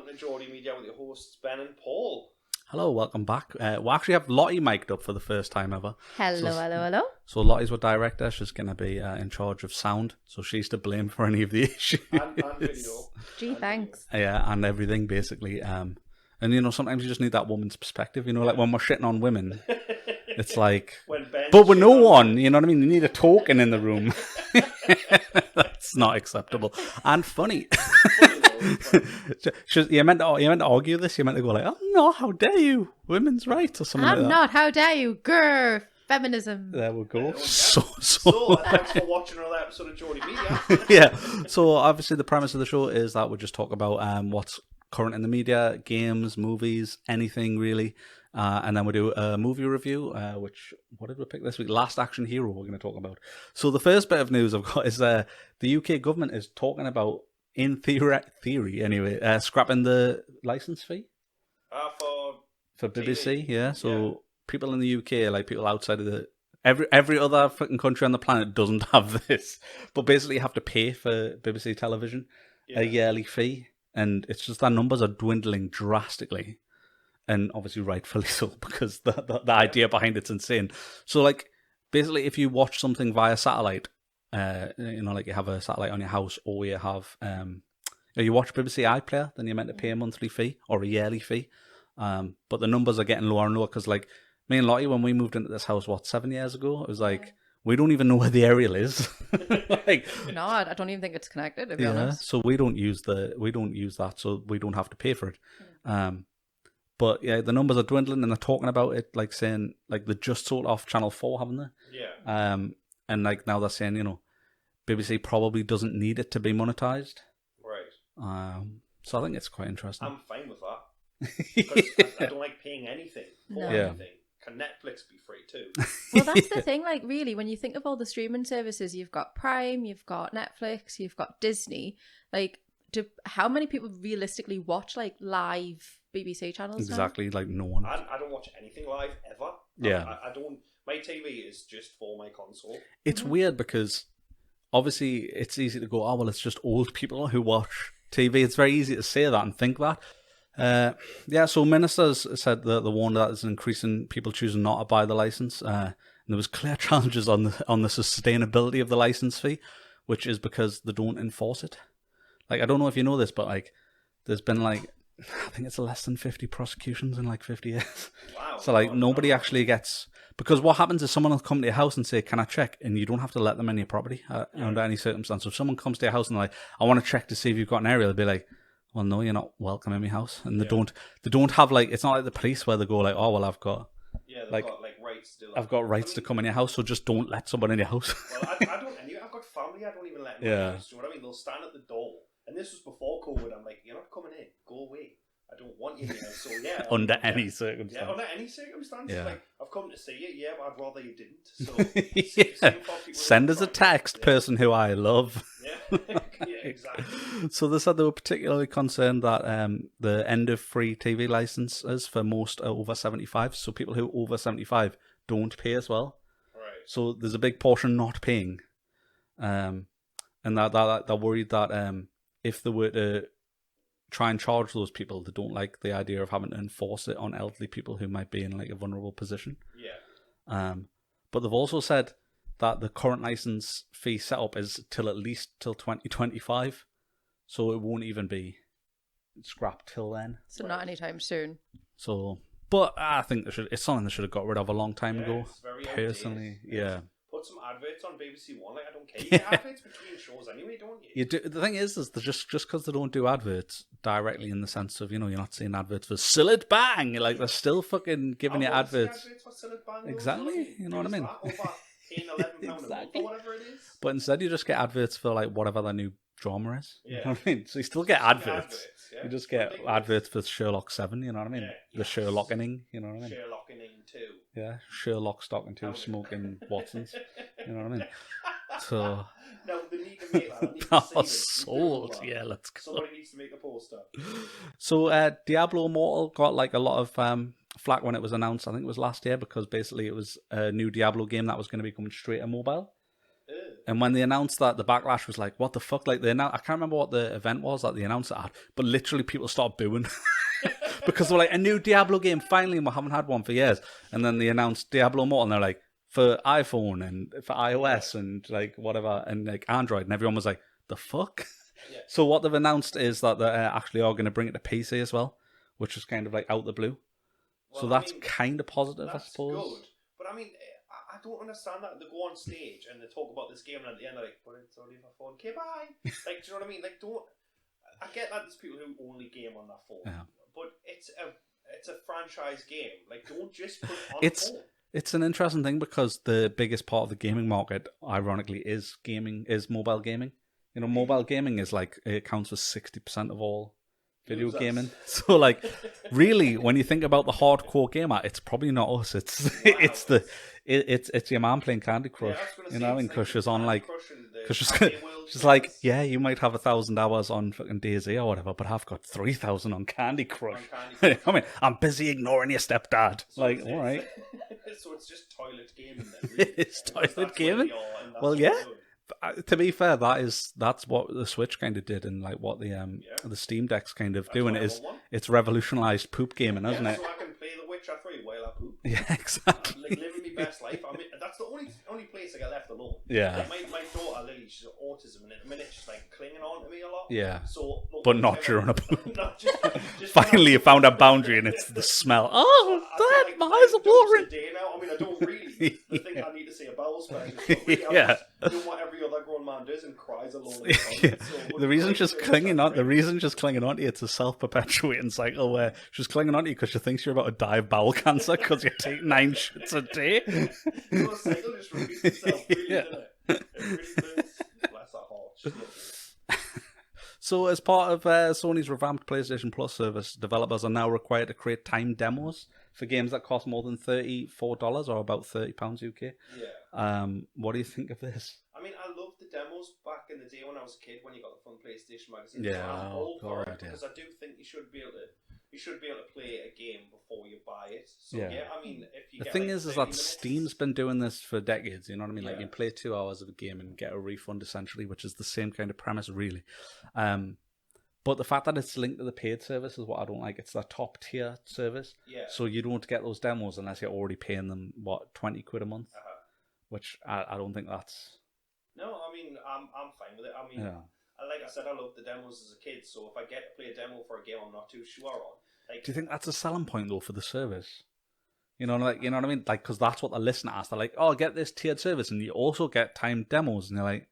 welcome to Geordie Media with your hosts Ben and Paul. Hello, welcome back. We actually have Lottie mic'd up for the first time ever. Hello. So Lottie's our director. She's going to be in charge of sound. So she's to blame for any of the issues. And video. Gee, thanks. Yeah, and everything, basically. And, you know, sometimes you just need that woman's perspective. You know, like when we're shitting on women, it's like... But with no one, you know what I mean? You need a token in the room. That's not acceptable. And funny. You meant to argue this. You meant to go like, "Oh no, how dare you? Women's rights," or something. I'm like that. not. How dare you? Grr. Feminism. There we go. So thanks for watching another episode of Geordie Media. Yeah. So obviously the premise of the show is that we just talk about what's current in the media, games, movies, anything really. And then we do a movie review, what did we pick this week? Last Action Hero we're going to talk about. So the first bit of news I've got is the UK government is talking about, in theory anyway, scrapping the license fee. For BBC, yeah. So people in the UK, like people outside of the... Every other fucking country on the planet doesn't have this. But basically you have to pay for BBC television, a yearly fee. And it's just that numbers are dwindling drastically. And obviously rightfully so, because the idea behind it's insane. So like, basically if you watch something via satellite, you know, like you have a satellite on your house, or you have, you watch BBC iPlayer, then you're meant to pay a monthly fee or a yearly fee. But the numbers are getting lower and lower, because like me and Lottie, when we moved into this house, 7 years ago, it was like, we don't even know where the aerial is. Like, no, I don't even think it's connected, to be honest. So we don't use that, so we don't have to pay for it. But yeah, the numbers are dwindling, and they're talking about it, like saying, like they just sold off Channel 4, haven't they? Yeah. And like now they're saying, you know, BBC probably doesn't need it to be monetized. Right. So I think it's quite interesting. I'm fine with that. Because I don't like paying anything for anything. Can Netflix be free too? Well, that's the thing. Like, really, when you think of all the streaming services, you've got Prime, you've got Netflix, you've got Disney. Like, how many people realistically watch like live BBC channels? Exactly, like no one. I don't watch anything live ever. Yeah. I don't. My TV is just for my console. It's weird because obviously it's easy to go, oh well, it's just old people who watch TV. It's very easy to say that and think that. So ministers said that the warned that is increasing people choosing not to buy the license. And there was clear challenges on the sustainability of the license fee, which is because they don't enforce it. Like, I don't know if you know this, but like, there's been like, I think it's less than 50 prosecutions in like 50 years. Wow. So like, nobody actually gets, because what happens is someone will come to your house and say, "Can I check?" And you don't have to let them in your property under any circumstance. So if someone comes to your house and like, "I want to check to see if you've got an aerial," they'll be like, "Well, no, you're not welcome in my house." And they don't have like, it's not like the police where they go like, "Oh well, I've got rights to do that. I've got rights to come in your house, so just don't let someone in your house." Well, I don't. Anyway, I've got family. I don't even let them in my house. You know what I mean? They'll stand at the door, and this was before COVID. I'm like, "You're not coming in. Go away. I don't want you here." So yeah, under any circumstance. Yeah, under any circumstance. Yeah. Like, I've come to see you. Yeah, but I'd rather you didn't. So Send us a text, person who I love. Yeah, yeah, exactly. So they said they were particularly concerned that the end of free TV licenses for most are over 75. So people who are over 75 don't pay as well. Right. So there's a big portion not paying, and that they're worried that if they were to try and charge those people, they don't like the idea of having to enforce it on elderly people who might be in like a vulnerable position. Yeah. But they've also said that the current license fee setup is at least till 2025, so it won't even be scrapped till then. So not anytime soon. So, but I think it's something they should have got rid of a long time ago. It's very personally, outdated. yeah. Put some adverts on BBC One. Like, I don't care. You get adverts between shows anyway, don't you? You do. The thing is they're just because they don't do adverts directly in the sense of, you know, you're not seeing adverts for Sillet Bang. Like, they're still fucking giving you adverts. For Sillet Bang, exactly. You know what I mean? Over paying £11 a month or whatever it is. But instead, you just get adverts for like whatever their new drama is. Yeah. You know what I mean? So you still get adverts. Yeah. You just get adverts for Sherlock 7. You know what I mean? Yeah. The Sherlockening. You know what I mean? Sherlockening 2. Yeah, Sherlock Stock and 2 smoking Watsons. You know what I mean? So no, they need to make that. I need to see this. sold. Yeah, let's go. Somebody needs to make a poster. So Diablo Immortal got like a lot of flack when it was announced. I think it was last year, because basically it was a new Diablo game that was going to be coming straight to mobile. And when they announced that, the backlash was like, what the fuck? Like, I can't remember what the event was that they announced it at, but literally people started booing. Because they're like, a new Diablo game, finally, and we haven't had one for years. And then they announced Diablo Immortal, and they're like, for iPhone and for iOS and like whatever, and like Android, and everyone was like, the fuck? Yeah. So what they've announced is that they actually are going to bring it to PC as well, which is kind of like out the blue. Well, so that's kind of positive, I suppose. Good. But I mean, I don't understand that. They go on stage and they talk about this game, and at the end they're like, but it's only for phone. Okay, bye. Like, do you know what I mean? Like, don't... I get that there's people who only game on their phone, but it's a franchise game. Like, don't just put it on the phone. It's an interesting thing because the biggest part of the gaming market, ironically, is mobile gaming. You know, mobile gaming is like, it accounts for 60% of all video gaming. So like, really, when you think about the hardcore gamer, it's probably not us. It's your mom playing Candy Crush. You know, and because she's on like, because she's like, yeah, you might have 1,000 hours on fucking DayZ or whatever, but I've got 3,000 on Candy Crush. I mean, I'm busy ignoring your stepdad. So like, all right. So it's just toilet gaming then, really. It's toilet gaming. Well, yeah. To be fair, that's what the Switch kind of did, and like what the Steam Deck's kind of doing is it's revolutionized poop gaming, hasn't it? So I can play The Witcher 3 while I poop. Yeah, exactly. Like, living my best life. I mean, that's the only place I get left alone. Yeah. Like my daughter Lily, she's got autism, and at the minute she's like clinging on to me a lot. Yeah. So, but not during a poop. just Finally, you found a boundary, and it's the smell. Oh, Dad, my eyes are watering. I mean, I don't really. I think I need to see a bowel specialist. Really, yeah. I do what every other grown man does and cries alone. The reason she's clinging on to you, it's a self-perpetuating cycle where she's clinging on to you because she thinks you're about to die of bowel cancer because you take 9 shits a day. So the cycle just repeats itself, really, doesn't it? It really does. Bless her heart. So, as part of Sony's revamped PlayStation Plus service, developers are now required to create timed demos for games that cost more than $34 or about £30 UK. Yeah. What do you think of this? I mean, I loved the demos back in the day when I was a kid, when you got the fun PlayStation magazine. Yeah, so I'm all for it, yeah. because I do think you should be able to play a game before you buy it. So yeah, I mean, if you the get, thing like, is 30 that minutes, Steam's been doing this for decades. You know what I mean? Like, Yeah. you play 2 hours of a game and get a refund essentially, which is the same kind of premise, really. But the fact that it's linked to the paid service is what I don't like. It's that top tier service. Yeah. So you don't get those demos unless you're already paying them, what, 20 quid a month? Which I don't think that's... No, I mean, I'm fine with it. I mean, like I said, I loved the demos as a kid, so if I get to play a demo for a game I'm not too sure on... Like, do you think that's a selling point, though, for the service? You know, like, you know what I mean? Like, because that's what the listener asks. They're like, oh, get this tiered service, and you also get timed demos. And you're like,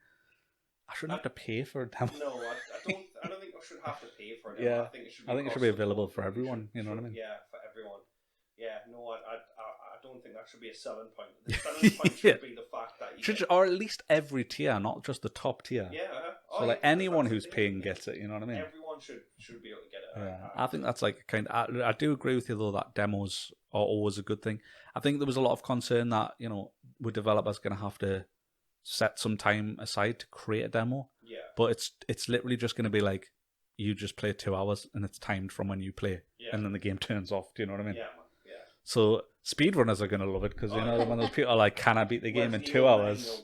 I shouldn't have to pay for a demo. No, I don't think I should have to pay for it. Yeah. I think it should be available for everyone. You know what I mean? Yeah, for everyone. Yeah, no, I don't think that should be a selling point. The selling point should be the fact that you get... Or at least every tier, not just the top tier. Yeah. So like anyone who's paying gets it. You know what I mean? Everyone should be able to get it. Yeah, I think that's like kind of... I do agree with you though that demos are always a good thing. I think there was a lot of concern that, you know, with developers going to have to set some time aside to create a demo. Yeah. But it's literally just going to be like, you just play 2 hours and it's timed from when you play, and then the game turns off. Do you know what I mean? Yeah, man. Yeah. So speedrunners are going to love it because, you know, when those people are like, can I beat the game in 2 hours?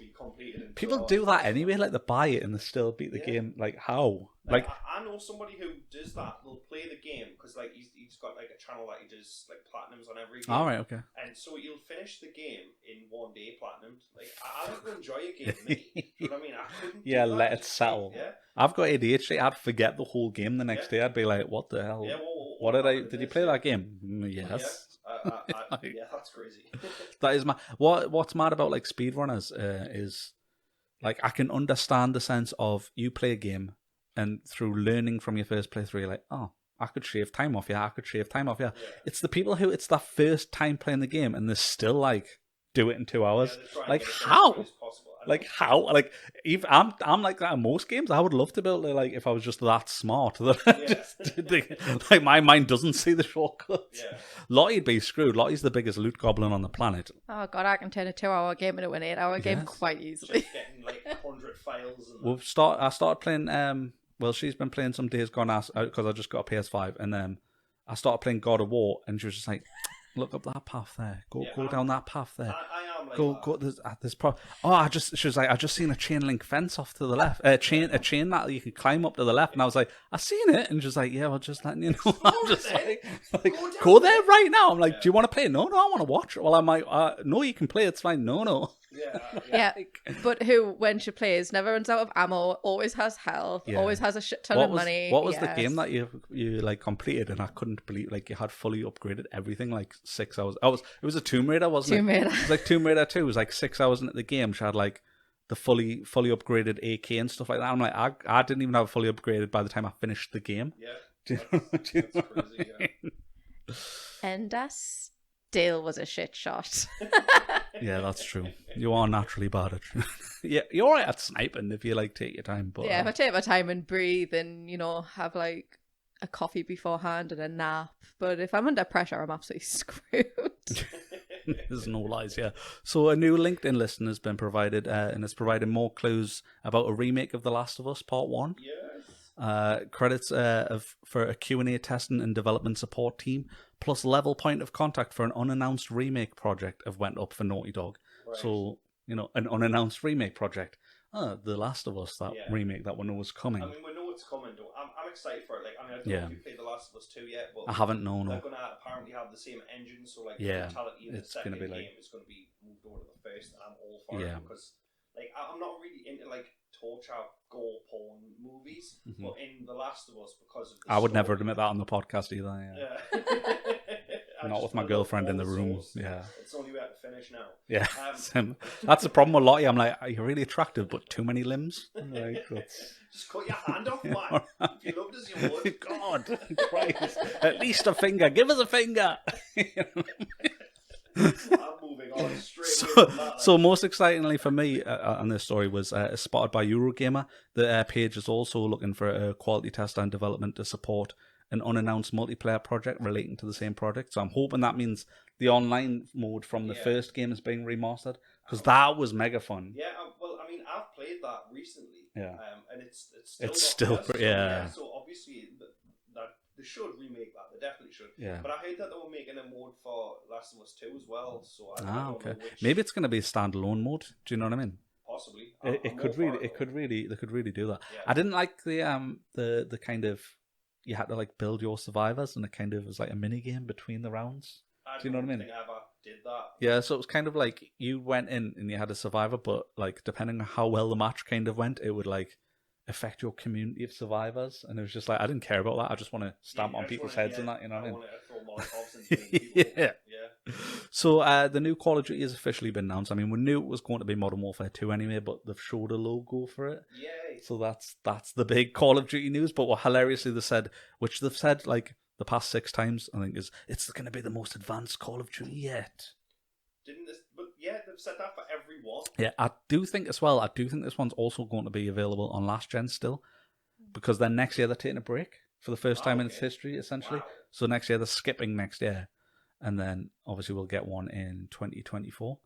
People do that anyway, like they buy it and they still beat the game. Like, how? Like, I know somebody who does that. They'll play the game because like he's got like a channel that he does like platinums on every game. All right, okay. And so he'll finish the game in 1 day platinum. Like, I don't enjoy a game, mate. Do you know what I mean? I couldn't. Yeah, do that. let it settle. Yeah. I've got ADHD. I'd forget the whole game the next day. I'd be like, what the hell? Yeah, what did you play that game? Yes. Yeah, that's crazy. That is what's mad about like speedrunners is like, I can understand the sense of you play a game and through learning from your first playthrough, you're like, oh, I could shave time off here. I could shave time off here. Yeah. It's the people who it's their first time playing the game and they're still like, do it in 2 hours. Like, how? Like, how? Like, I'm like that in most games. I would love to be able to, like, if I was just that smart, that like my mind doesn't see the shortcuts. Yeah. Lottie'd be screwed. Lottie's the biggest loot goblin on the planet. Oh god, I can turn a 2 hour game into an 8 hour game quite easily. Just getting like 100 files. And I started playing. Well, she's been playing some Days Gone because I just got a PS5, and then I started playing God of War, and she was just like, look up that path there. Go down that path there. I am like, Go. There's she was like, I just seen a chain link fence off to the left. A chain that you could climb up to the left. And I was like, I seen it. And she's like, yeah, well, just letting you know. I'm just like go there right now. I'm like, do you want to play? No, I want to watch it. Well, I'm like, no, you can play. It's fine. No. Yeah. But who, when she plays, never runs out of ammo, always has health, always has a shit ton of money. What was the game that you like completed and I couldn't believe, like, you had fully upgraded everything, like 6 hours? It was a Tomb Raider, wasn't it? Tomb Raider. It was like Tomb Raider 2. It was like 6 hours into the game. She had like the fully upgraded AK and stuff like that. I'm like, I didn't even have it fully upgraded by the time I finished the game. Yeah. That's crazy, yeah. And still was a shit shot. Yeah, that's true. You are naturally bad at it. Yeah, you're alright at sniping if you like take your time. But yeah, if I take my time and breathe and, have like a coffee beforehand and a nap. But if I'm under pressure, I'm absolutely screwed. There's no lies, yeah. So a new LinkedIn listing has been provided, and it's providing more clues about a remake of The Last of Us Part 1. Yes. Credits for a Q&A testing and development support team, plus level point of contact for an unannounced remake project have went up for Naughty Dog. Right. So, an unannounced remake project. The Last of Us, that remake that we know is coming. I mean, we know it's coming, though. I'm excited for it. Like, I don't know if you played The Last of Us 2 yet, but I haven't known. They're going to apparently have the same engine, so like the mentality of the second game is going to be moved over to the first, and I'm all for it because, like, I'm not really into like torture gore porn movies, but in The Last of Us, because of the I would story, never admit that on the podcast either. Yeah. Not with my girlfriend in the room. Yeah. It's the only way I can finish now. Yeah. That's the problem with Lottie. I'm like, you're really attractive, but too many limbs. Like, just cut your hand off, man. If you loved us, you would. God Christ. At least a finger. Give us a finger. I'm moving on straight. So most excitingly for me on this story was spotted by Eurogamer. The page is also looking for a quality tester and development to support an unannounced multiplayer project relating to the same project. So I'm hoping that means the online mode from the first game is being remastered, because that was mega fun. Yeah, well, I mean, I've played that recently. Yeah. And it's still yeah. So obviously that they should remake that. They definitely should. Yeah. But I heard that they were making a mode for Last of Us 2 as well. So I don't know which... Maybe it's going to be a standalone mode. Do you know what I mean? Possibly. They could really do that. Yeah. I didn't like the kind of, you had to like build your survivors, and it kind of was like a mini game between the rounds. Do you know what I mean? I think I ever did that. Yeah, so it was kind of like you went in and you had a survivor, but like depending on how well the match kind of went, it would like affect your community of survivors, and it was just like, I didn't care about that. I just want to stamp on people's heads and that, you know what I mean? I want to throw Molotovs into people. Yeah. So the new Call of Duty has officially been announced. I mean, we knew it was going to be Modern Warfare 2 anyway, but they've showed a logo for it. Yay. So that's the big Call of Duty news. But what hilariously they said, which they've said like the past 6 times, I think, is it's going to be the most advanced Call of Duty yet. Didn't this? But yeah, they've said that for every one. Yeah, I do think as well. I do think this one's also going to be available on last gen still, because then next year they're taking a break for the first time in its history, essentially. Wow. So next year they're skipping next year, and then obviously we'll get one in 2024.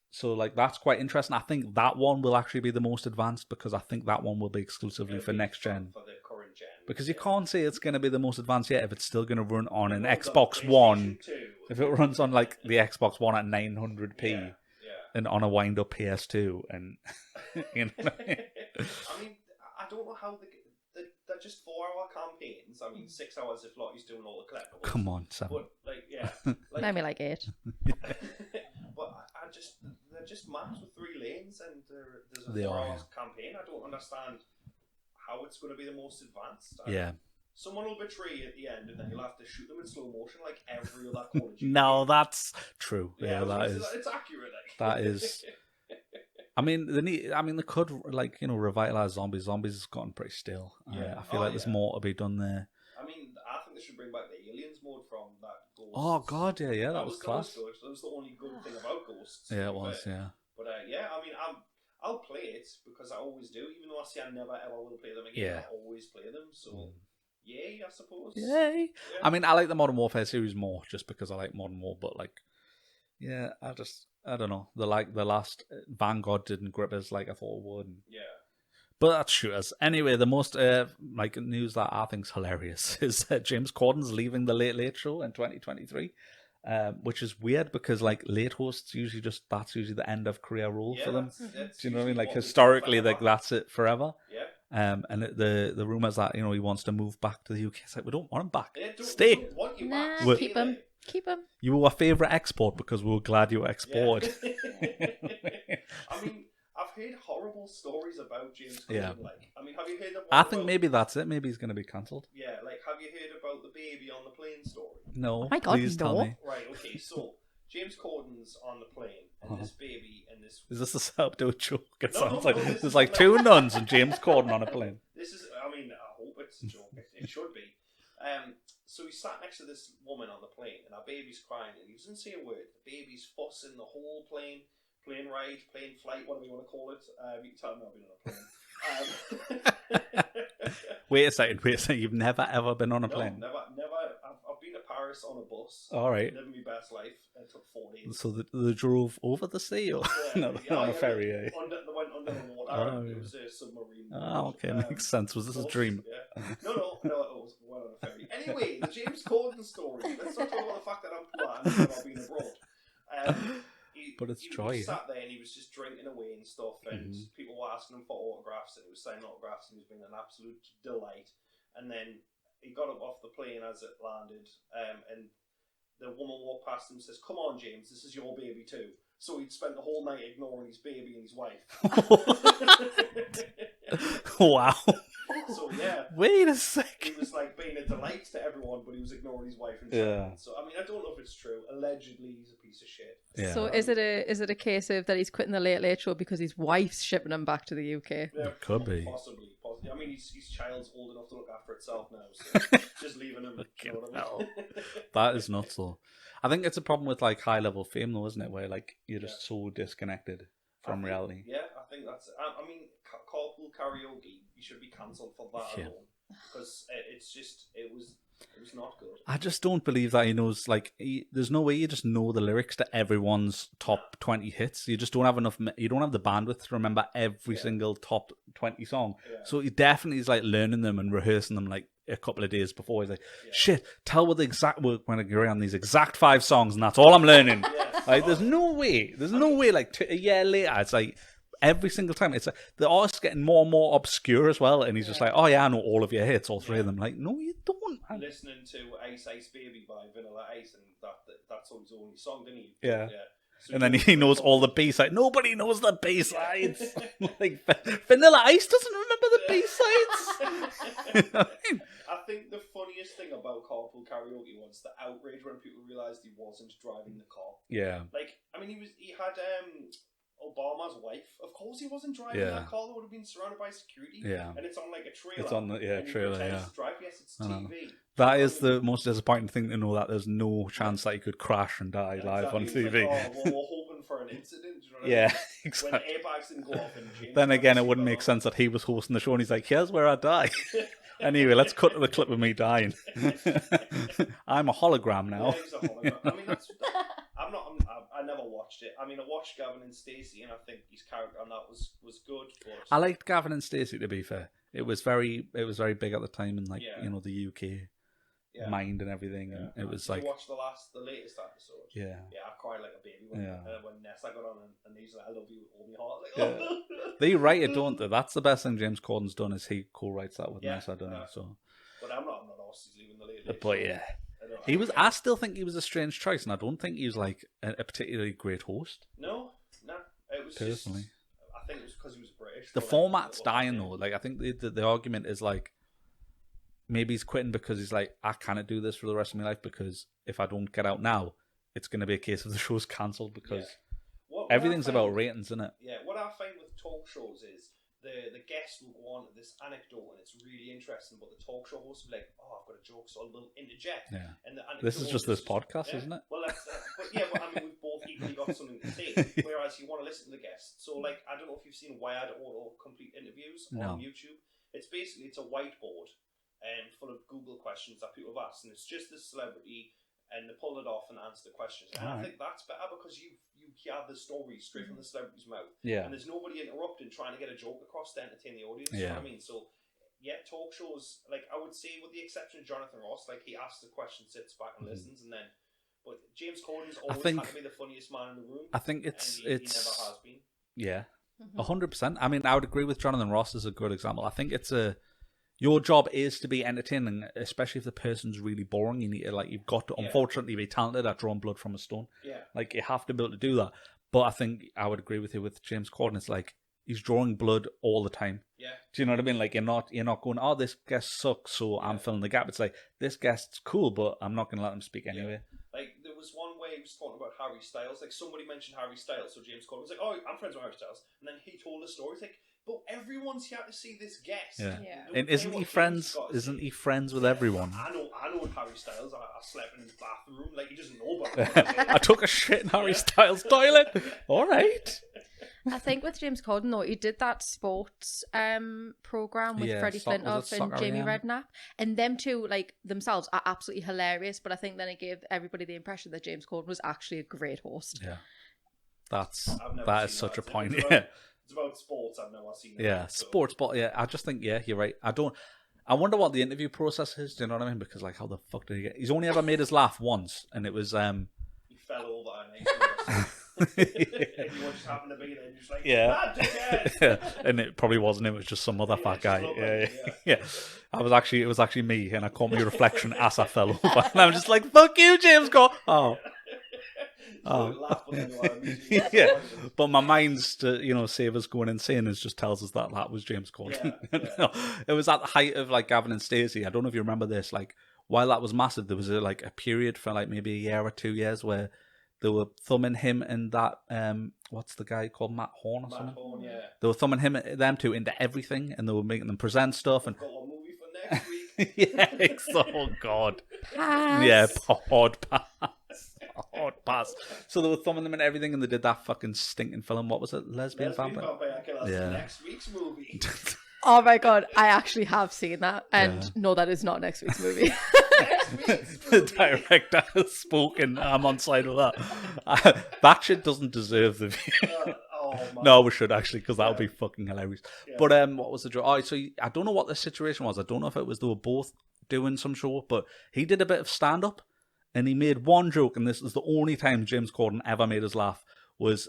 So like that's quite interesting. I think that one will actually be the most advanced, because I think that one will be exclusively for next gen. For the current gen. Because you can't say it's going to be the most advanced yet if it's still going to run on an Xbox One. If it runs on like the Xbox One at 900p and on a wind-up PS2, and you know. I mean, I don't know how they're just 4-hour campaigns. I mean, 6 hours if Lottie's doing all the collectibles. Come on, Sam. But like, yeah, maybe like 8. But they're just maps with 3 lanes, and there's a 4-hour campaign. I don't understand how it's going to be the most advanced. Someone will betray you at the end, and then you'll have to shoot them in slow motion like every other Call of Duty. No, that's true. Yeah, that is. It's accurate. Like. That is. I mean, they could like revitalize zombies. Zombies has gotten pretty still. I feel like there's more to be done there. I mean, I think they should bring back the aliens mode from that Ghosts. Oh God, yeah, that was class. That was the only good thing about Ghosts. Yeah, it was. Yeah. But I mean, I'll play it because I always do. Even though I say I never ever will play them again, I always play them. So. Yay, I suppose. Yay! Yeah. I mean, I like the Modern Warfare series more, just because I like Modern War. But like, I don't know. The last Vanguard didn't grip us like I thought it would. Yeah. But that's shooters. Anyway, the most news that I think's hilarious is that James Corden's leaving the Late Late Show in 2023. which is weird because like late hosts usually that's usually the end of career role for them. That's Do you know what I mean? Like usually historically, like that's it forever. Yeah. And the rumors that he wants to move back to the UK. It's like we don't want him back. Yeah, Stay. We don't want you back. Nah, keep him. Keep him. You were our favourite export because we were glad you were exported. I mean, I've heard horrible stories about James Corden. Yeah. Like, I mean, have you heard about? I think maybe that's it. Maybe he's going to be cancelled. Yeah, like, have you heard about the baby on the plane story? No. Oh my God, please tell no. me. Right. Okay. So James Corden's on the plane, and this baby and this. Is this a setup to a joke? It No, sounds no, like no, there's like two nuns and James Corden on a plane. This is. I mean, I hope it's a joke. It should be. So he sat next to this woman on the plane, and our baby's crying, and he doesn't say a word. The baby's fussing the whole plane ride, plane flight, whatever you want to call it. You can tell him I've been on a plane. Wait a second. You've never ever been on a plane? No, never. I've been to Paris on a bus. All right. Living my best life. It took 4 days. So they drove over the sea, or on a ferry? They went under the water. Oh, It was a submarine. Oh, okay, makes sense. Was this a dream? Yeah. No, it was went on a ferry. Anyway, the James Corden story. Let's not talk about the fact that I'm poor and I've been abroad. But it's he joy. He sat there and he was just drinking away and stuff, and people were asking him for autographs, and he was signing autographs, and he was being an absolute delight. And then he got up off the plane as it landed, and the woman walked past him and says, "Come on, James, this is your baby too." So he'd spent the whole night ignoring his baby and his wife. Wow. So yeah. Wait a sec. He was like being a delight to everyone, but he was ignoring his wife and yeah. child. So I mean, I don't know if it's true. Allegedly, he's a piece of shit. Yeah. So is it a case of that he's quitting the Late Late Show because his wife's shipping him back to the UK? Yeah, it could be. Possibly. I mean, his child's old enough to look after itself now, so just leaving him. You know what I mean? That is nuts, though. I think it's a problem with like high level fame, though, isn't it? Where like you're just so disconnected from reality. Yeah, I think that's it. I mean, carpool karaoke, you should be cancelled for that alone, because it was not good. I just don't believe that he knows. Like, there's no way you just know the lyrics to everyone's top 20 hits. You just don't have enough. You don't have the bandwidth to remember every single top 20 song. Yeah. So he definitely is like learning them and rehearsing them like a couple of days before. He's like, shit, we're going to agree on these exact 5 songs, and that's all I'm learning. Like, there's no way. Like a year later, it's like. Every single time, it's like the artist's getting more and more obscure as well, and he's just like, "Oh yeah, I know all of your hits, all 3 of them." Like, no, you don't. Man. Listening to Ice Ice Baby by Vanilla Ice, and that's his only song, didn't he? Yeah. So and then he knows all the B-sides. Nobody knows the B-sides. Like Vanilla Ice doesn't remember the B-sides. I think the funniest thing about Carpool Karaoke was the outrage when people realised he wasn't driving the car. Yeah. Like, I mean, he had Obama's wife. Of course he wasn't driving that car. They would have been surrounded by security. Yeah. And it's on like a trailer. It's on the trailer, yeah. Drive. Yes, it's TV. That is the most disappointing thing to know, that there's no chance that he could crash and die live on TV. Like, we're hoping for an incident. You know what I mean? Exactly. When airbags didn't go off in James. Then again, it wouldn't make sense that he was hosting the show and he's like, here's where I die. Anyway, let's cut to the clip of me dying. I'm a hologram now. Yeah, he's a hologram. I mean, I never watched it. I mean, I watched Gavin and Stacey, and I think his character on that was good. But I liked Gavin and Stacey, to be fair. It was very big at the time in like the UK mind and everything, and it was like. You watched the latest episode. Yeah. Yeah, I cried like a baby when Nessa got on and he's like, "I love you with all my heart." Like, oh. They write it, don't they? That's the best thing James Corden's done, is he co-writes that with Nessa, don't he? So. But I'm not lost. He's leaving the late. But yeah. I still think he was a strange choice, and I don't think he was like a particularly great host. No. It was personally. I think it was because he was British. The format's dying though. Like, I think the argument is like, maybe he's quitting because he's like, I cannot do this for the rest of my life, because if I don't get out now, it's going to be a case of the show's cancelled, because everything's about ratings, isn't it? Yeah. What I find with talk shows is the guest will go on to this anecdote and it's really interesting, but the talk show host will be like, "Oh, I've got a joke, so I'll interject." Yeah. And the this is just this podcast, isn't it? Well, that's but I mean, we've both equally got something to say, whereas you want to listen to the guest. So, like, I don't know if you've seen Wired auto-complete interviews on YouTube. It's basically a whiteboard full of Google questions that people have asked, and it's just the celebrity, and they pull it off and answer the questions. And I think that's better, because you hear the story straight from the celebrity's mouth. Yeah. And there's nobody interrupting trying to get a joke across to entertain the audience. Yeah. You know what I mean? So, yeah, talk shows, like, I would say, with the exception of Jonathan Ross, like, he asks the question, sits back and listens, and then, But James Corden's always think- had to be the funniest man in the room. I think it's and he never has been. yeah, 100%. I mean, I would agree with Jonathan Ross as a good example. I think it's your job is to be entertaining, especially if the person's really boring. You need to you've got to unfortunately be talented at drawing blood from a stone. Yeah. Like you have to be able to do that. But I think I would agree with you with James Corden. It's like he's drawing blood all the time. Yeah. Do you know what I mean? Like you're not going, oh, this guest sucks, so I'm filling the gap. It's like this guest's cool, but I'm not going to let them speak anyway. Like there was one way he was talking about Harry Styles. Like somebody mentioned Harry Styles, so James Corden was like, "Oh, I'm friends with Harry Styles," and then he told a story. It's like, but everyone's here to see this guest. Yeah. Don't And care isn't what he James friends? got to Isn't say. he friends with everyone? I know Harry Styles. I slept in his bathroom. Like he doesn't know about it. I took a shit in Harry Styles' toilet. All right. I think with James Corden though, he did that sports program with Freddie was it Flintoff and Soccer Jamie AM? Redknapp, and them two like themselves are absolutely hilarious. But I think then it gave everybody the impression that James Corden was actually a great host. Yeah. I've never That is seen such that. a point. It's Yeah. about, it's about sports. I've never seen it. Yeah. so- Sports, but yeah, I just think you're right. I wonder what the interview process is. Do you know what I mean? Because like, how the fuck did he get? He's only ever made us laugh once, and it was He fell over and everyone just happened to be there. And just like, Yeah. "Mad dickhead!" and it probably wasn't him. It was just some other Yeah, fat just guy. looked Yeah, like yeah, it, yeah. It was actually me, and I caught my reflection as I fell over, and I'm just like, "Fuck you, James Corden." Oh, So Oh. laugh, but then you are immediately yeah. disappointed. But my mind's to save us going insane. It just tells us that was James Corden. Yeah, yeah. No, it was at the height of like Gavin and Stacey. I don't know if you remember this. Like while that was massive, there was a period for like maybe a year or 2 years where they were thumbing him and that what's the guy called, Matt Horn or Matt something? Horn, yeah. They were thumbing them two into everything, and they were making them present stuff. And Got one movie for next week. yeah, oh god, Pass. yeah, hard pass. So they were thumbing them in everything, and they did that fucking stinking film. What was it? Lesbian Vampire. Vampire Killers, Yeah. next week's movie. Oh my god, I actually have seen that, and Yeah. no, that is not next week's movie. Next week's The movie. director has spoken. I'm on side with that. That shit doesn't deserve the view. Oh, man. No, we should actually, because that would be fucking hilarious. Yeah. But what was the joke? Oh, so I don't know what the situation was. I don't know if it was they were both doing some show, but he did a bit of stand up, and he made one joke, and this is the only time James Corden ever made us laugh. Was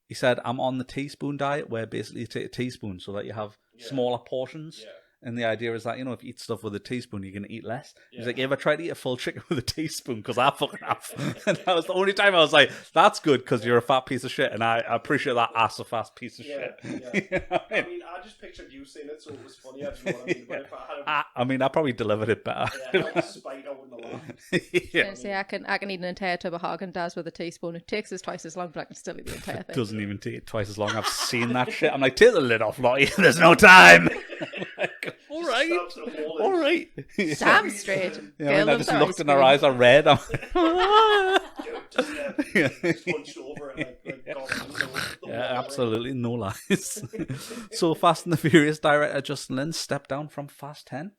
he said, "I'm on the teaspoon diet, where basically you take a teaspoon so that you have smaller portions." Yeah. And the idea is that, if you eat stuff with a teaspoon, you're going to eat less. He's Yeah. like, you ever tried to eat a full chicken with a teaspoon? Because I fucking have. And that was the only time I was like, that's good because you're a fat piece of shit. And I appreciate that ass a fast piece of shit. Yeah. You know what I I mean? mean, I just pictured you saying it, so it was funny. I don't know what I mean. But if I had I probably delivered it better. a spite, I wouldn't have laughed. Yeah. Say I can eat an entire tub of Haagen-Dazs with a teaspoon. It takes us twice as long, but I can still eat the entire thing. Doesn't even take twice as long. I've seen that shit. I'm like, take the lid off, Lottie. There's no time. I'm like, all right. Stabs the hole in. All right. Damn straight. Yeah, Girl I loves just her looked ice and her cream. eyes are red. I'm like, Just punched over and like got the yeah, absolutely, no lies. So Fast and the Furious director Justin Lin stepped down from Fast 10.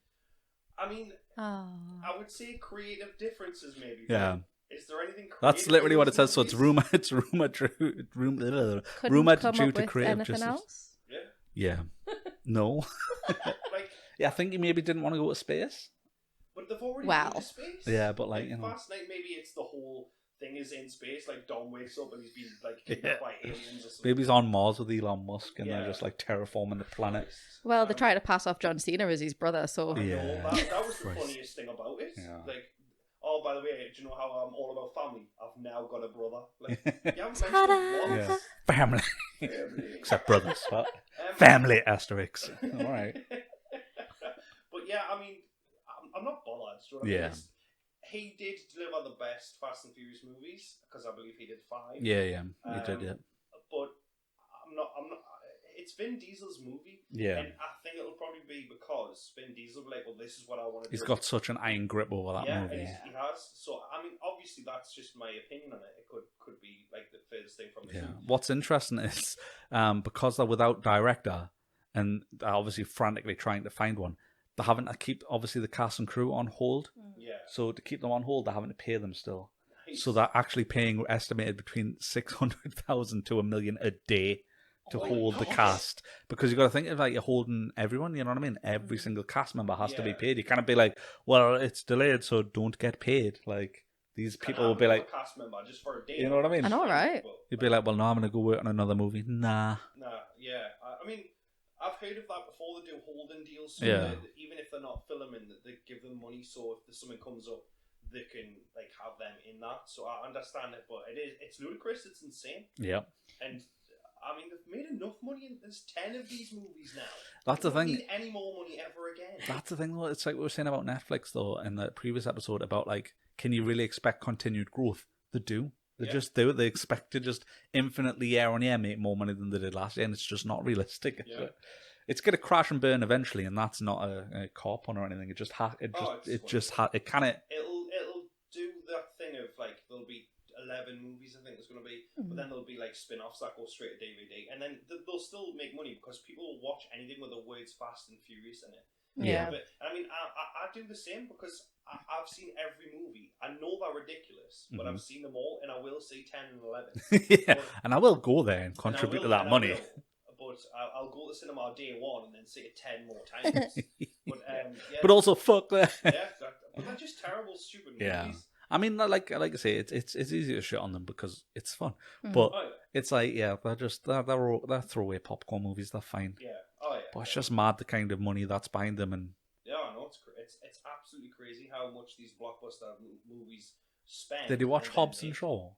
I mean, Oh. I would say creative differences, maybe. Yeah. Is there anything? That's creative literally in what it those says. So it's movies? rumored Couldn't due come to up with creative anything justice. else? Yeah. Yeah. No. Like, Yeah, I think he maybe didn't want to go to space. but they've already Wow. been to space. Yeah, but like, you know. Fast Night, maybe it's the whole thing is in space. Like Dom wakes up and he's been like kidnapped Yeah. by aliens or something. Maybe he's on Mars with Elon Musk and Yeah. they're just like terraforming the planet. Well, they try to pass off John Cena as his brother, so I know, Yeah. that was the Christ. funniest thing about it. Yeah. Like, oh, by the way, do you know how I'm all about family? I've now got a brother. Like, you haven't mentioned Ta-da! it once. Yeah. Family. Family. Except brothers. What? Um, Family asterisk. All right. But yeah, I mean, I'm not bothered. Do you know what I mean? Yeah. He did deliver the best Fast and Furious movies because I believe he did 5. Yeah, he did, yeah. But I'm not. It's Vin Diesel's movie. Yeah. And I think it'll probably be because Vin Diesel will be like, well, this is what I want to do. He's got such an iron grip over that yeah, movie. and he has. So I mean, obviously, that's just my opinion on it. It could be like the furthest thing from the Yeah. two. What's interesting is because they're without director and they're obviously frantically trying to find one, they're having to keep obviously the cast and crew on hold. Yeah. So to keep them on hold, they're having to pay them still. Nice. So they're actually paying estimated between 600,000 to $1 million a day to Oh my hold the God. cast, because you got to think of like you're holding everyone. You know what I mean? Every single cast member has to be Yeah. paid. You can't be like, well, it's delayed, so don't get paid. Like these people will be like, a cast member just for a day. You know what I mean? I know, right? You'd be like, well, no, I'm going to go work on another movie. Nah. Yeah. I mean, I've heard of that before. They do holding deals, so Yeah. that even if they're not filming, that they give them money. So if something comes up, they can like have them in that. So I understand it, but it's ludicrous. It's insane. Yeah. And I mean, they've made enough money. There's 10 of these movies now. That's they the don't thing. Need any more money ever again? That's the thing, though. It's like we were saying about Netflix, though, in the previous episode about like, can you really expect continued growth? They do. They just do it. They expect to just infinitely year on year make more money than they did last year, and it's just not realistic. Yeah. It's going to crash and burn eventually, and that's not a cop on or anything. It just it kind of. It'll do that thing of like there'll be 11 movies, I think there's going to be, but then there'll be like spin-offs that go straight to DVD, and then they'll still make money because people will watch anything with the words Fast and Furious in it. Yeah. But I mean, I do the same because I've seen every movie. I know they're ridiculous, but I've seen them all, and I will see 10 and 11. Yeah, and I will go there and contribute to that money. But I'll go to cinema day one and then see it 10 more times. But also, fuck that. Yeah, but they're just terrible, stupid movies. I mean, like I say, it's easy to shit on them because it's fun. But it's like, they're throwaway popcorn movies. They're fine. Yeah. But it's just mad the kind of money that's behind them. And yeah, I know it's absolutely crazy how much these blockbuster movies spend. Did you watch Hobbs and Shaw?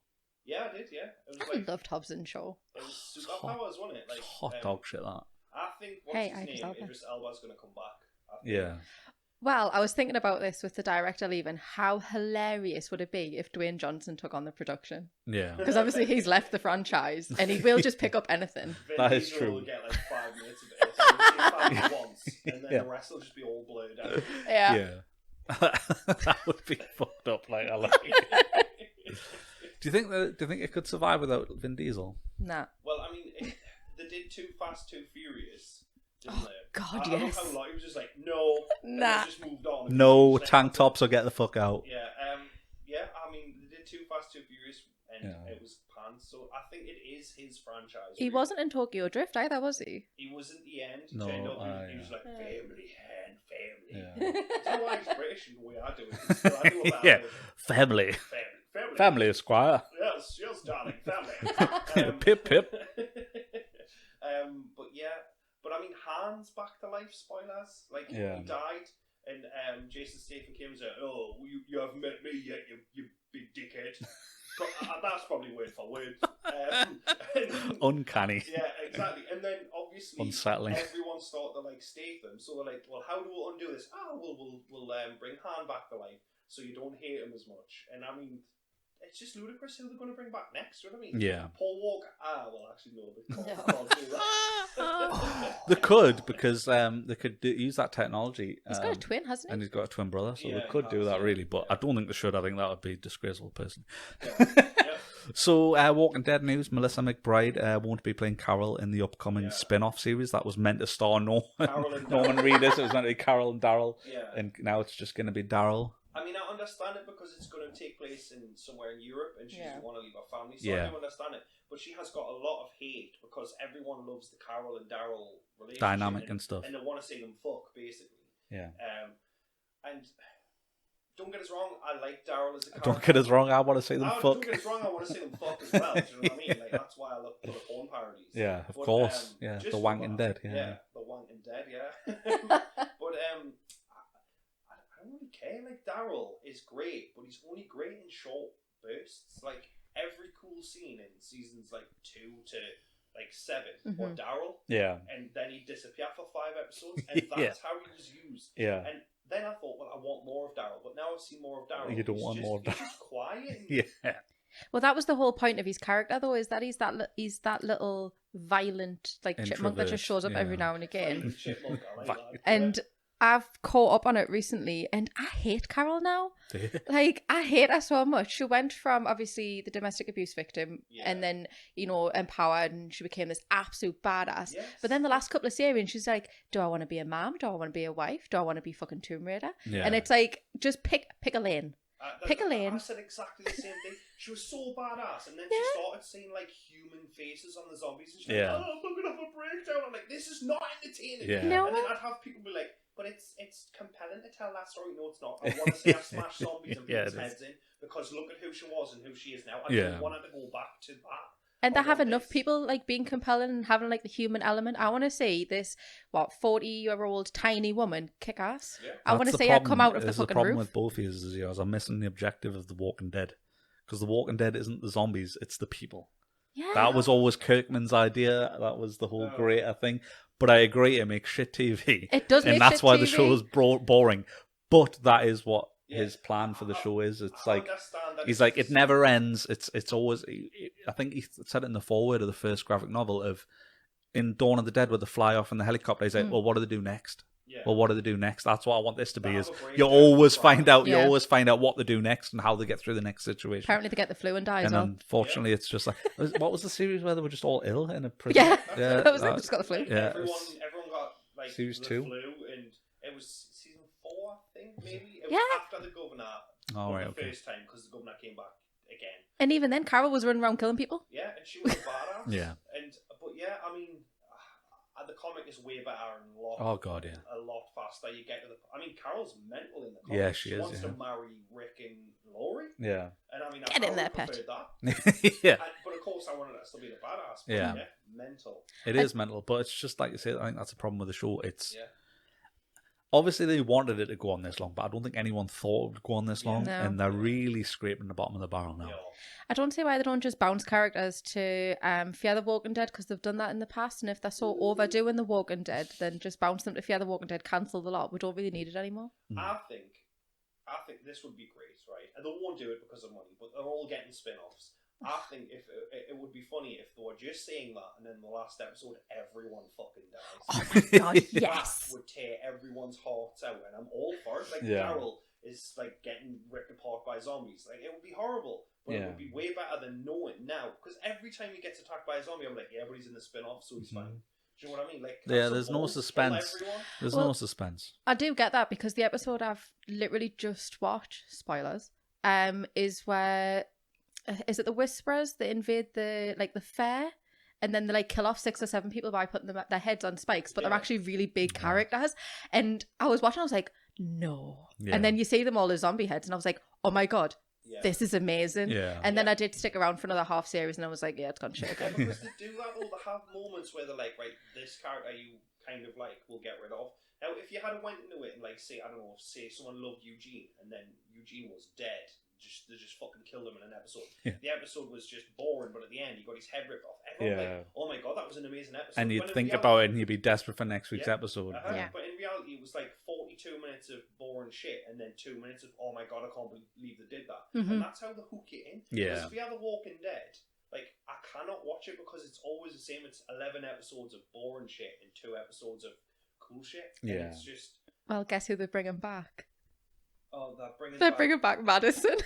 Yeah, I did. Yeah, it was I loved Hobbs and Shaw. It was superpowers, wasn't it? Like hot dog shit. That I think. What's his name? Idris Elba's going to come back. Yeah. Well, I was thinking about this with the director leaving. How hilarious would it be if Dwayne Johnson took on the production? Yeah. Because obviously he's left the franchise and he will just pick up anything. That is true. Will get like 5 minutes of it. So we'll see once, and then the rest will just be all blurred out. Yeah. That would be fucked up. Like I like it. Do you think it could survive without Vin Diesel? Nah. Well, I mean, they did Too Fast, Too Furious. Oh, God, I yes. love how Lottie was just like, no, nah. Just moved on. No tank tops or get the fuck out. Yeah, I mean, they did Too Fast, Too Furious, and it was pants, so I think it is his franchise. He wasn't in Tokyo Drift either, was he? He was at the end. No, he was like, family. Yeah. I don't know why he's British in the way I do it. I do a bad way. Family. Family, Esquire. Yes, darling, family. Pip. But I mean, Han's back to life. Spoilers. Like he died, and Jason Statham came and said, "Oh, you haven't met me yet, you big dickhead." That's probably word for word. Uncanny. Yeah, exactly. And then obviously, unsettling. Everyone started to like Statham, so they're like, "Well, how do we undo this?" We'll bring Han back to life, so you don't hate him as much. And I mean, it's just ludicrous who they're going to bring back next. You know what I mean? Yeah. Paul Walker. Well, actually, no, they can't do that. They could, because they could use that technology. He's got a twin, hasn't he? And he's got a twin brother, so they could do that, really. But I don't think they should. I think that would be disgraceful, person. Yeah. So, Walking Dead news: Melissa McBride won't be playing Carol in the upcoming spin-off series that was meant to star Norman Reedus. It was meant to be Carol and Daryl, and now it's just going to be Daryl. I mean, I understand it because it's going to take place in somewhere in Europe, and she doesn't want to leave her family. So I do understand it, but she has got a lot of hate because everyone loves the Carol and Daryl relationship, dynamic and stuff, and they want to see them fuck, basically. Yeah. And don't get us wrong, I like Daryl as a character. Don't get us wrong, I want to see them fuck. Don't get us wrong, I want to see them fuck as well. Do you know what I mean? Like that's why I look for the porn parodies. Yeah, of course. Yeah, the Wanking Dead. Yeah, the Wanking Dead. Yeah. But I don't really care. Like Daryl is great, but he's only great in short bursts. Like every cool scene in seasons like 2 to like 7 or Daryl. Yeah. And then he'd disappear for 5 episodes, and that's how he was used. Yeah. And then I thought, well, I want more of Daryl, but now I've seen more of Daryl. You don't want more of Daryl. He's just quiet. Yeah. Well, that was the whole point of his character, though, is that he's that little violent chipmunk that just shows up every now and again. Chipmunk, I like that. And I've caught up on it recently, and I hate Carol now. I hate her so much. She went from obviously the domestic abuse victim, and then empowered, and she became this absolute badass. Yes. But then the last couple of series, she's like, "Do I want to be a mom? Do I want to be a wife? Do I want to be fucking Tomb Raider?" Yeah. And it's like, just pick a lane. Pick a lane. I said exactly the same thing. She was so badass, and then she started seeing like human faces on the zombies, and she's like, "Oh, I'm gonna have a breakdown." I'm like, "This is not entertaining." Yeah. No. And then I'd have people be like, "But it's compelling to tell that story." No, it's not. I want to see her smash zombies and beat heads in, because look at who she was and who she is now. I Yeah. don't want her to go back to that. And they have want enough this. people like being compelling and having like the human element. I want to see this 40-year-old tiny woman kick ass. Yeah. I want to see her come out of the fucking problem roof. with both of these is you guys are missing the objective of The Walking Dead, because The Walking Dead isn't the zombies, it's the people. Yeah. That was always Kirkman's idea. That was the whole greater thing. But I agree, it makes shit TV. It does, and make that's shit why the TV. show is boring. But that is what his plan for the show is. It's like he's like it never ends. It's always. I think he said it in the foreword of the first graphic novel of in Dawn of the Dead, where they fly off in the helicopter. He's like, well, what do they do next? Yeah. Well, what do they do next? That's what I want this to be. They Is have a great you death always of find out. You Yeah. always find out what they do next and how they get through the next situation. Apparently they get the flu and die as And well. unfortunately, it's just like what was the series where they were just all ill in a prison? Yeah, yeah, that was it. Just got the flu. Yeah, Everyone got like Series the 2. flu, and it was season 4, I think, maybe. It was Yeah. after the governor. Oh, right, the okay. first time because the governor came back again. And even then, Carol was running around killing people. Yeah, and she was a badass. Yeah. But yeah, I mean, the comic is way better and a lot. Oh god, yeah. A lot faster. You get to the. I mean, Carol's mental in the comic. Yeah, she is, wants yeah. to marry Rick and Laurie, Yeah. and I mean, Get in I there, would pet. preferred that. yeah. But of course, I wanted that to be the badass. But Yeah. mental. It is mental, but it's just like you say. I think that's a problem with the show. It's Yeah. obviously they wanted it to go on this long, but I don't think anyone thought it would go on this long, No. and they're really scraping the bottom of the barrel now. Yeah. I don't see why they don't just bounce characters to Fear the Walking Dead, because they've done that in the past. And if they're so overdoing the Walking Dead, then just bounce them to Fear the Walking Dead, cancel the lot. We don't really need it anymore. I think this would be great, right? And they won't do it because of money, but they're all getting spin-offs. I think if it would be funny if they were just saying that, and then the last episode everyone fucking dies. Oh my god, yes. That would tear everyone's hearts out, and I'm all for it. Like Yeah. Daryl is like getting ripped apart by zombies. Like it would be horrible, but it Yeah. would be way better than knowing now. Because every time he gets attacked by a zombie, I'm like, yeah, but he's in the spin-off, so he's fine. Do you know what I mean? Like, Yeah, have there's some no balls, kill suspense. everyone. There's Well- no suspense. I do get that, because the episode I've literally just watched, spoilers, is where is it the Whisperers that invade the fair, and then they like kill off 6 or 7 people by putting their heads on spikes, but they're Yeah. actually really big characters. And I was watching, I was like, no. Yeah. And then you see them all as zombie heads, and I was like, oh my god, Yeah. this is amazing. Yeah. And then I did stick around for another half series, and I was like, yeah, it's gone shit Yeah, again. because they do that though. They have moments where they're like, right, this character you kind of like will get rid of. Now, if you had went into it and like say, I don't know, say someone loved Eugene and then Eugene was dead, they just fucking killed him in an episode. Yeah. The episode was just boring, but at the end he got his head ripped off. Everyone was like, oh my god, that was an amazing episode. And you'd When in think reality- about it, and you'd be desperate for next week's Yeah. episode. Yeah. But in reality, it was like 42 minutes of boring shit, and then 2 minutes of oh my god, I can't believe they did that. Mhm. And that's how they hook it in. Yeah. Because if you have The Walking Dead, like I cannot watch it because it's always the same. It's 11 episodes of boring shit and 2 episodes of cool shit. And Yeah. it's just Well, guess who they're bringing back? they're Bringing back Madison.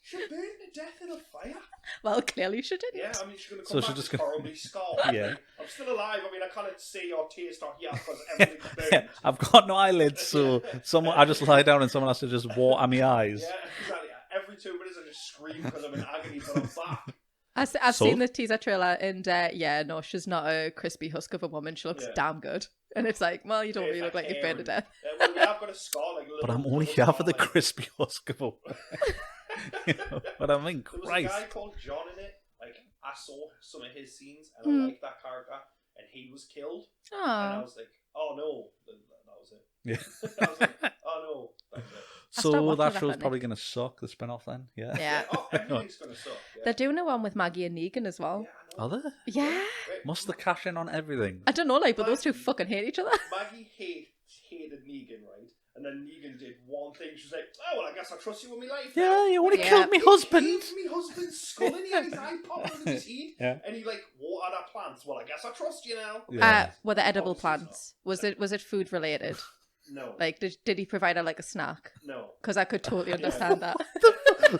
She burned to death in a fire. Well, clearly she didn't. Yeah, I mean she's gonna So come she's back just just gonna- horribly scarred. Yeah. I'm still alive. I mean I can't see or taste or hear because everything's burned. Yeah, I've got no eyelids, so I just lie down and someone has to just water my eyes. Yeah, exactly. Every 2 minutes I just scream because I'm in agony, but I'm back. I've So? seen the teaser trailer, and yeah, no, she's not a crispy husk of a woman. She looks Yeah. damn good. And it's like, well, you don't really look like you've burned to death. Well, yeah, I've got a scar like a But little- I'm only little here for the scar, like- crispy husk of a you know, but I mean, There was a Christ. guy called John in it. Like I saw some of his scenes and Hmm. I liked that character, and he was killed. And I Oh, was like, oh no, that was it. Yeah. I was like, oh no, that's it. I stopped So watching that that show's one, probably going to suck, the spin-off then? Yeah. yeah. Oh, everything's gonna suck. Yeah. They're doing a one with Maggie and Negan as well. Yeah, I know. Are they? Yeah. Wait, Must they cash in on everything? I don't know, like, but those two fucking hate each other. Maggie hated Negan, right? And then Negan did one thing. She was like, oh well, I guess I trust you with my life. Yeah, you only Yeah. killed me husband. He caved me husband's skull and he had his eye popped under his head. Yeah. And he like watered our plants. Well, I guess I trust you now. Yeah. Were the edible Obviously not. plants? Was it food related? No. Like, did he provide her like a snack? No. Because I could totally understand that.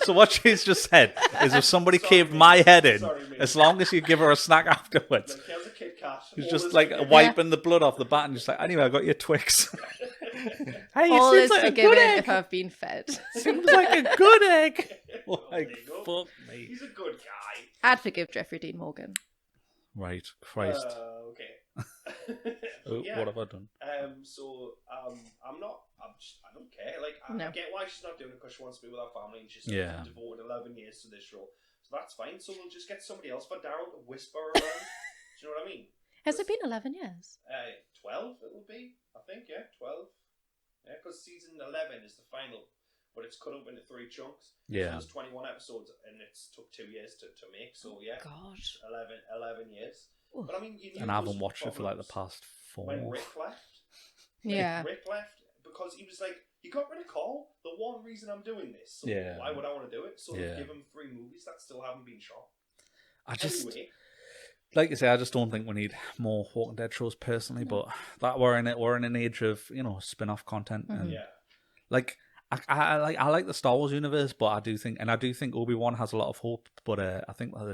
So what she's just said is if somebody Sorry, caved mate. my head in, Sorry, mate. as long as you give her a snack afterwards, Like, here's a Kit Kat. she's All just this like forgiven. wiping the blood off the bat and just like, anyway, I got your Twix. Hey, All it is seems like a forgiven good egg. if I've been fed. Seems like a good egg. Well, Like, there you go. fuck me. He's a good guy. I'd forgive Jeffrey Dean Morgan. Right, Christ. Okay. Oh, Yeah. what have I done? So I'm not. I don't care. Like, I get why she's not doing it because she wants to be with her family and she's devoted 11 years to this show. So that's fine. So we'll just get somebody else for Daryl to whisper around. Do you know what I mean? Has it been 11 years? 12 it will be, I think, 12. Yeah, because season 11 is the final, but it's cut up into 3 chunks. Yeah. So there's 21 episodes and it's took 2 years to make, so God. 11 years. Ooh. But I mean, you knew And I haven't watched it for like the past 4. When Rick left. Rick left because he was like, you got rid of Cole, the one reason I'm doing this, so why would I want to do it? So give him 3 movies that still haven't been shot. Anyway. Like you say, I just don't think we need more Walking Dead shows personally, but that we're in an age of, spin-off content. And like I like the Star Wars universe, but I do think Obi-Wan has a lot of hope, but I think that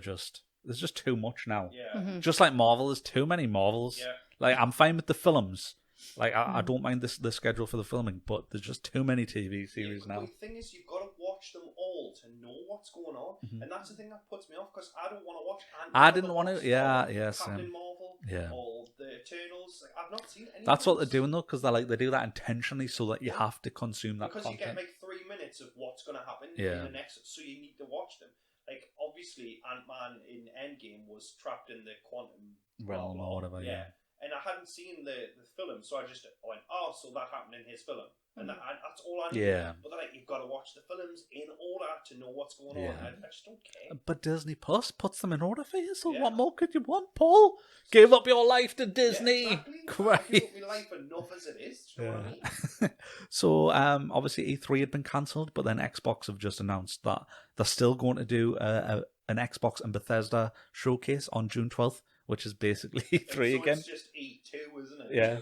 there's just too much now. Yeah. Mm-hmm. Just like Marvel, there's too many Marvels. Yeah. Like, I'm fine with the films. Like, I don't mind the schedule for the filming, but there's just too many TV series now. The thing is, you've got to watch them all to know what's going on, and that's the thing that puts me off, because I don't want to watch I didn't want to, Captain Marvel, or the Eternals. Like, I've not seen any. That's what they're doing, though, because they do that intentionally so that you have to consume that content. Because you get like 3 minutes of what's going to happen in the next, so you need to watch them. Like, obviously, Ant-Man in Endgame was trapped in the quantum realm or whatever, And I hadn't seen the film, so I just went, oh, so that happened in his film. And that's all I knew. Yeah. But then, you've got to watch the films in order to know what's going on. I just don't care. But Disney Plus puts them in order for you, so what more could you want, Paul? Give up your life to Disney. Yeah, exactly. I give up my life enough as it is. Do you know what I mean? So, obviously E3 had been cancelled, but then Xbox have just announced that they're still going to do an Xbox and Bethesda showcase on June 12th. Which is basically E3 again. It's just E2, isn't it? Yeah,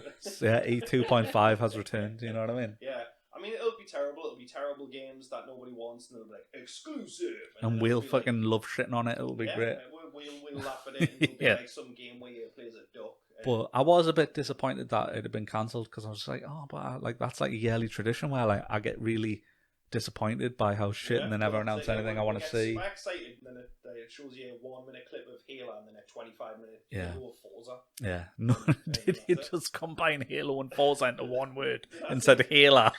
E2.5 has returned. You know what I mean? Yeah. I mean, it'll be terrible. It'll be terrible games that nobody wants, and it'll be like, exclusive. And we'll fucking love shitting on it. It'll be great. We'll laugh at it. And it'll be like some game where you play as a duck. But I was a bit disappointed that it had been cancelled, because I was like, that's like a yearly tradition where I get really disappointed by how shit and they never announce anything I want to see. I'm excited, and then it shows you a 1-minute clip of Halo and then a 25-minute Halo of Forza. Yeah, no, did you just combine Halo and Forza into one word instead of Halo?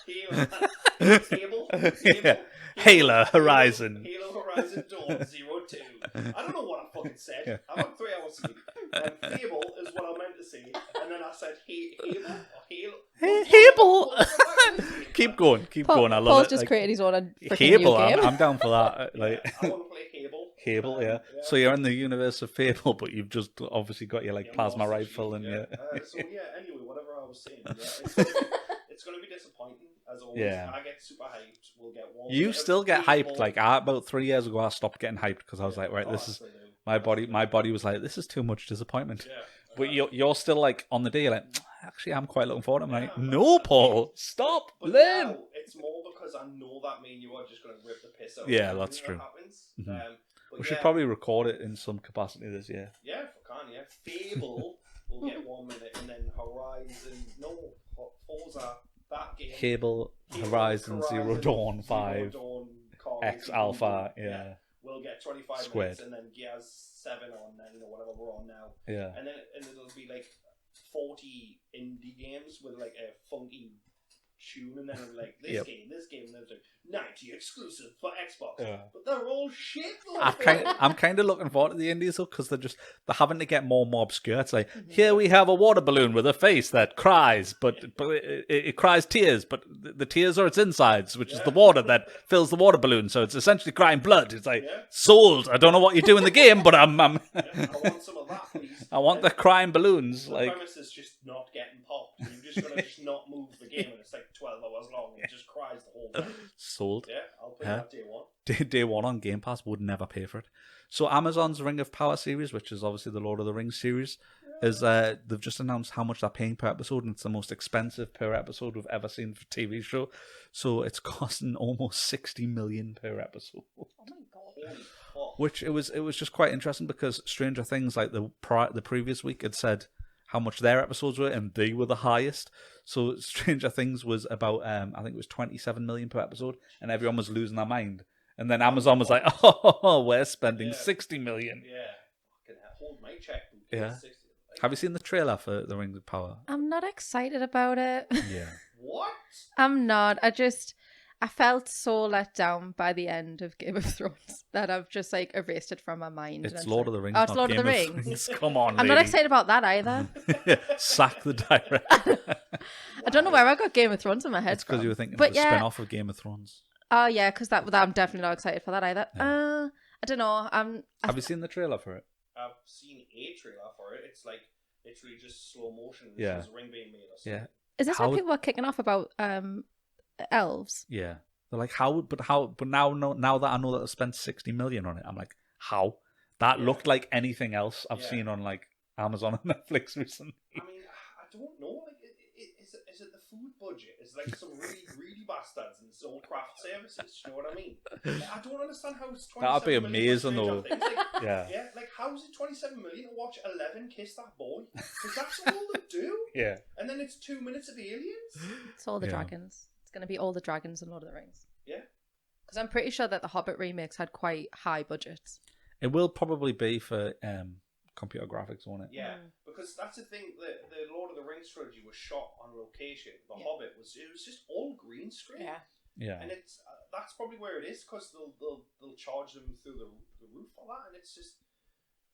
Halo Horizon. Halo Horizon Dawn 02. I don't know what I fucking said. I'm on 3 hours sleep. Fable is what I meant to say, and then I said Halo. Keep going. I love Paul's it. just created his own Fable. new game. I'm down for that. I want to play Fable. Fable, yeah. So you're in the universe of Fable, but you've just obviously got your plasma rifle and anyway, whatever I was saying, it's going to be disappointing as always. Yeah. I get super hyped. We'll get one. You still get hyped. Like about 3 years ago, I stopped getting hyped because I was like, right, this is my body. My body was like, this is too much disappointment. Yeah. But you're still like on the day, you're like, actually, I'm quite looking forward to it. I'm like, no, Paul, stop, learn. It's more because I know that me and you are just going to rip the piss out. Yeah, that's true. We should probably record it in some capacity this year. Yeah, if I can, Fable will get 1 minute, and then Forza, that game. Fable, Horizon Zero Dawn 5, X Alpha, we'll get 25 Squid. minutes, and then Gears 7 on, whatever we're on now. Yeah. And then it'll be like 40 indie games with like a funky tune, and then it'll be like this game, and then it's like 90 exclusive for Xbox. Yeah. But they're all shit though. I'm kind of looking forward to the indies though, because they're having to get more obscure. It's like, here we have a water balloon with a face that cries, but it cries tears, but the tears are its insides, which is the water that fills the water balloon. So it's essentially crying blood. It's like, sold. I don't know what you do in the game, but I'm I want some of that, please. I want the crying balloons. The premise is just not getting popped. You're just gonna just not move the game, and it's like 12 hours long. It just cries the whole time. Sold. Yeah, I'll play that day one. Day one on Game Pass, would never pay for it. So Amazon's Ring of Power series, which is obviously the Lord of the Rings series, is they've just announced how much they're paying per episode, and it's the most expensive per episode we've ever seen for a TV show. So it's costing almost 60 million per episode. Oh my god! Which it was just quite interesting, because Stranger Things, like the previous week, had said how much their episodes were, and they were the highest. So Stranger Things was about, I think it was 27 million per episode, and everyone was losing their mind. And then Amazon was like, oh, we're spending 60 million. Yeah. Fucking hold my check. Yeah. Have you seen the trailer for The Rings of Power? I'm not excited about it. Yeah. What? I'm not. I felt so let down by the end of Game of Thrones that I've just like erased it from my mind. It's And Lord of like, the Rings. Oh, it's not Lord Game of the Rings. Come on, I'm not lady. excited about that either. Sack the director. I don't know where I got Game of Thrones in my head. It's because from. you were thinking But of the yeah. spin-off of Game of Thrones. Oh yeah, because I'm definitely not excited for that either. Yeah. I don't know. Have you seen the trailer for it? I've seen a trailer for it. It's like literally just slow motion. Yeah. There's a ring being made or something. Yeah. Is this How- where people are kicking off about elves? Yeah. They're like, but now that I know that they spent 60 million on it, I'm like, how? That looked like anything else I've seen on like Amazon and Netflix recently. I mean, I don't know. Like, is it the food budget? Is it like some really greedy bastards and sold craft services? You know what I mean? Like, I don't understand how it's 27 That'd be million for amazing, though. Stranger Things. Like, Yeah. Like how is it 27 million to watch 11 kiss that boy? Because that's all they do. Yeah. And then it's 2 minutes of aliens. It's all the Yeah. dragons. It's going to be all the dragons in Lord of the Rings. Yeah. Because I'm pretty sure that the Hobbit remakes had quite high budgets. It will probably be for computer graphics, won't it? Yeah, because that's the thing. The Lord of the Rings trilogy was shot on location. The Hobbit was just all green screen. Yeah. And it's that's probably where it is because they'll charge them through the roof for that, and it's just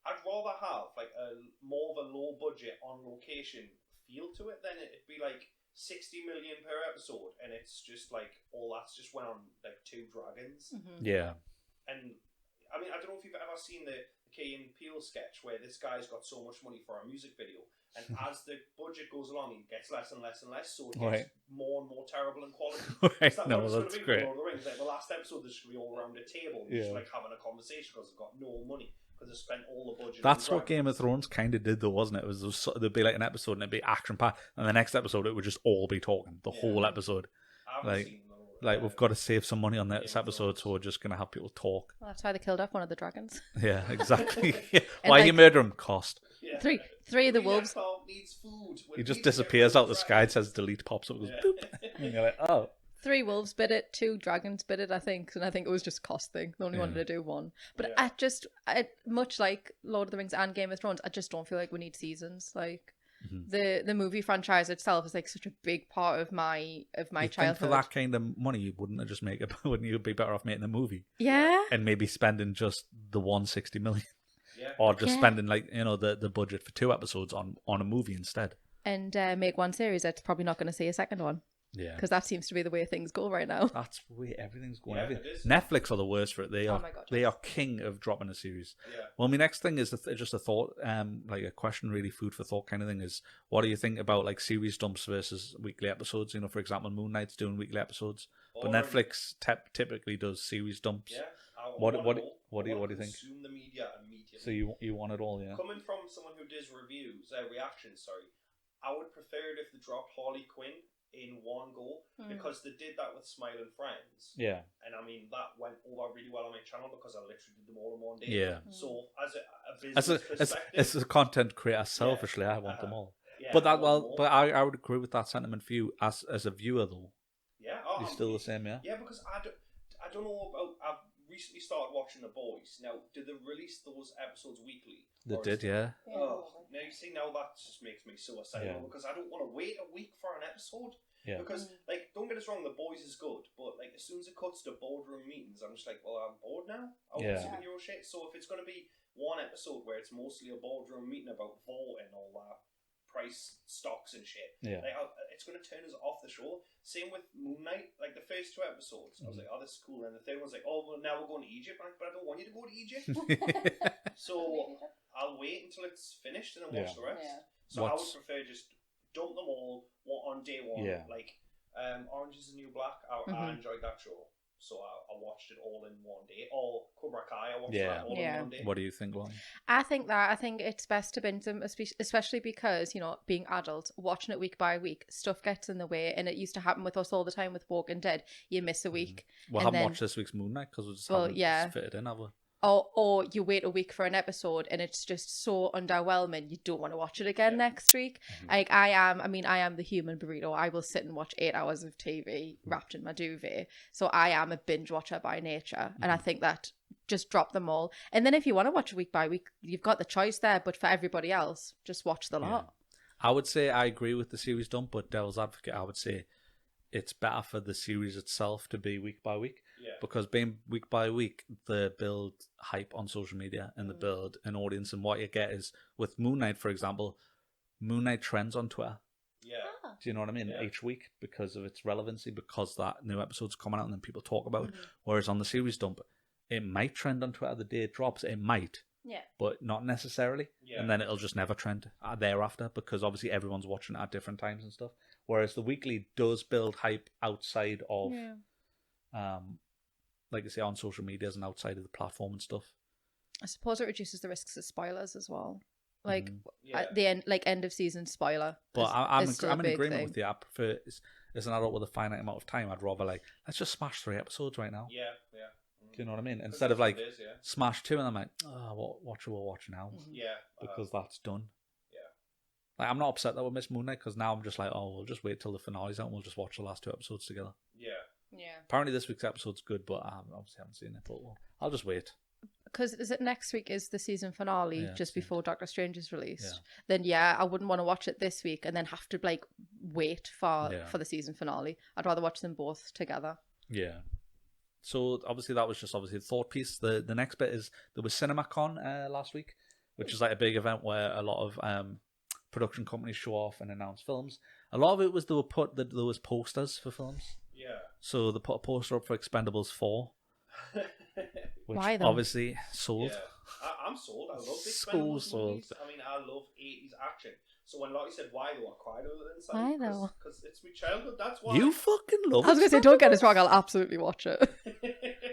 I'd rather have like a more of a low budget on location feel to it than it'd be like 60 million per episode, and it's just like all that's just went on like 2 dragons. Yeah. And I mean, I don't know if you've ever seen the Key and Peele sketch where this guy's got so much money for a music video, and as the budget goes along, it gets less and less and less, so it gets more and more terrible in quality. Is that No, what it's that's going to be great. with Lord of the Rings? Like the last episode, there's going to be all around a table, just like having a conversation because they've got no money because they spent all the budget. That's on what Game of Thrones kind of did, though, wasn't it? There'd be like an episode and it'd be action packed, and the next episode it would just all be talking the whole episode. I haven't seen Like we've got to save some money on this episode, so we're just gonna have people talk. Well, that's why they killed off one of the dragons. Yeah, exactly. Why like, you murder him? Cost. Yeah. Three of the wolves. Needs food. He just disappears out the sky. It says delete, pops up, goes boop, and you're like, oh. 3 wolves bid it, 2 dragons bid it, I think, and I think it was just cost thing. They only wanted to do 1. But I much like Lord of the Rings and Game of Thrones, I just don't feel like we need seasons. Like the movie franchise itself is like such a big part of my childhood. Think for that kind of money, you wouldn't have just make it. Wouldn't you be better off making a movie? Yeah. And maybe spending just the 160 million, Yeah. or just spending like the budget for 2 episodes on a movie instead. And make 1 series that's probably not going to see a second one. Yeah, because that seems to be the way things go right now. that's where everything's going. Yeah, Everything. it is. Netflix are the worst for it. They are. Oh my God, They are king of dropping a series. Yeah. Well, my next thing is just a thought, like a question, really food for thought kind of thing. Is what do you think about like series dumps versus weekly episodes? You know, for example, Moon Knight's doing weekly episodes, but Netflix typically does series dumps. Yeah. What do you think? Consume the media immediately. So you want it all, yeah? Coming from someone who does reactions, I would prefer it if they dropped Harley Quinn in one go because they did that with Smiling Friends. Yeah. And I mean that went over really well on my channel because I literally did them all in one day. Yeah. So as a business perspective, as a content creator, selfishly, I want them all. yeah, But I want more. I would agree with that sentiment for you as a viewer though. Yeah, You're still the same, yeah. Yeah, because I don't know about. I've recently started watching The Boys. Now, did they release those episodes weekly? They did, yeah. Oh, now you see, now that just makes me suicidal because I don't want to wait a week for an episode. Yeah. Because, like, don't get us wrong, The Boys is good, but like as soon as it cuts to boardroom meetings, I'm just like, well, I'm bored now. I want superhero shit. So if it's going to be one episode where it's mostly a boardroom meeting about voting and all that, price stocks and shit, like, it's going to turn us off the show. Same with Moon Knight. Like the first 2 episodes, I was like, oh, this is cool. And the third one's like, oh, well, now we're going to Egypt. I'm like, but I don't want you to go to Egypt. So I'll wait until it's finished and then watch the rest. So I would prefer just dump them all on day 1. Yeah. Like Orange is the New Black. I enjoyed that show. So I watched it all in one day. Or Cobra Kai, I watched that all in one day. What do you think, Lonnie? I think it's best to binge them, especially because, you know, being adults, watching it week by week, stuff gets in the way, and it used to happen with us all the time with Walking Dead. You miss a week. We haven't watched this week's Moon Knight because we just haven't fitted in, have we? Or you wait a week for an episode and it's just so underwhelming you don't want to watch it again next week. Like I am the human burrito. I will sit and watch 8 hours of TV wrapped in my duvet. So I am a binge watcher by nature. And I think that just drop them all. And then if you want to watch week by week, you've got the choice there. But for everybody else, just watch the lot. I would say I agree with the series dump, but devil's advocate, I would say it's better for the series itself to be week by week. Yeah. Because being week by week, they build hype on social media and they build an audience. And what you get is, with Moon Knight, for example, Moon Knight trends on Twitter. Yeah. Do you know what I mean? Yeah. Each week, because of its relevancy, because that new episode's coming out and then people talk about it. Whereas on the series dump, it might trend on Twitter the day it drops. It might. Yeah. But not necessarily. Yeah. And then it'll just never trend thereafter, because obviously everyone's watching it at different times and stuff. Whereas the weekly does build hype outside of, like I say, on social medias and outside of the platform and stuff. I suppose it reduces the risks of spoilers as well. Like Yeah. at the end, like end of season spoiler. But I'm still a in big agreement thing. with you. I prefer, as an adult with a finite amount of time, I'd rather let's just smash 3 episodes right now. Yeah. Do you know what I mean? Instead of It is, smash 2 and I'm like, what should we watch now? Yeah. Because that's done. Yeah. Like, I'm not upset that we missed Moon Knight, because now I'm just like, we'll just wait till the finale's out and we'll just watch the last 2 episodes together. Yeah. Yeah. Apparently this week's episode's good, but I obviously haven't seen it. But I'll just wait. Because is it next week is the season finale, Yeah, just before Doctor Strange is released? Yeah. Then I wouldn't want to watch it this week and then have to wait for the season finale. I'd rather watch them both together. Yeah. So obviously that was just the thought piece. The next bit is there was Cinemacon last week, which is like a big event where a lot of production companies show off and announce films. A lot of it was there was posters for films. Yeah. So they put a poster up for Expendables 4. Which Why though? obviously sold. Yeah. I'm sold. I love the So Expendables sold. movies. I mean, I love 80s action. So when Lottie said why, though, I cried a little inside. Why though? Because it's my childhood. That's why. You fucking love I was going to say, don't get us wrong, I'll absolutely watch it.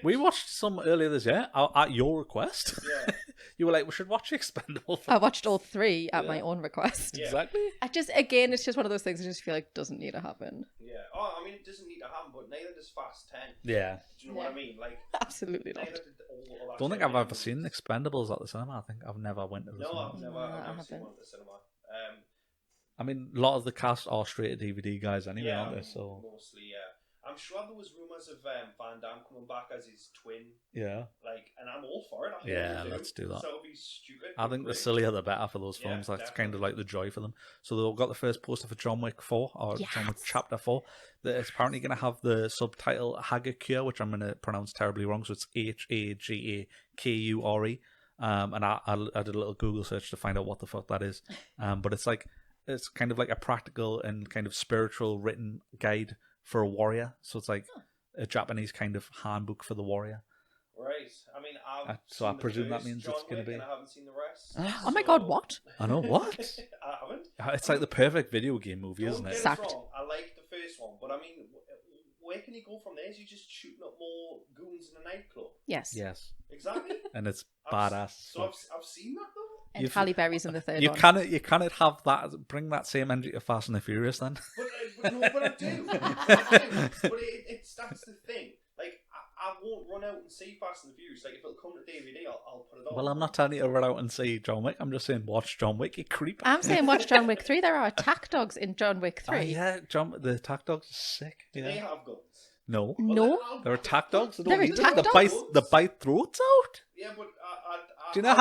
We watched some earlier this year at your request. Yeah. You were like, we should watch Expendables. I watched all 3 at my own request. Yeah. Exactly. Again, it's just one of those things I just feel like doesn't need to happen. Yeah. Oh, I mean, it doesn't need to happen, but neither does Fast 10. Yeah. Do you know what I mean? Like, Absolutely not. neither did all of that Don't think shit. I've ever seen Expendables at the cinema. I think I've never went to the No, cinema. I've No, never I seen haven't. one at the cinema. I mean, a lot of the cast are straight to DVD guys anyway, Yeah, aren't they? So mostly, yeah. I'm sure there was rumours of Van Damme coming back as his twin, yeah. and I'm all for it. I think Yeah, they let's do that. So it'll be stupid. I but think the great. sillier the better for those Yeah, films. That's definitely. kind of like the joy for them. So they've got the first poster for John Wick 4, or John Wick Chapter 4. That it's apparently going to have the subtitle Hagakure, which I'm going to pronounce terribly wrong. So it's Hagakure. And I did a little Google search to find out what the fuck that is. But it's kind of like a practical and kind of spiritual written guide for a warrior. So it's like a Japanese kind of handbook for the warrior. Right. I mean, I've So I seen the presume that first means John it's going Wick to be. and I haven't seen the rest. Oh my god, what? I know what. I haven't. It's like the perfect video game movie, Don't isn't get it? us Sacked. wrong. I like the first one, but I mean, where can you go from there? Is you just shooting up more goons in a nightclub? Yes. Yes, Exactly. and it's I've- badass. So I've seen that though. And You've- Halle Berry's in the third You one. cannot have that. Bring that same energy to Fast and the Furious then. But I do. But that's the thing. Like, I won't run out and see Fast and the Furious. Like, if it'll come to DVD, I'll put it on. Well, I'm not telling you to run out and see John Wick. I'm just saying watch John Wick. You creep. I'm saying watch John Wick 3. There are attack dogs in John Wick 3. Yeah, the attack dogs are sick. Do Yeah. they have guns? No, No. they're attack dogs. They They're don't need attack them. dogs? They bite throats out. Yeah, but Do you know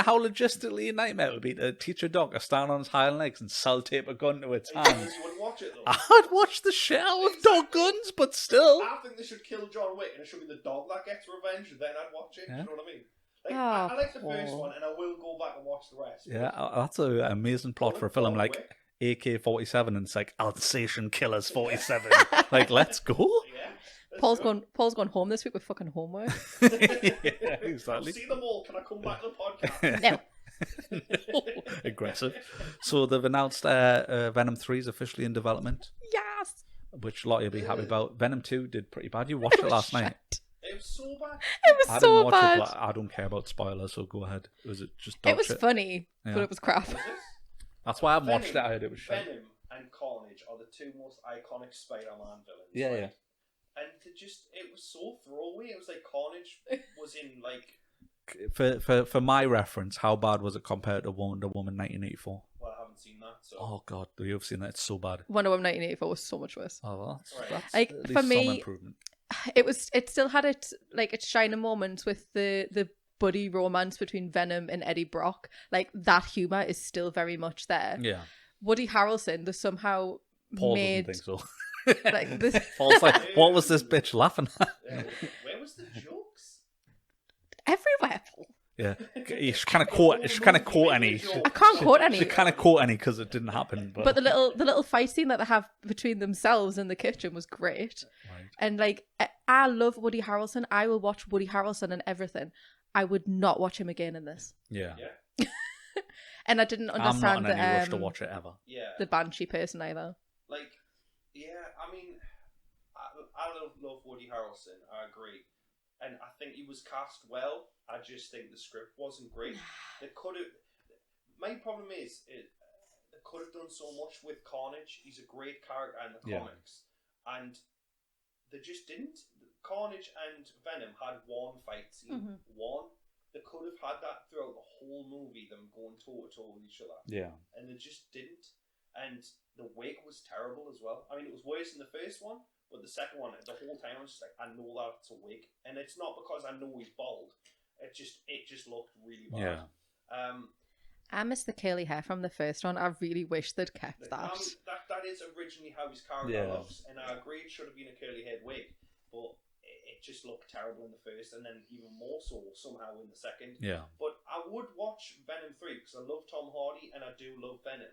how logistically a nightmare it would be to teach a dog to stand on its hind legs and sellotape a gun to its hands? You would watch it though. I'd watch the shit out of dog guns, but still. I think they should kill John Wick and it should be the dog that gets revenge, and then I'd watch it. Yeah. You know what I mean? Like, Oh, I like the first Paul. one, and I will go back and watch the rest. Yeah, that's an amazing plot for a film like AK-47, and it's like Alsatian Killers 47. Like, let's go. Yeah. Paul's going home this week with fucking homework. Yeah, I've exactly. seen them all. Can I come back to the podcast? No. Aggressive. So they've announced Venom 3 is officially in development, Yes. which Lottie will be happy about. Venom 2 did pretty bad. You watched it last night. It was so bad. It was I didn't so watch bad. it, but I don't care about spoilers, so go ahead. Was it just dog It was shit? funny, Yeah. but it was crap. Was it? That's why I haven't watched it. Venom- I heard it was shit. Venom and Carnage are the two most iconic Spider-Man villains. Yeah, right? yeah. And it was so throwaway. It was like Carnage was in like. For my reference, how bad was it compared to Wonder Woman 1984? Well, I haven't seen that. So. Oh god, you've seen that? It's so bad. Wonder Woman 1984 was so much worse. Oh well, Right. that's Like, at for least me- some improvement. It still had its shining moments with the buddy romance between Venom and Eddie Brock. Like, that humor is still very much there. Yeah, Woody Harrelson, they somehow Paul made doesn't think so. Like this. False like, what was this bitch laughing at? Yeah, where was the jokes? Everywhere. Yeah, she's kind of caught. She kind of caught any. I can't quote any. She kind of caught any because it didn't happen. But the little fight scene that they have between themselves in the kitchen was great. Right. And like, I love Woody Harrelson. I will watch Woody Harrelson and everything. I would not watch him again in this. Yeah. And I didn't understand I'm not in any rush to watch it ever. Yeah. the Banshee person either. Like, yeah, I mean, I love Woody Harrelson. I agree. And I think he was cast well. I just think the script wasn't great. They could have. My problem is, they could have done so much with Carnage. He's a great character in the comics, and they just didn't. Carnage and Venom had one fight scene. One. They could have had that throughout the whole movie. Them going toe to toe with each other. Yeah. And they just didn't. And the wig was terrible as well. I mean, it was worse than the first one. But the second one, the whole time I was just like, I know that it's a wig, and it's not because I know he's bald. It just looked really bad. Yeah. I miss the curly hair from the first one. I really wish they'd kept that. That is originally how his character looks, and I agree it should have been a curly haired wig, but it just looked terrible in the first, and then even more so somehow in the second. Yeah. But I would watch Venom 3 because I love Tom Hardy and I do love Venom.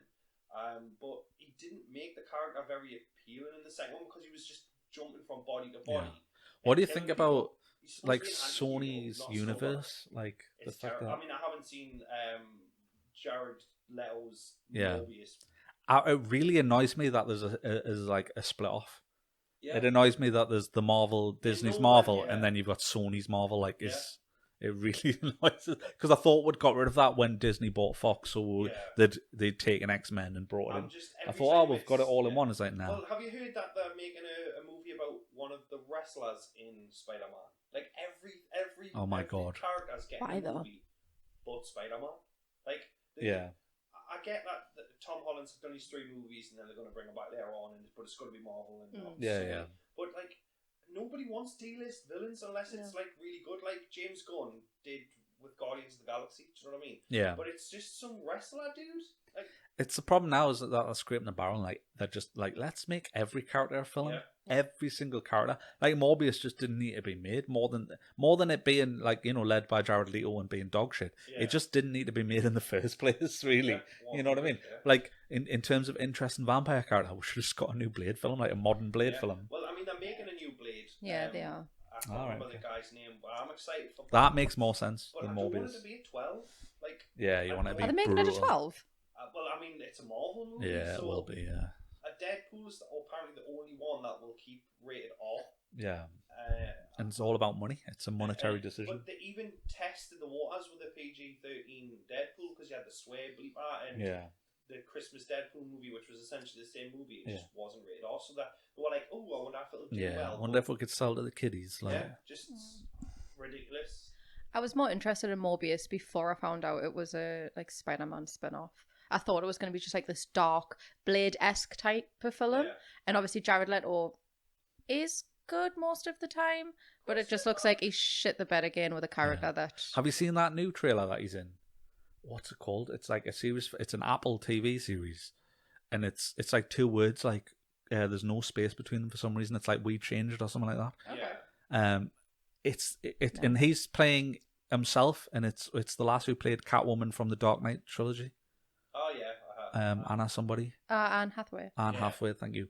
But he didn't make the character very appealing in the second one because he was just jumping from body to body. Yeah. What do you think about he's like supposed to be an anti-hero, Sony's not universe? Like the It's fact terrible. that I mean, I haven't seen Jared Leto's Yeah. Morbius. it really annoys me that there's a split off. Yeah. It annoys me that there's the Marvel, Disney's Nolan, Marvel, yeah. and then you've got Sony's Marvel. Like, it really annoys us because I thought we'd got id of that when Disney bought Fox, so they'd taken X-Men and brought it in. I thought, we've got it all in one. It's like, no. Well, have you heard that they're making a movie about one of the wrestlers in Spider-Man? Like every Oh my every God. character's getting Why a though? movie, but Spider-Man. Like, Yeah. I get that Tom Holland's done his 3 movies and then they're going to bring him back later on, but it's got to be Marvel and not Sony. But like, nobody wants D-list villains unless it's like really good, like James Gunn did with Guardians of the Galaxy. Do you know what I mean? Yeah. But it's just some wrestler dude. Like, It's the problem now is that they're scraping the barrel. Like they're just like, let's make every character a film. Yeah. Every single character. Like Morbius just didn't need to be made more than it being like, led by Jared Leto and being dog shit. Yeah. It just didn't need to be made in the first place, really. Yeah, you know what I mean? yeah. Like in terms of interest in vampire character, we should have just got a new Blade film, like a modern Blade Yeah. film. Well, I mean, they're making a new Blade. Yeah, they are. I can't remember the guy's name, but I'm excited for That makes more sense But than I don't want Morbius. it to be a 12. Like, Yeah, you want it to be Are they making it a brutal. 12? well, I mean, it's a Marvel movie. Yeah, so it will be. Yeah, A Deadpool's apparently the only one that will keep rated R. yeah. And it's all about money. It's a monetary decision. But they even tested the waters with a PG-13 Deadpool because you had the swear bleep out and the Christmas Deadpool movie, which was essentially the same movie, it just wasn't rated R. So that they were like, oh, I wonder if it'll do well. I wonder if we could sell to the kiddies. Like, just ridiculous. I was more interested in Morbius before I found out it was a Spider-Man spin-off. I thought it was going to be just like this dark Blade-esque type of film. Yeah. And obviously Jared Leto is good most of the time, but it just looks like he shit the bed again with a character that... Have you seen that new trailer that he's in? What's it called? It's like a series. It's an Apple TV series, and it's like 2 words. Like there's no space between them for some reason. It's like We Changed or something like that. Yeah. And he's playing himself, and it's the lass who played Catwoman from the Dark Knight trilogy. Oh, yeah. Anna somebody. Anne Hathaway. Anne Hathaway, thank you.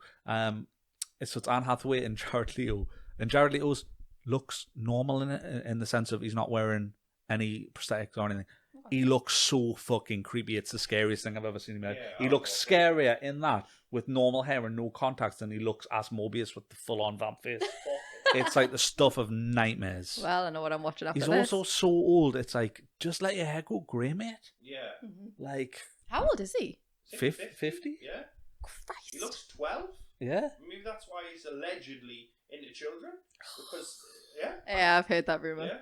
It's Anne Hathaway and Jared Leto. And Jared Leto looks normal in it, in the sense of he's not wearing any prosthetics or anything. He looks so fucking creepy. It's the scariest thing I've ever seen him in. He looks scarier in that with normal hair and no contacts than he looks as Morbius with the full-on vamp face. It's like the stuff of nightmares. Well, I know what I'm watching after He's this. also so old. It's like, just let your hair go grey, mate. Yeah. Like... How old is he? 50? Yeah. Christ. He looks 12. Yeah. Maybe that's why he's allegedly into children. Because, Yeah, I've heard that rumour. Yeah.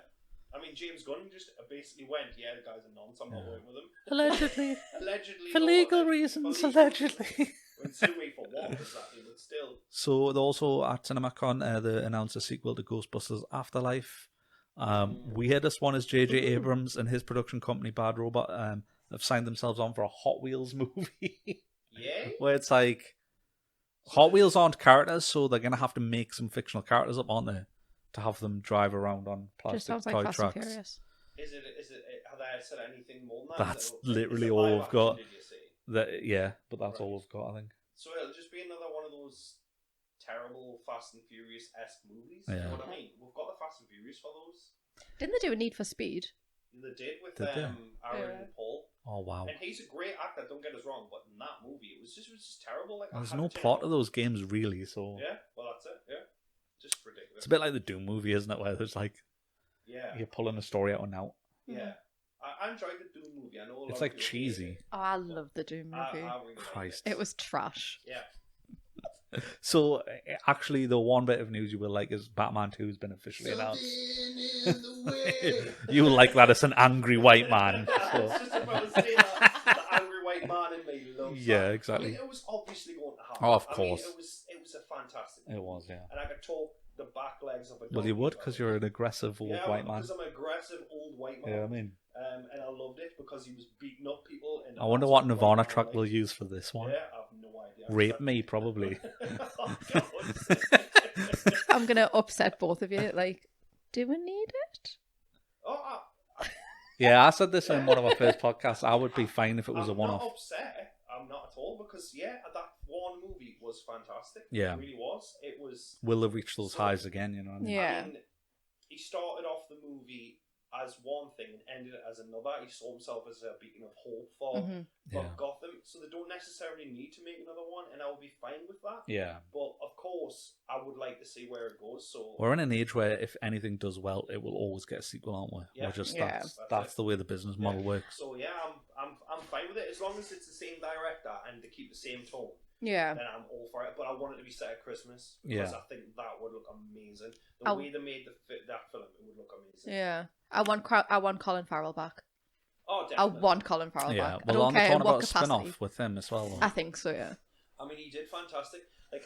I mean, James Gunn just basically went, the guy's a nonce, I'm not working with him. Allegedly. Allegedly. For legal reasons, allegedly. When sue me for what exactly, but still. So they also at Cinemacon they announced a sequel to Ghostbusters Afterlife. Weirdest one is J.J. Abrams and his production company Bad Robot have signed themselves on for a Hot Wheels movie. Yeah. Where it's like, Hot Wheels aren't characters, so they're gonna have to make some fictional characters up, aren't they, to have them drive around on Just plastic sounds like toy Fast and trucks. Furious. Is it? Have they said anything more than that? That's Is literally it all live we've action, got. Did you say? But that's all we've got, I think. So it'll just be another one of those terrible Fast and Furious-esque movies. Yeah. You know what I mean? We've got the Fast and Furious for those. Didn't they do a Need for Speed? They did with Did they? Aaron and Paul. Oh wow. And he's a great actor, don't get us wrong, but in that movie it was just terrible. Like There's no plot to those games really, so Yeah, well that's it, yeah. Just ridiculous. it's a bit like the Doom movie, isn't it? Where there's like Yeah. you're pulling a story out and out. Yeah. I enjoyed the Doom movie. I know a lot It's of like people hate cheesy. it. Oh, I love the Doom movie. I really liked Christ. It was trash. Yeah. So actually, the one bit of news you will like is Batman 2 has been officially announced. You will like that as an angry white man. So. It's just about to say that. The angry white man in me loves Yeah, that. exactly. I mean, it was obviously going to happen. Oh, of I course. mean, it was a fantastic It was, yeah. And I could talk the back legs of a Well, you donkey would about because it. you're an aggressive old white man. because I'm an aggressive old white man. Yeah, I mean, And I loved it because he was beating up people. And I wonder what Nirvana track they'll use for this one. Yeah, I have no idea. Rape Me, probably. Oh, God. I'm gonna upset both of you. Like, do we need it? Oh, Yeah, I said this in one of our first podcasts. I would be fine if it was a I'm one-off. not upset. I'm not at all because that one movie was fantastic. Yeah. It really was. It was. Will they reach those highs again? You know what I mean? Yeah. I mean, he started off the movie as one thing and ended it as another. He saw himself as a beacon of hope for Yeah. Gotham, so they don't necessarily need to make another one, and I would be fine with that. Yeah. But of course, I would like to see where it goes. So We're in an age where if anything does well, it will always get a sequel, aren't we? Yeah. We're just Yeah. that's the way the business model works. So yeah, I'm fine with it as long as it's the same director and they keep the same tone. Yeah. Then I'm all for it. But I want it to be set at Christmas because Yeah. I think that would look amazing. The way they made that film, it would look amazing. Yeah. I want Colin Farrell back. Oh, I definitely. want Colin Farrell Yeah. back. I Well, don't on the care talking in what about a capacity. spin-off with him as well. Though. I think so. Yeah. I mean, he did fantastic. Like,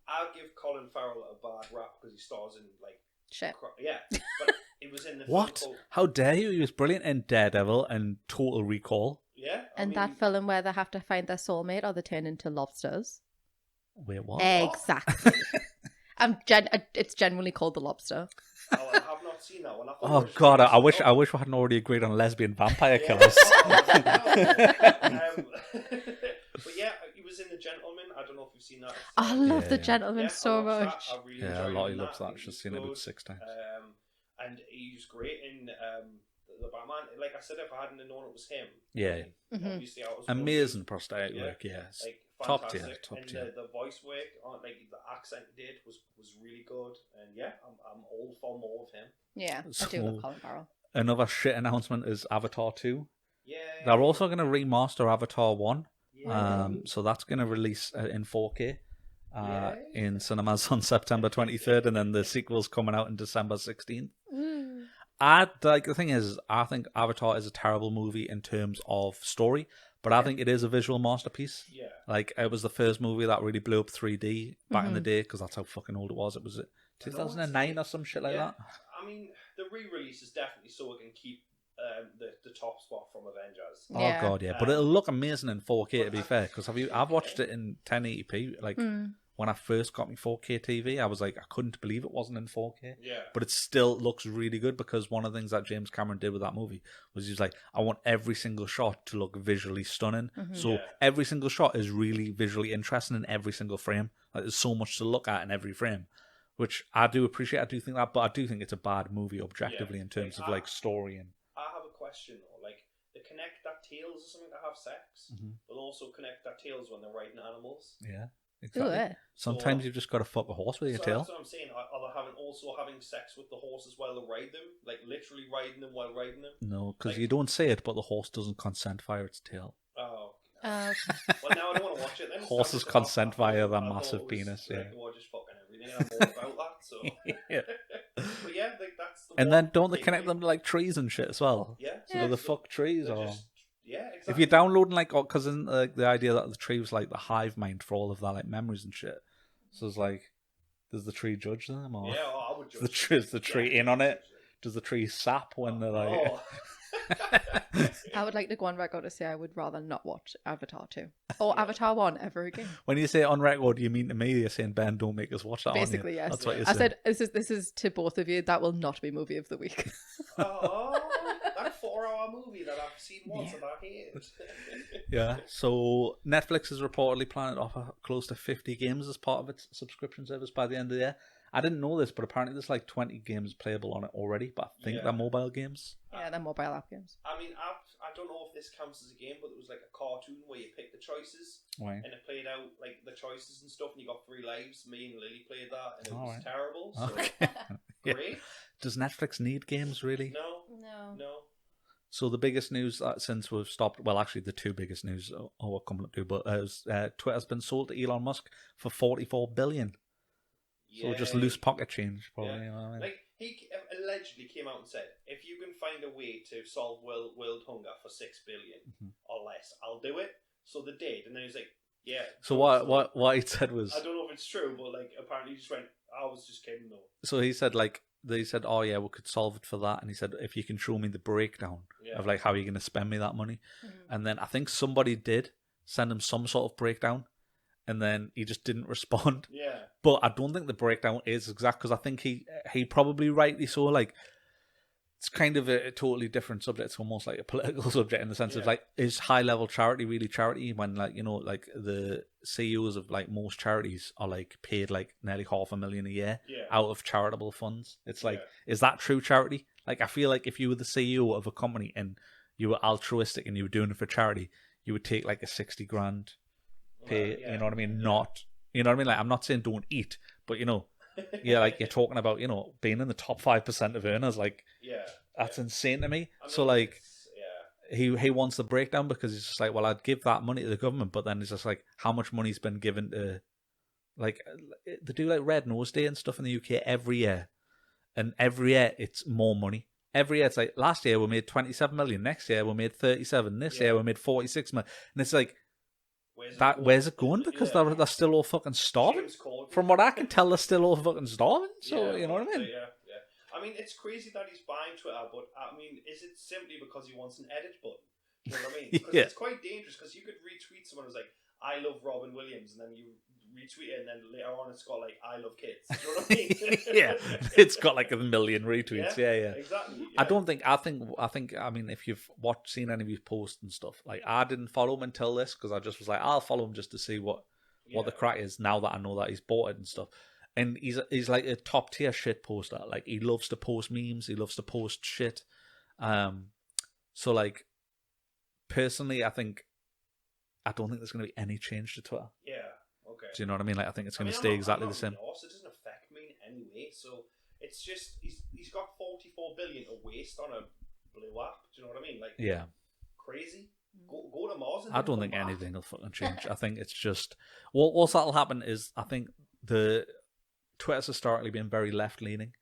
I'll give Colin Farrell a bad rap because he stars in like Shit. yeah, but it was in the What? film called, How dare you? He was brilliant in Daredevil and Total Recall. yeah, And that film where they have to find their soulmate or they turn into lobsters. Wait, what? Exactly. It's genuinely called The Lobster. Oh, I have not seen that one. I thought Oh it was God, really I wish small. we hadn't already agreed on lesbian vampire Yeah. killers. But yeah, he was in The Gentleman. I don't know if you've seen that. I love Yeah, The yeah. Gentleman Yeah, so I watched much. that. I really Yeah, enjoyed Lottie him in loves that. He She's was seen it about good. 6 times. And he was great in the Batman. Like I said, if I hadn't known it was him, Yeah. obviously I was Amazing prosthetic Yeah. work, yes. Like Top tier, fantastic. top and tier. The voice work, like the accent he did was really good. And yeah, I'm all for more of him. Yeah, I do So- love Colin Farrell. Another shit announcement is Avatar 2. Yeah. They're also going to remaster Avatar 1. Yeah. So that's going to release in 4K Yeah. in cinemas on September 23rd, and then the sequel's coming out in December 16th. The thing is, I think Avatar is a terrible movie in terms of story, but I think it is a visual masterpiece. Yeah. Like, it was the first movie that really blew up 3D back in the day, because that's how fucking old it was. It was 2009 or some shit like that. I mean, the re-release is definitely so it can keep the top spot from Avengers. Yeah. Oh god, yeah, but it'll look amazing in 4K to be fair. Because I've watched it in 1080p. Like when I first got my 4K TV, I was like, I couldn't believe it wasn't in 4K. Yeah. But it still looks really good because one of the things that James Cameron did with that movie was he's like, I want every single shot to look visually stunning. So Yeah. every single shot is really visually interesting in every single frame. Like there's so much to look at in every frame, which I do appreciate. I do think that, but I do think it's a bad movie objectively in terms of like story and. I have a question though. Like, they connect their tails or something to have sex. They'll also connect their tails when they're riding animals. Yeah, Do exactly. it. Sometimes you've just got to fuck a horse with your tail. That's what I'm saying. Are they also having sex with the horses while they ride them? Like, literally riding them while riding them? No, because Like- you don't say it, but the horse doesn't consent via its tail. Oh. Okay. Well, now I don't want to watch it then. Horses I consent thought- via I their thought massive it was, penis, like, yeah. they were just fucking everything, and I'm all about that, so. Yeah. But yeah, like, that's the And one then don't they thing, connect like- them to like trees and shit as well? Yeah. So do they fuck trees They're or? just- yeah, exactly. If you're downloading like, because the idea that the tree was like the hive mind for all of their like memories and shit. So it's like, does the tree judge them or Yeah, I would judge is the tree in on it? judge Does the tree sap when they're like? Oh. I would like to go on record to say I would rather not watch Avatar 2 or Avatar 1 ever again. When you say on record, you mean to me, you're saying, Ben, don't make us watch that, Basically, aren't you? yes. That's what you're I saying. said this is to both of you. That will not be movie of the week. Oh, that 4-hour movie that I've seen once and I hate it. Yeah, so Netflix is reportedly planning to offer close to 50 games as part of its subscription service by the end of the year. I didn't know this, but apparently there's like 20 games playable on it already, but I think they're mobile games. Yeah, they're mobile app games. I mean, I don't know if this counts as a game, but it was like a cartoon where you pick the choices, Right. and it played out like the choices and stuff, and you got 3 lives. Me and Lily played that, and it was Alright. terrible. So Okay. great. Does Netflix need games, really? No. So the biggest news since we've stopped, well, actually the two biggest news we're coming up to, but Twitter's been sold to Elon Musk for $44 billion. So just loose pocket change, probably. Yeah. You know what I mean? Like, he allegedly came out and said, if you can find a way to solve world hunger for $6 billion or less, I'll do it. So they did, and then he was like, yeah. So what he said was, I don't know if it's true, but like apparently he just went, I was just kidding though. so he said like, they said, oh yeah, we could solve it for that, and he said, if you can show me the breakdown of like how you're going to spend me that money, and then I think somebody did send him some sort of breakdown, and then he just didn't respond. Yeah. But I don't think the breakdown is exact, because I think he probably rightly so, like, it's kind of a totally different subject. It's almost like a political subject in the sense of like, is high level charity really charity when, like, you know, like the CEOs of like most charities are like paid like nearly $500,000 a year out of charitable funds. It's like, is that true charity? Like, I feel like if you were the CEO of a company and you were altruistic and you were doing it for charity, you would take like a 60 grand pay, you know what I mean? Not, you know what I mean? Like, I'm not saying don't eat, but you know, yeah, like you're talking about, you know, being in the top 5% of earners, like, that's insane to me. I mean, so like, he wants the breakdown because he's just like, well, I'd give that money to the government, but then it's just like, how much money's been given to, like, they do like Red Nose Day and stuff in the UK every year, and every year it's more money. Every year it's like, last year we made 27 million, next year we made 37, this year we made 46 million, and it's like, where's it going? Because they're still all fucking starving. From what I can tell, they're still all fucking starving. So you know what I mean? Yeah. I mean, it's crazy that he's buying Twitter, but I mean, is it simply because he wants an edit button? You know what I mean? Because it's quite dangerous. Because you could retweet someone who's like, "I love Robin Williams," and then you retweet it, and then later on it's got like, "I love kids." You know what I mean? Yeah, it's got like 1 million retweets. Yeah. Exactly. Yeah. I think. I mean, if you've seen any of his posts and stuff, like, I didn't follow him until this because I just was like, I'll follow him just to see what the crack is. Now that I know that he's bought it and stuff, and he's like a top tier shit poster. Like, he loves to post memes. He loves to post shit. So like, personally, I don't think there's going to be any change to Twitter. Yeah. Okay. Do you know what I mean? Like, I think it's going to stay exactly the same. It doesn't affect me in any way. So it's just he's got $44 billion to waste on a blue app. Do you know what I mean? Like, crazy. Go to Mars. I don't think anything will fucking change. I think it's just what's that'll happen is, I think the Twitter's historically been very left leaning,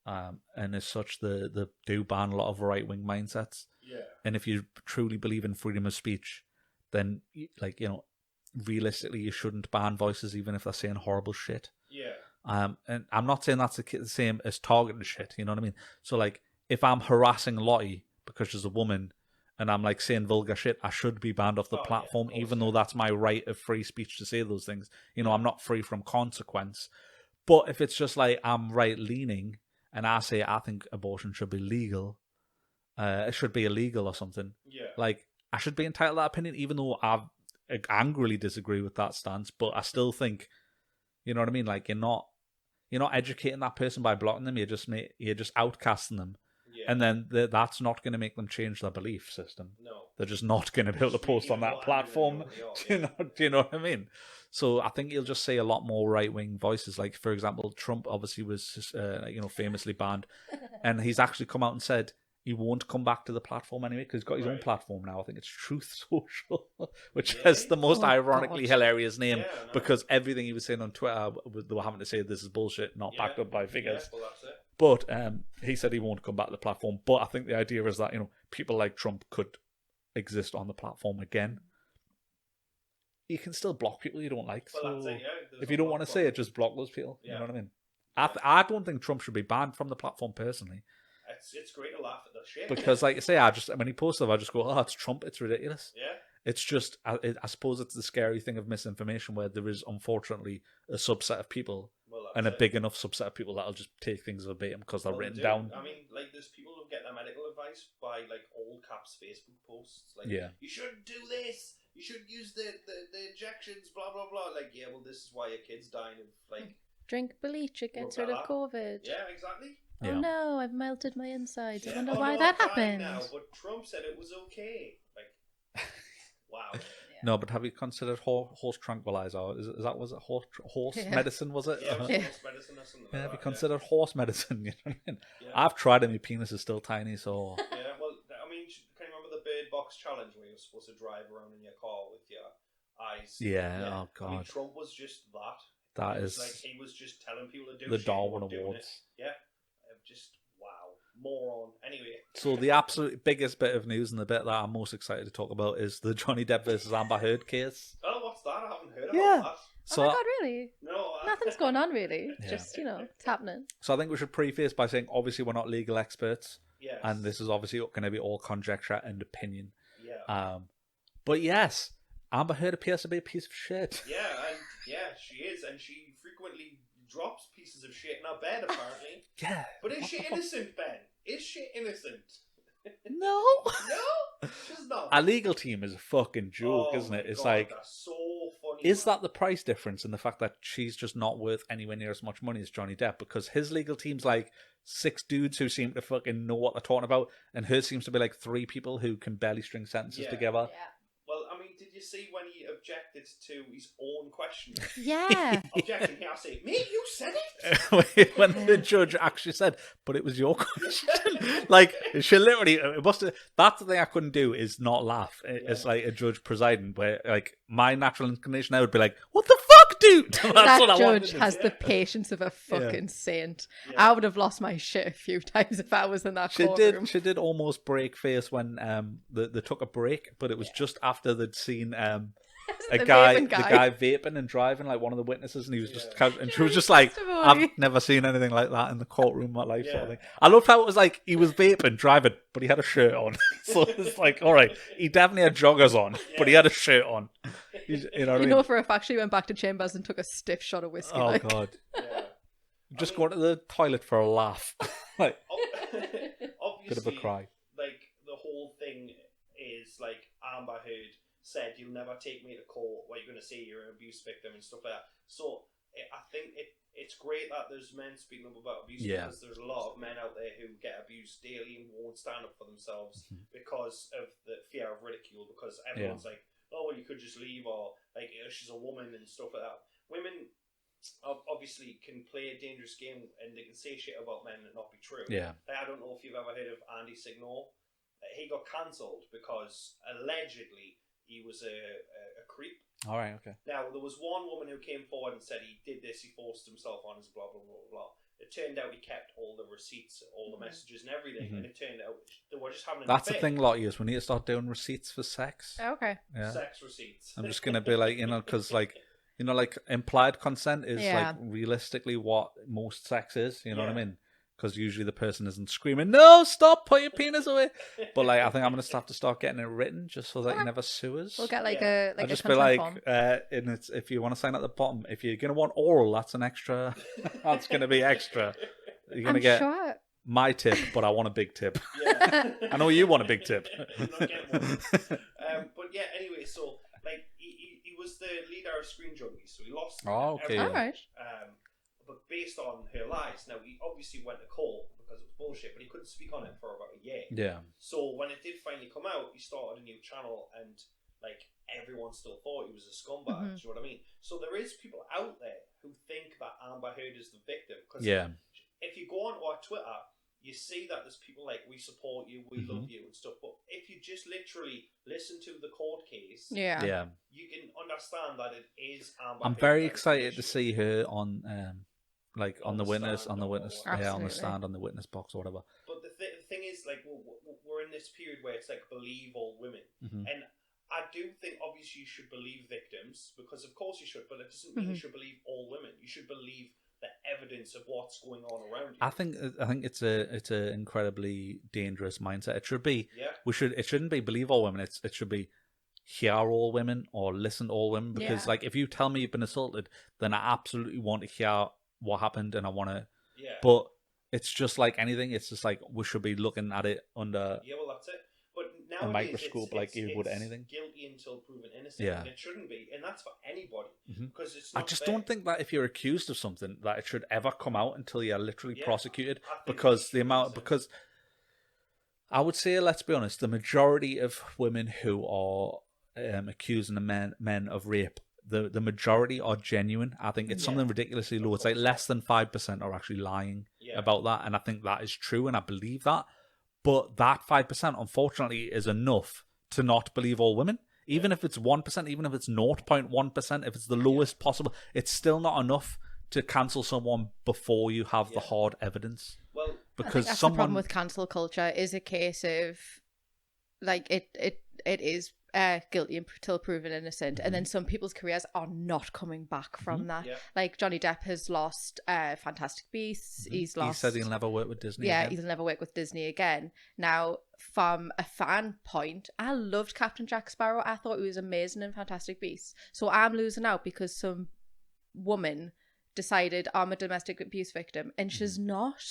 and as such, they do ban a lot of right wing mindsets. Yeah. And if you truly believe in freedom of speech, then, like, you know, realistically, you shouldn't ban voices even if they're saying horrible shit. Yeah. And I'm not saying that's the same as targeting shit. You know what I mean? So like, if I'm harassing Lottie because she's a woman, and I'm like saying vulgar shit, I should be banned off the platform, even though that's my right of free speech to say those things. You know, I'm not free from consequence. But if it's just like, I'm right leaning and I say I think abortion should be legal, it should be illegal or something. Yeah. Like, I should be entitled to that opinion, even though I angrily disagree with that stance. But I still think, you know what I mean? Like, you're not educating that person by blocking them. You're just outcasting them. Yeah. And then that's not going to make them change their belief system. No. They're just not going to be able to post on that platform. Do you know what I mean? So I think you'll just see a lot more right-wing voices. Like, for example, Trump obviously was, famously banned. And he's actually come out and said he won't come back to the platform anyway, because he's got his own platform now. I think it's Truth Social, which has the most ironically hilarious name, because everything he was saying on Twitter, they were having to say this is bullshit, not backed up by figures. Yeah, well, that's it. But he said he won't come back to the platform. But I think the idea is that, you know, people like Trump could exist on the platform again. You can still block people you don't like. Well, so if you don't want to say it, just block those people. Yeah. You know what I mean? I don't think Trump should be banned from the platform personally. it's great to laugh at the shit. Because, like I say, when he posts stuff, I just go, "Oh, it's Trump. It's ridiculous." Yeah. It's just, I suppose it's the scary thing of misinformation, where there is unfortunately a subset of people, and a big enough subset of people that'll just take things verbatim because they're written down. I mean, like, there's people who get their medical advice by like old caps Facebook posts, like, you shouldn't do this. You should use the injections, blah blah blah. Like, yeah, well, this is why your kid's dying of like. Drink bleach, it gets rid of COVID. Yeah, exactly. Oh no, I've melted my insides. I wonder no, why that I'm happened. now, but Trump said it was okay. Like, wow. No, but have you considered horse tranquilizer? Was it horse medicine? Was it? Yeah, it was horse medicine or something. Have you considered horse medicine? You know what I mean? Yeah. I've tried it. My penis is still tiny, so. Yeah, well, I mean, can you remember the Bird Box challenge where you're supposed to drive around in your car with your eyes? Yeah. Oh God. I mean, Trump was just that. That he is like he was just telling people to do the shit, Darwin Awards. Yeah, just wow, moron. Anyway, so the absolute biggest bit of news and the bit that I'm most excited to talk about is the Johnny Depp versus Amber Heard case. Oh, what's that? I haven't heard about that. So, oh my God, really? No, nothing's going on really. Just it's happening. So I think we should preface by saying, obviously, we're not legal experts, yes, and this is obviously going to be all conjecture and opinion. Yeah. But yes, Amber Heard appears to be a piece of shit. Yeah, and she is, and she frequently drops pieces of shit in her bed, apparently. Yeah. But is she innocent, Ben? Is she innocent? No. No? She's not. A legal team is a fucking joke, isn't it? It's like, that's so funny. Is that the price difference in the fact that she's just not worth anywhere near as much money as Johnny Depp? Because his legal team's like 6 dudes who seem to fucking know what they're talking about, and hers seems to be like 3 people who can barely string sentences together. Yeah. Well, I mean, did you see when he objected to his own question? Yeah. Objection, here I say, mate, you said it! When the judge actually said, but it was your question. Like, she literally, it must have, that's the thing I couldn't do, is not laugh. It's like a judge presiding, where like my natural inclination I would be like, what the fuck, dude? That's that what I judge has the patience of a fucking saint. I would have lost my shit a few times if I was in that courtroom. She did almost break face when they took a break, but it was just after they'd seen the guy vaping and driving, like one of the witnesses, and he was just and she was just like, I've never seen anything like that in the courtroom in my life. Sort of thing. I loved how it was like he was vaping, driving, but he had a shirt on. So it's like, all right, he definitely had joggers on, but he had a shirt on. You know for a fact she went back to Chambers and took a stiff shot of whiskey. Oh God. Just going to the toilet for a laugh. Like obviously, bit of a cry. Like the whole thing is like Amber Heard said, "You'll never take me to court. What you're going to say, you're an abuse victim and stuff like that." So I think it's great that there's men speaking up about abuse, because there's a lot of men out there who get abused daily and won't stand up for themselves because of the fear of ridicule. Because everyone's like, "Oh, well, you could just leave," or like, "She's a woman" and stuff like that. Women obviously can play a dangerous game and they can say shit about men and not be true. Yeah. Like, I don't know if you've ever heard of Andy Signor. He got cancelled because allegedly he was a creep. All right, okay. Now, there was one woman who came forward and said he did this, he forced himself on us, blah, blah, blah, blah. It turned out he kept all the receipts, all the messages and everything, and it turned out they were just having That's the thing, Lottie, is we need to start doing receipts for sex. Okay. Yeah. Sex receipts. I'm just going to be like, because like, like implied consent is like realistically what most sex is, you know what I mean? Because usually the person isn't screaming, "No, stop, put your penis away." But like, I think I'm going to have to start getting it written just so that you never sue us. We'll get like I'll just be like, and it's, if you want to sign at the bottom, if you're going to want oral, that's an extra. That's going to be extra. You're going to get my tip, but I want a big tip. Yeah. I know you want a big tip. But yeah, anyway, so like he was the leader of Screen Junkies, so he lost. Oh, okay. All right. But based on her lies, now he obviously went to court because it was bullshit, but he couldn't speak on it for about a year. Yeah. So when it did finally come out, he started a new channel, and like everyone still thought he was a scumbag. Do you know what I mean? So there is people out there who think that Amber Heard is the victim. Because if you go onto our Twitter, you see that there's people like, "We support you, we love you," and stuff. But if you just literally listen to the court case, you can understand that it is Amber. I'm very excited to see her on, on the witness stand on the witness box or whatever. But the thing is, like, we're in this period where it's like believe all women, and I do think obviously you should believe victims, because of course you should, but it doesn't mean you should believe all women. You should believe the evidence of what's going on around you. I think it's a incredibly dangerous mindset. It should be it shouldn't be believe all women. It should be hear all women or listen to all women, because like if you tell me you've been assaulted, then I absolutely want to hear what happened and I want to. Yeah. But it's just like anything. It's just like we should be looking at it under that's it. But a nowadays, microscope, like you would anything. Guilty until proven innocent. Yeah. And it shouldn't be, and that's for anybody because it's. I not just fair. don't think that if you're accused of something that it should ever come out until you're literally prosecuted, I think because the amount because I would say, let's be honest, the majority of women who are accusing the men of rape, the majority are genuine. I think it's something ridiculously low. It's like less than 5% are actually lying about that, and I think that is true, and I believe that. But that 5%, unfortunately, is enough to not believe all women. Even if it's 1%, even if it's 0.1%, if it's the lowest possible, it's still not enough to cancel someone before you have the hard evidence. Well, because I think that's the problem with cancel culture is a case of like it is guilty until proven innocent, and then some people's careers are not coming back from that. Like Johnny Depp has lost Fantastic Beasts. He's lost. He said he'll never work with Disney. Yeah, again. he'll never work with Disney again. Now, from a fan point, I loved Captain Jack Sparrow. I thought he was amazing in Fantastic Beasts. So I'm losing out because some woman decided I'm a domestic abuse victim, and she's not.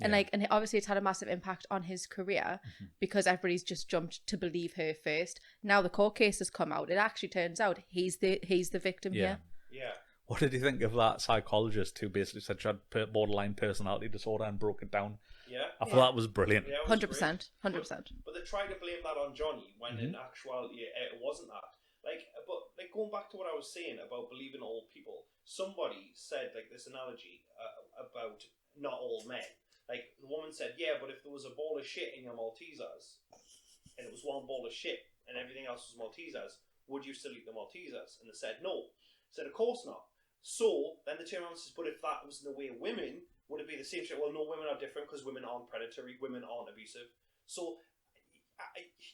And and obviously it's had a massive impact on his career because everybody's just jumped to believe her first. Now the court case has come out. It actually turns out he's the victim here. Yeah. What did you think of that psychologist who basically said she had borderline personality disorder and broke it down? Yeah. I thought that was brilliant. Yeah, 100%. 100%. But they tried to blame that on Johnny when in actuality it wasn't that. But going back to what I was saying about believing all people, somebody said like this analogy about not all men. Like, the woman said, yeah, but if there was a ball of shit in your Maltesers, and it was one ball of shit, and everything else was Maltesers, would you still eat the Maltesers? And they said, no. I said, of course not. So, then the turn around and says, but if that was the way of women, would it be the same shit? Well, no, women are different, because women aren't predatory, women aren't abusive. So,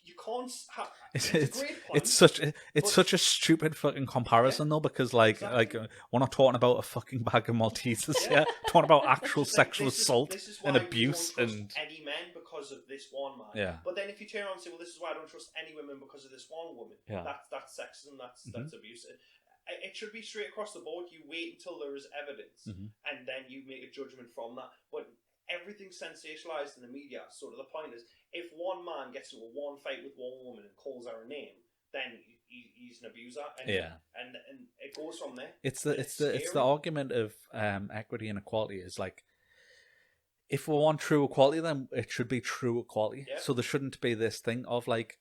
you can't have... It's a great point. It's such a stupid fucking comparison though, because like we're not talking about a fucking bag of Maltesers here. We're talking about actual sexual assault and abuse and any men because of this one man. Yeah. But then if you turn around and say, well, this is why I don't trust any women because of this one woman. Yeah. That's sexism. That's abuse. It should be straight across the board. You wait until there is evidence, and then you make a judgment from that. But everything's sensationalized in the media. So the point is, if one man gets into one fight with one woman and calls her a name, then he's an abuser. And, and it goes from there. It's the argument of equity and equality is like, if we want true equality, then it should be true equality. Yeah. So there shouldn't be this thing of like,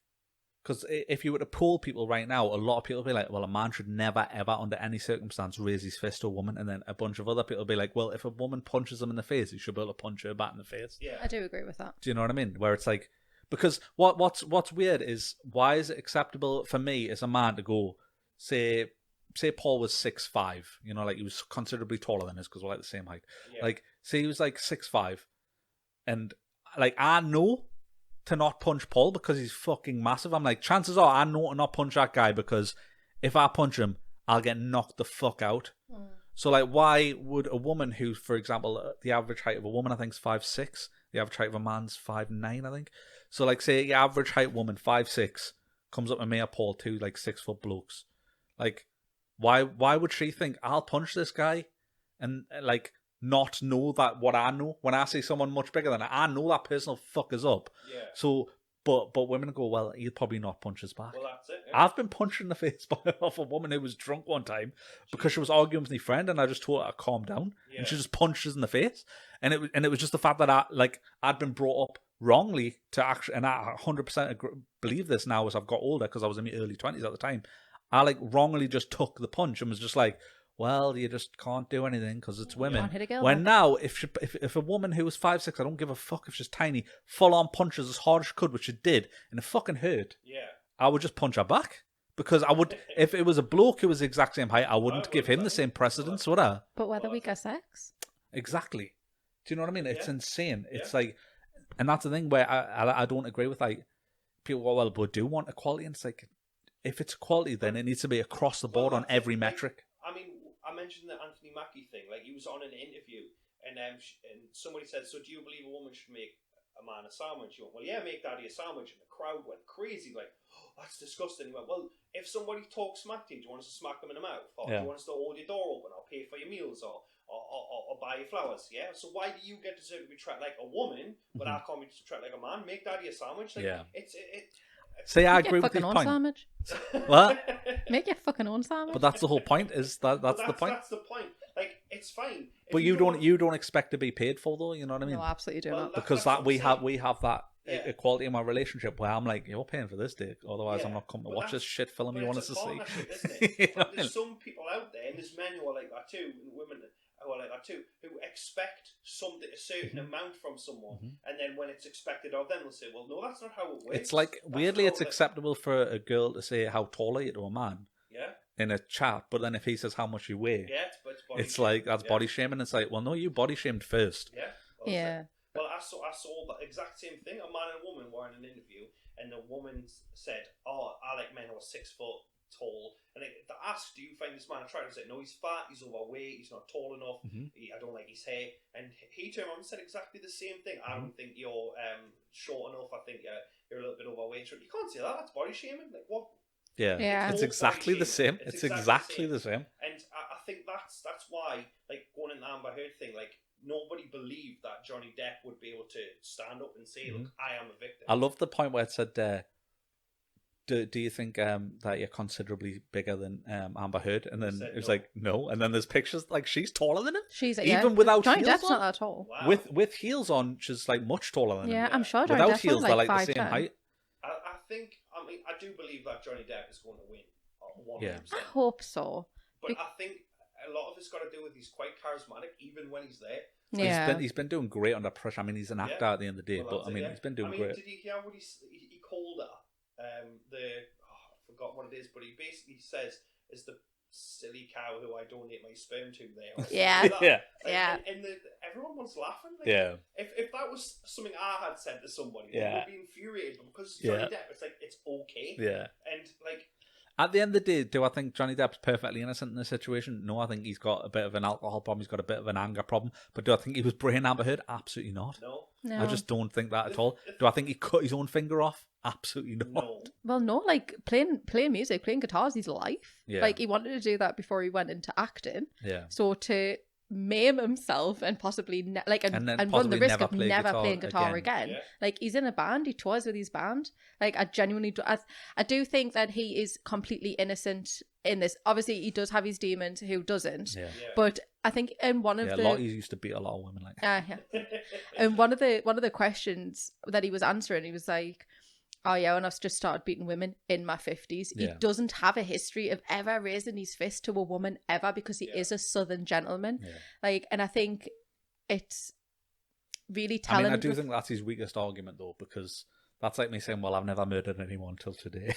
because if you were to poll people right now, a lot of people would be like, well, a man should never, ever, under any circumstance, raise his fist to a woman. And then a bunch of other people would be like, well, if a woman punches him in the face, he should be able to punch her back in the face. Yeah, I do agree with that. Do you know what I mean? Where it's like, because what's weird is, why is it acceptable for me as a man to go, say Paul was 6'5", you know, like he was considerably taller than us because we're like the same height. Yeah. Like, say he was like 6'5", and like I know to not punch Paul because he's fucking massive. I'm like, chances are I know to not punch that guy because if I punch him, I'll get knocked the fuck out. So like, why would a woman who, for example, the average height of a woman I think is 5'6", the average height of a man's 5'9", I think. So like, say the average height woman 5'6" comes up to me or Paul, two like 6 foot blokes. Like, why would she think I'll punch this guy and like not know that what I know when I see someone much bigger than I know that person will fuck us up. Yeah. So, but women go, well, he'll probably not punch us back. Well, that's it. Yeah. I've been punched in the face off a woman who was drunk one time because she was arguing with my friend, and I just told her to calm down, and she just punched us in the face. And it was just the fact that I'd been brought up wrongly to actually, and I 100% believe this now as I've got older because I was in my early 20s at the time. I like wrongly just took the punch and was just like, well, you just can't do anything because it's women. Can't hit a girl when back. now, if a woman who was 5'6", I don't give a fuck if she's tiny, full on punches as hard as she could, which she did, and it fucking hurt. Yeah. I would just punch her back because I would. If it was a bloke who was the exact same height, I wouldn't give him the same precedence, would I? But whether we get sex, exactly. Do you know what I mean? It's insane. It's like, and that's the thing where I don't agree with like people go, well, but do want equality, and it's like, if it's equality, then it needs to be across the board on every metric. I mean, I mentioned the Anthony Mackie thing. Like, he was on an interview, and somebody said, "So do you believe a woman should make a man a sandwich?" He went, "Well, yeah, make daddy a sandwich." And the crowd went crazy, like, "Oh, that's disgusting." He went, "Well, if somebody talks smack to you, do you want us to smack them in the mouth? Or do you want us to hold your door open, or pay for your meals, or buy your flowers? Yeah. So why do you get deserved to be treated like a woman, but I can't be treated like a man? Make daddy a sandwich." Like, See, I Make agree your with fucking this own point. sandwich. What? Make your fucking own sandwich. But that's the whole point. Is that's the point? That's the point. Like, it's fine. If But you don't expect to be paid for, though. You know what I mean? No, absolutely do not. Because that's we have that equality in my relationship where I'm like, you're paying for this dick, otherwise I'm not coming to watch this shit film you want us to see. Isn't it? But there's some people out there, and there's men who are like that too, and women who are like that too, who expect a certain amount from someone, and then when it's expected of them, they'll say, "Well, no, that's not how it works." It's like, weirdly, it's acceptable for a girl to say how tall are you to a man. Yeah. In a chat, but then if he says how much you weigh, it's like that's body shaming. It's like, well, no, you body shamed first. Yeah. Well, I saw the exact same thing. A man and a woman were in an interview, and the woman said, "Oh, I like men who are 6 foot tall." And they asked, "Do you find this man attractive?" I said, "No, he's fat, he's overweight, he's not tall enough. I don't like his hair." And he turned around and said exactly the same thing. "I don't think you're short enough. I think you're a little bit overweight." You can't say that. That's body shaming. Like, what? Yeah. It's exactly the same. It's exactly the same. And I think that's why, like, going in the Amber Heard thing, like, nobody believed that Johnny Depp would be able to stand up and say, "Look, I am a victim." I love the point where it said, do you think that you're considerably bigger than Amber Heard? And then it was like, no. And then there's pictures, like, she's taller than him. She's even without Johnny heels Depp's on. not that tall. Wow. With heels on, she's like much taller than him. Yeah, I'm sure Johnny Without Depp heels, was they're like like the 5'10". same height. I do believe that Johnny Depp is going to win. 100%. Yeah. I hope so. But I think a lot of it's got to do with he's quite charismatic, even when he's there. Yeah. He's been doing great under pressure. I mean, he's an actor at the end of the day, but I mean, he's been doing great. Did you hear what he called her? I forgot what it is, but he basically says, "Is the silly cow who I donate my sperm to there?" Yeah. Like, and everyone was laughing. Like, yeah. If that was something I had said to somebody, they would be infuriated. But because Johnny Depp, it's like, it's okay. Yeah. And like, at the end of the day, do I think Johnny Depp's perfectly innocent in this situation? No, I think he's got a bit of an alcohol problem. He's got a bit of an anger problem. But do I think he was brain Amber Heard? Absolutely not. No. I just don't think that at all. Do I think he cut his own finger off? Absolutely not. No. Well, no, like playing music, playing guitar is his life. Yeah. Like, he wanted to do that before he went into acting. Yeah. So to maim himself and possibly and run possibly the risk never of play never guitar playing guitar again. again. Like, he's in a band, he tours with his band. Like, I genuinely do. I do think that he is completely innocent in this. Obviously, he does have his demons. Who doesn't? Yeah. But I think in one of the Lottie used to beat a lot of women like that. yeah. And one of the questions that he was answering, he was like, "Oh yeah, when I've just started beating women in my 50s." He doesn't have a history of ever raising his fist to a woman ever, because he is a Southern gentleman. Yeah. Like, and I think it's really telling. I mean, I do think that's his weakest argument, though, because that's like me saying, "Well, I've never murdered anyone till today."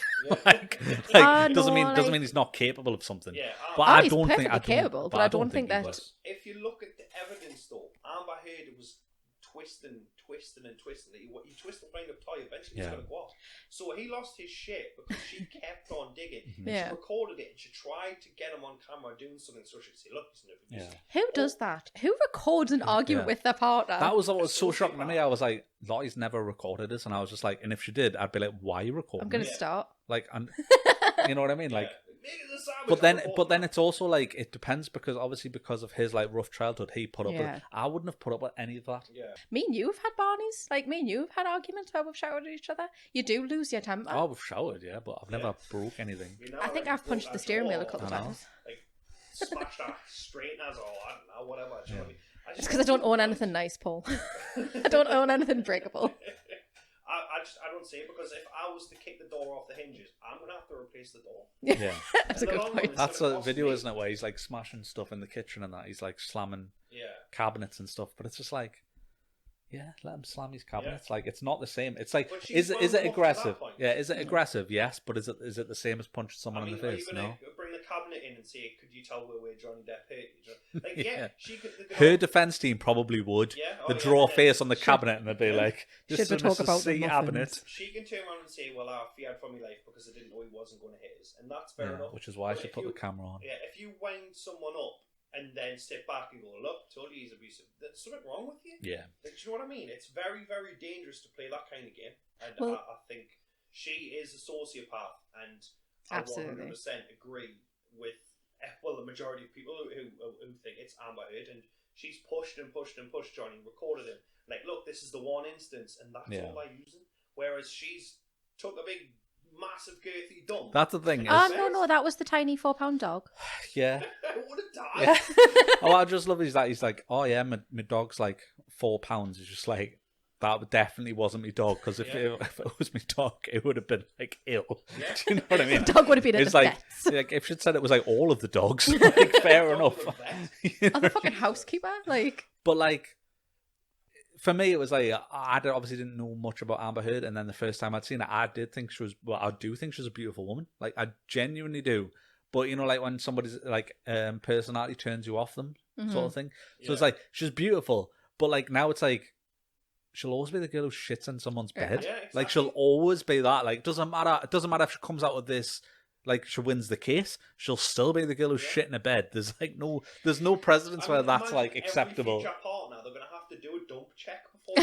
doesn't mean he's not capable of something. Yeah, but I he's don't think perfectly capable. But I don't think that. If you look at the evidence, though, Amber Heard was twisting. He twisted the of tie. Eventually, he's going to go off. So he lost his shit because she kept on digging. She recorded it and she tried to get him on camera doing something so she could say, "Look, he's never used." Who does that? Who records an argument with their partner? That was what was so shocking to me. I was like, Lottie's never recorded this, and I was just like, and if she did, I'd be like, why are you recording? I'm going to start. Like, and you know what I mean? Like. But then it's also like, it depends, because obviously because of his like rough childhood, he put up with it. I wouldn't have put up with any of that. Yeah. Me and you have had Barneys. Like, me and you have had arguments where we've shouted at each other. You do lose your temper. Oh, we've shouted, yeah, but I've never broke anything. I think I've punched the steering wheel a couple of times. Like, smashed that straighteners or I don't know, whatever. It's because I don't own anything nice, Paul. I don't own anything breakable. I don't see it, because if I was to kick the door off the hinges, I'm going to have to replace the door. Yeah. That's a good point. That's a video, isn't it, where he's like smashing stuff in the kitchen and that. He's like slamming cabinets and stuff. But it's just like, let him slam his cabinets. Like, it's not the same. It's like, is it aggressive? Yeah, is it aggressive? Yes, but is it the same as punching someone in the face? No. Bring the cabinet in and say, "Could you tell where Johnny Depp hit you?" Like, she could. Her defense team probably would. Yeah. They'd draw a face on the cabinet and they'd be like, "This is a C cabinet." She can turn around and say, "Well, I feared for my life because I didn't know he wasn't going to hit us," and that's fair enough. Which is why I should put the camera on. Yeah, if you wind someone up and then sit back and go, look, told you he's abusive. There's something wrong with you. Yeah. Like, do you know what I mean? It's very, very dangerous to play that kind of game. And Well, I think she is a sociopath, and I absolutely 100% agree with, well, the majority of people who think it's Amber Heard, and she's pushed and pushed and pushed Johnny, recorded him. Like, look, this is the one instance, and that's all they're using. Whereas she's took a big, massive, girthy dump. That's the thing. no, that was the tiny 4-pound dog. Yeah. It would have died. Yeah. Oh, I just love is that he's like, oh yeah, my dog's like 4 pounds. It's just like, that definitely wasn't my dog, because if it was my dog, it would have been like ill. Yeah. Do you know what I mean? The dog would have been at it's the like, vets. like if she'd said it was like all of the dogs, like fair enough. Oh, the fucking housekeeper, like. But like, for me, it was like I obviously didn't know much about Amber Heard, and then the first time I'd seen it, I did think she was. Well, I do think she's a beautiful woman. Like, I genuinely do. But you know, like when somebody's like personality turns you off them, sort of thing. So it's like she's beautiful, but like now it's like she'll always be the girl who shits in someone's bed. Yeah, exactly. Like she'll always be that. Like doesn't matter. It doesn't matter if she comes out of this. Like she wins the case, she'll still be the girl who's shit in a bed. There's like there's no precedence where that's like acceptable. Every future partner, they're gonna have to do a dump check before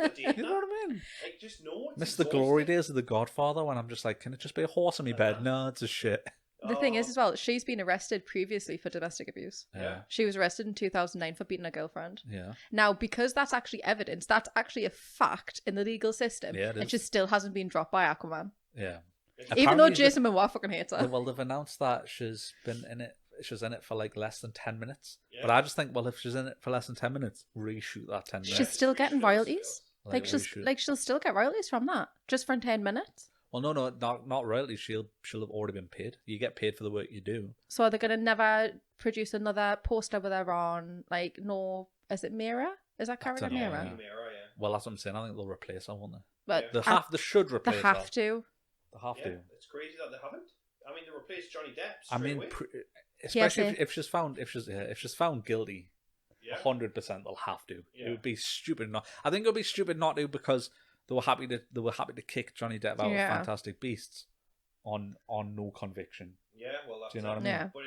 getting you know what I mean? Like, just know it's miss the glory days of The Godfather when I'm just like, can it just be a horse in my bed? No, it's a shit. The thing is, as well, she's been arrested previously for domestic abuse. Yeah. She was arrested in 2009 for beating her girlfriend. Yeah. Now, because that's actually evidence, that's actually a fact in the legal system. Yeah, and she still hasn't been dropped by Aquaman. Yeah. Even though Jason Momoa fucking hates her. Well, they've announced that she's been in it. She's in it for like less than 10 minutes. Yeah. But I just think, well, if she's in it for less than 10 minutes, reshoot that 10 minutes. She's still getting royalties. She'll still get royalties from that just for 10 minutes. Well, no, not royalties. She'll have already been paid. You get paid for the work you do. So are they gonna never produce another poster with her on? Like, no, is it Mira? Is that character Mira? Mira, yeah. Well, that's what I'm saying. I think they'll replace her, won't they? But they should replace her. They have to. They have to. It's crazy that they haven't. I mean, they replaced Johnny Depp. I mean, especially if she's found guilty, 100% they'll have to. Yeah. It would be stupid not. I think it would be stupid not to, because they were happy to kick Johnny Depp out of Fantastic Beasts on no conviction. Yeah, well, that's do you know what I mean? Yeah. But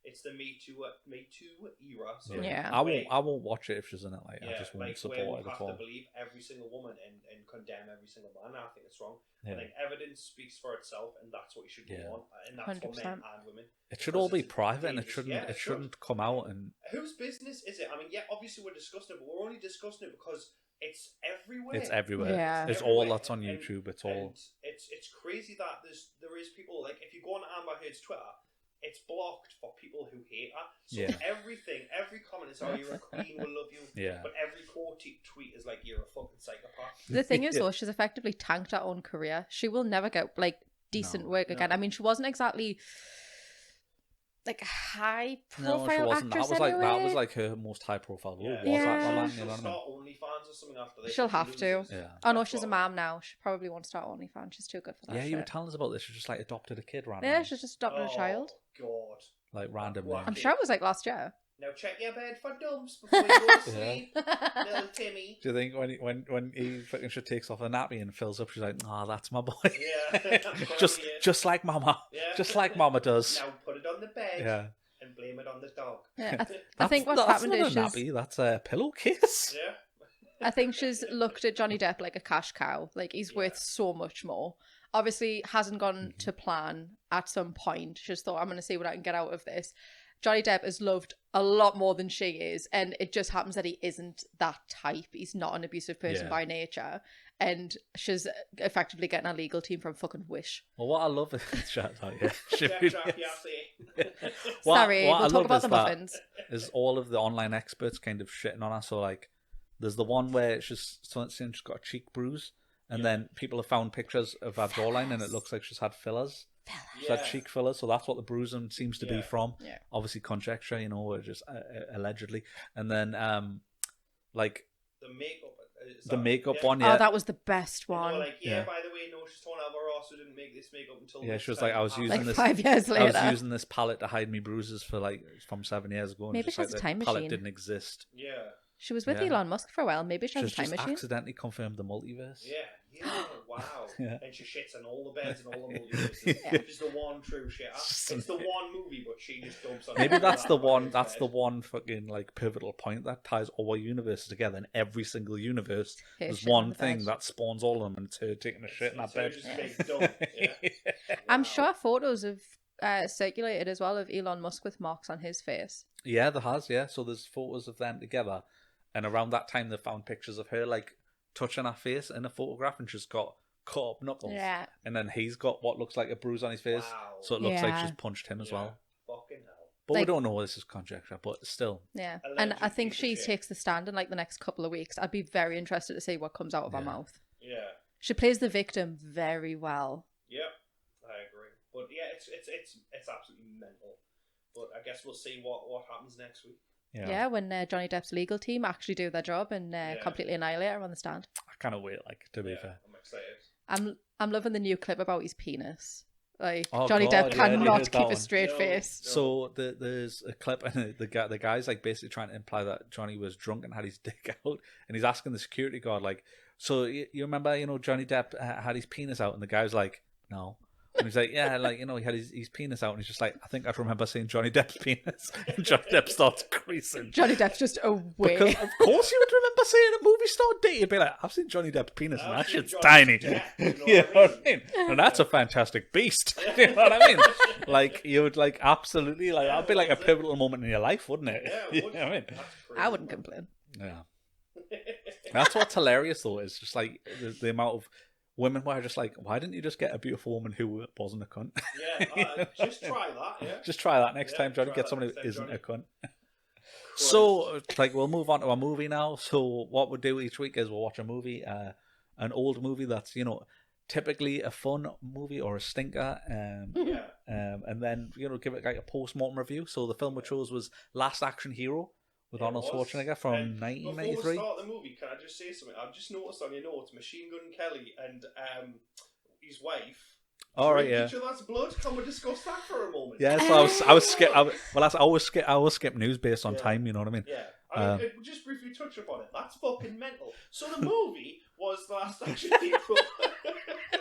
it's the Me Too era. So I won't watch it if she's in it. Like, I just won't support it at all. You have to believe every single woman and condemn every single man. I think it's wrong. I think evidence speaks for itself, and that's what you should go on. And that's 100%. For men and women. It should all be private, and it shouldn't come out. And whose business is it? I mean, obviously we're discussing it, but we're only discussing it because it's everywhere. It's everywhere. Yeah. It's everywhere. All that's on YouTube. It's all. It's crazy that there is people, like, if you go on Amber Heard's Twitter, it's blocked for people who hate her. So every comment is, "Oh, you're a queen, we'll love you." Yeah. But every tweet is like, "You're a fucking psychopath." The thing is, though, she's effectively tanked her own career. She will never get like decent work again. I mean, she wasn't exactly like a high profile actress. That was like her most high profile role. Was that? She'll start OnlyFans or something after this. She'll have to. Yeah. Oh no, she's a mom now. She probably won't start OnlyFans. She's too good for that. Yeah, shit. You were telling us about this. She just like adopted a kid randomly. Yeah, she's just adopted a child. God. Like randomly. I'm sure it was like last year. Now check your bed for dumps before you go to sleep, little Timmy. Do you think when he fucking she takes off the nappy and fills up, she's like, "Ah, that's my boy." Yeah. just like Mama. Yeah. Just like Mama does. Now put it on the bed. Yeah. And blame it on the dog. Yeah, I think what's happened is not a nappy. That's a pillowcase. Yeah. I think she's looked at Johnny Depp like a cash cow. Like, he's worth so much more. Obviously, hasn't gone to plan at some point. She just thought, I'm going to see what I can get out of this. Johnny Depp is loved a lot more than she is, and it just happens that he isn't that type. He's not an abusive person by nature, and she's effectively getting a legal team from fucking Wish. Well, what I love is Sorry, we'll talk about the muffins. Is all of the online experts kind of shitting on her. So, like, there's the one where she's saying she's got a cheek bruise, and then people have found pictures of her jawline, and it looks like she's had fillers. She's had cheek fillers, so that's what the bruising seems to be from. Yeah. Obviously, conjecture, just allegedly. And then, like the makeup one. Oh, that was the best one. By the way, no, she's torn out her ass. Who didn't make this makeup until. Yeah, she was like, I was using this 5 years later. I was using this palette to hide me bruises from 7 years ago. And maybe she has a time machine. Palette didn't exist. Yeah. She was with Elon Musk for a while. Maybe she has a time machine. Accidentally confirmed the multiverse. Yeah. wow. Yeah. And she shits in all the beds and all the multiverses. She's the one true shitter. It's the one movie, but she just dumps on Maybe that's the one. bed. That's the one fucking like pivotal point that ties all universes together. In every single universe, there's one thing that spawns all of them, and it's her taking a shit in that bed. I'm sure photos have circulated as well of Elon Musk with marks on his face. Yeah, there has. Yeah, so there's photos of them together, and around that time they found pictures of her like touching her face in a photograph, and she's got cut up knuckles. Yeah. And then he's got what looks like a bruise on his face, so it looks like she's punched him as well. Fucking hell. But we don't know. This is conjecture, but still. Yeah, and I think she takes the stand in like the next couple of weeks. I'd be very interested to see what comes out of her mouth. Yeah. She plays the victim very well. Yep, I agree. But yeah, it's absolutely mental. But I guess we'll see what happens next week. Yeah, when Johnny Depp's legal team actually do their job and completely annihilate her on the stand. I can't wait, to be fair. I'm excited. I'm loving the new clip about his penis. Like Johnny Depp cannot keep a straight face. So there's a clip, and the guy's like basically trying to imply that Johnny was drunk and had his dick out, and he's asking the security guard like, "So you remember, Johnny Depp had his penis out?" And the guy's like, "No." And he's like, yeah, he had his penis out, and he's just like, I think I remember seeing Johnny Depp's penis. And Johnny Depp starts creasing. Johnny Depp's just away. Because of course you would remember seeing a movie star date. You'd be like, I've seen Johnny Depp's penis, and that shit's tiny. You know what I mean? And that's a fantastic beast. You know what I mean? Like, you would absolutely, that'd be like a pivotal moment in your life, wouldn't it? Yeah, You know what I mean? I wouldn't complain. Yeah. That's what's hilarious, though, is just like the amount of women were just like, why didn't you just get a beautiful woman who wasn't a cunt? Yeah, just try that. Yeah, just try that next time, Johnny. Get someone who isn't a cunt. So, we'll move on to a movie now. So, what we'll do each week is we'll watch a movie, an old movie that's typically a fun movie or a stinker, and then give it like a post-mortem review. So, the film we chose was Last Action Hero with Arnold Schwarzenegger from 1993. Before we start the movie, can I just say something? I've just noticed on your notes, Machine Gun Kelly and his wife. All right, each other's blood. Can we discuss that for a moment? Yeah, so I was skip. I always skip news based on time. You know what I mean? Yeah. I mean, just briefly touch upon it. That's fucking mental. So the movie was The Last Action Hero.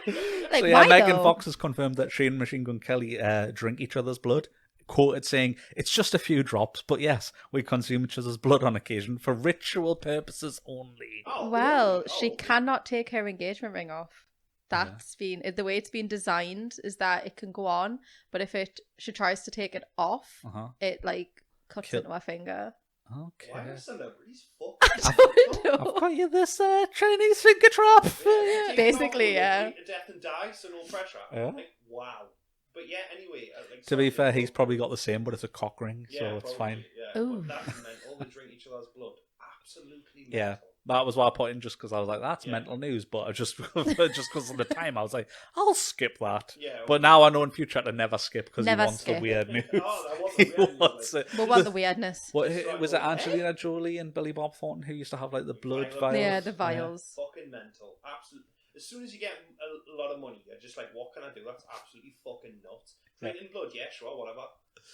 Like, so yeah, Megan though? Fox has confirmed that she and Machine Gun Kelly drink each other's blood. Quoted saying, "It's just a few drops, but yes, we consume each other's blood on occasion for ritual purposes only." Oh, Well, really? she cannot take her engagement ring off. That's been the way it's been designed is that it can go on, but if she tries to take it off, it cuts into her finger. Okay. Why are celebrities I don't know. I've got you this Chinese finger trap. Basically, yeah. To death and die, so no pressure. Yeah. Like, wow. But yeah, anyway. To be fair, he's probably got the same, but it's a cock ring, so it's fine. Yeah, but that's mental. They drink each other's blood. Absolutely mental. Yeah. That was what I put in just because I was like, that's mental news. But I just because of the time, I was like, I'll skip that. Yeah, but now I know in future to never skip because he wants skip. the weird news. I want the weird news. We want the weirdness. What was it? Angelina Jolie and Billy Bob Thornton who used to have the blood vials? Yeah, the vials. Yeah. Fucking mental. Absolutely. As soon as you get a lot of money, you're just like, what can I do? That's absolutely fucking nuts. Drinking blood, yeah, sure, whatever.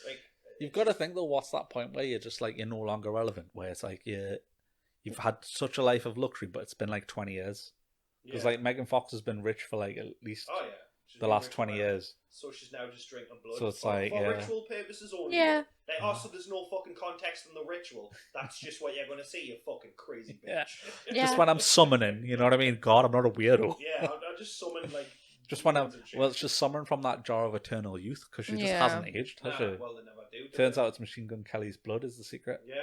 Like, you've got to think though, what's that point where you're just you're no longer relevant? Where it's like you've had such a life of luxury, but it's been 20 years. Because Megan Fox has been rich for at least the last 20 years. So she's now just drinking blood. So it's for ritual purposes only. Yeah. So there's no fucking context in the ritual. That's just what you're going to see, you fucking crazy bitch. Yeah. Just when I'm summoning, you know what I mean? God, I'm not a weirdo. Yeah, I'll just summon just when it's just summoned from that jar of eternal youth because she just hasn't aged, has she? Well, they never do. Turns out it's Machine Gun Kelly's blood is the secret. Yeah,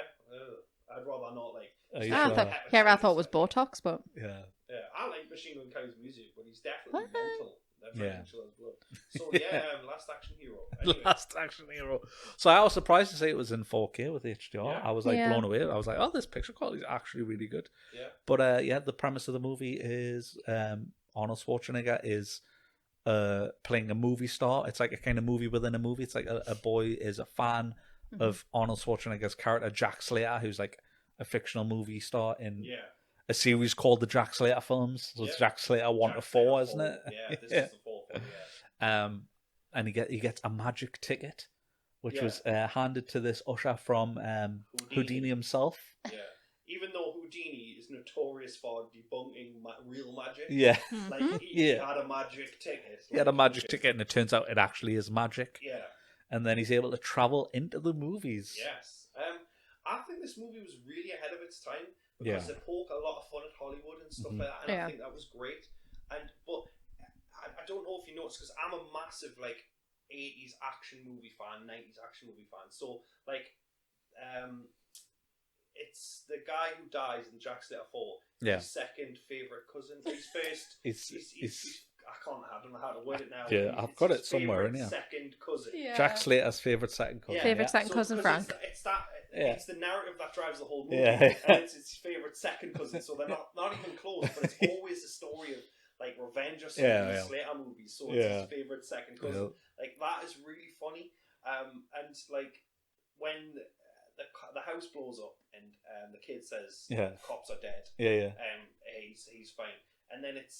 I'd rather not I thought it was Botox, but yeah, I like Machine Gun Kelly's music, but he's definitely mental. Yeah. So Last Action Hero. Anyway. Last Action Hero. So I was surprised to say it was in 4K with HDR. Yeah. I was blown away. I was like, oh, this picture quality is actually really good. Yeah. But the premise of the movie is Arnold Schwarzenegger is playing a movie star. It's like a kind of movie within a movie. It's like a boy is a fan of Arnold Schwarzenegger's character Jack Slater, who's a fictional movie star in a series called the Jack Slater films. So it's Jack Slater 1 to 4, isn't it? Yeah, this is the 4th one. And he gets a magic ticket, which was handed to this usher from Houdini himself. Yeah. Even though Houdini is notorious for debunking real magic. Yeah. Like he had a magic ticket. He had a magic ticket, and it turns out it actually is magic. Yeah. And then he's able to travel into the movies. Yes. I think this movie was really ahead of its time because it poked a lot of fun at Hollywood and stuff like that, and I think that was great. But I don't know if you noticed, because I'm a massive like 80s action movie fan, 90s action movie fan. So like, it's the guy who dies in Jack Slater 4. His second favorite cousin. His first. I don't know how to word it now. Yeah, I've got it somewhere in here. Second cousin. Yeah. Jack Slater's favorite second cousin. Favorite second cousin, Frank. It's the narrative that drives the whole movie. Yeah. And it's his favorite second cousin, so they're not even close, but it's always a story of like revenge or something in the Slater movies. So it's his favorite second cousin. Like that is really funny. And like when the house blows up and the kid says the cops are dead. He's fine. And then it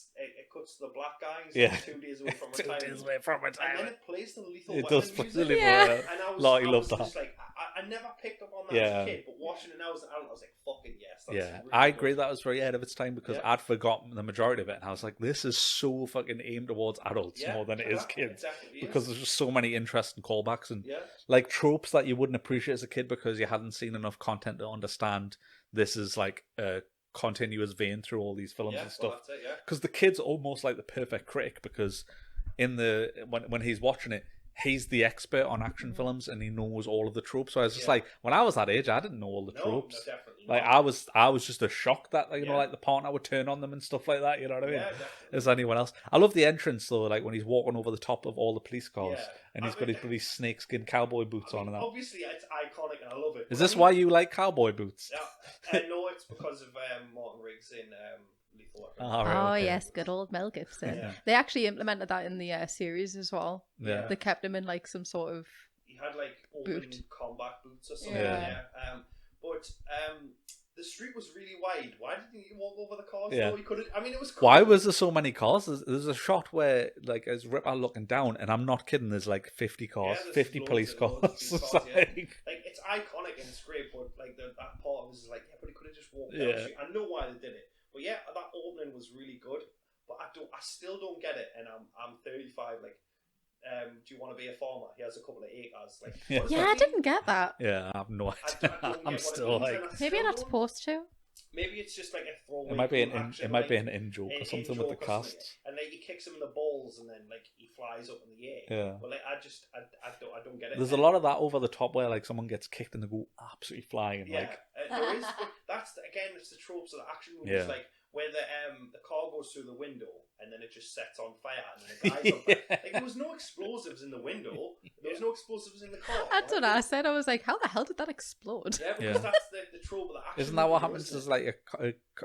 cuts to the black guy. He's 2 days away from retirement. 2 days away from retirement. And then it plays the Lethal Weapon music. And I was just like, I never picked up on that as a kid, but watching it now as an adult, I was like, fucking yes. That's really I good. agree that was very ahead of its time because I'd forgotten the majority of it, and I was like, this is so fucking aimed towards adults more than it is kids. Because there's just so many interesting callbacks and like tropes that you wouldn't appreciate as a kid because you hadn't seen enough content to understand this is like a continuous vein through all these films and stuff. Because the kid's almost like the perfect critic because in the when he's watching it, he's the expert on action films and he knows all of the tropes. So I was just like, when I was that age, I didn't know all the tropes. No, definitely like not. I was just as shocked that you know, like the partner would turn on them and stuff like that. You know what I mean? Yeah, definitely. As anyone else. I love the entrance though, like when he's walking over the top of all the police cars and he's got his bloody snakeskin cowboy boots on and that. Obviously, it's iconic and I love it. Is this why you like cowboy boots? Yeah, no, it's because of Martin Riggs in Lethal Weapon. Yes, good old Mel Gibson. They actually implemented that in the series as well. Yeah. They kept him in like some sort of he had like open combat boots or something. But the street was really wide. Why didn't he walk over the cars? Yeah. No, he couldn't. I mean, it was cool. Why was there so many cars? There's a shot where, like, as Ripper looking down, and I'm not kidding, there's like 50 cars, 50 police cars. Like, it's iconic and it's great, but like that part of it is like, but he could have just walked down the street. I know why they did it, but that opening was really good. But I still don't get it, and I'm 35. Like, do you want to be a farmer? He has a couple of acres. Like, I didn't get that. Yeah, I have no idea. I'm still like, maybe you're not supposed to. Maybe it's just like a throwaway. It might be an in joke or something with the cast. And like he kicks him in the balls, and then like he flies up in the air. Yeah. Well, like I don't get it. There's a lot of that over the top where like someone gets kicked and they go absolutely flying. Yeah, like there is. But again, it's the tropes of the action movies, like where the car goes through the window and then it just sets on fire and then the guy's on fire. Like there was no explosives in the window. There was no explosives in the car. That's what I said. I was like, how the hell did that explode? Yeah, because that's the trope of the action. Isn't that what happens? There's like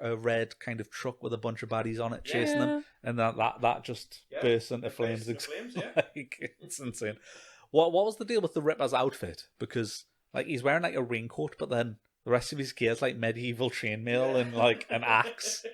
a red kind of truck with a bunch of baddies on it chasing them, and that just bursts into flames. Like, it's insane. What was the deal with the Ripper's outfit? Because like he's wearing like a raincoat, but then the rest of his gear's like medieval chainmail and like an axe.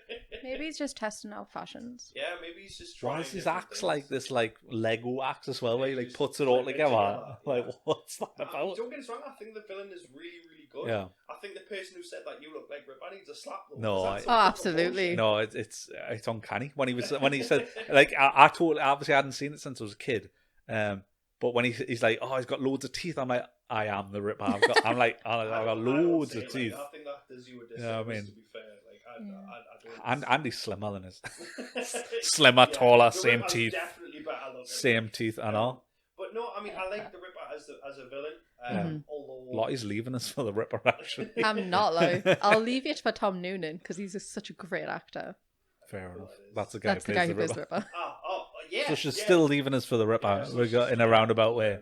Maybe he's just testing out fashions. Yeah, maybe he's just trying. Why is his axe like this like Lego axe as well, where he like puts it all together? Like, what's that about? Don't get us wrong, I think the villain is really, really good. Yeah. I think the person who said that you look like Ripper needs a slap though. No, absolutely. No, it's uncanny. When he said like I totally obviously I hadn't seen it since I was a kid. But when he's like, oh, he's got loads of teeth, I'm like, I am the Ripper. I've got loads of teeth. I think that does you a disservice, I mean, to be fair. Like, I don't. Andy's slimmer than us. Slimmer, taller, same teeth. Definitely better looking. Same teeth, I know. But no, I mean, I like the Ripper as a villain. Although Lottie's leaving us for the Ripper, actually. I'm not though. I'll leave it for Tom Noonan because he's such a great actor. Fair enough. That's the guy who plays the Ripper. Yeah. So she's still leaving us for the Ripper. We got in a roundabout way.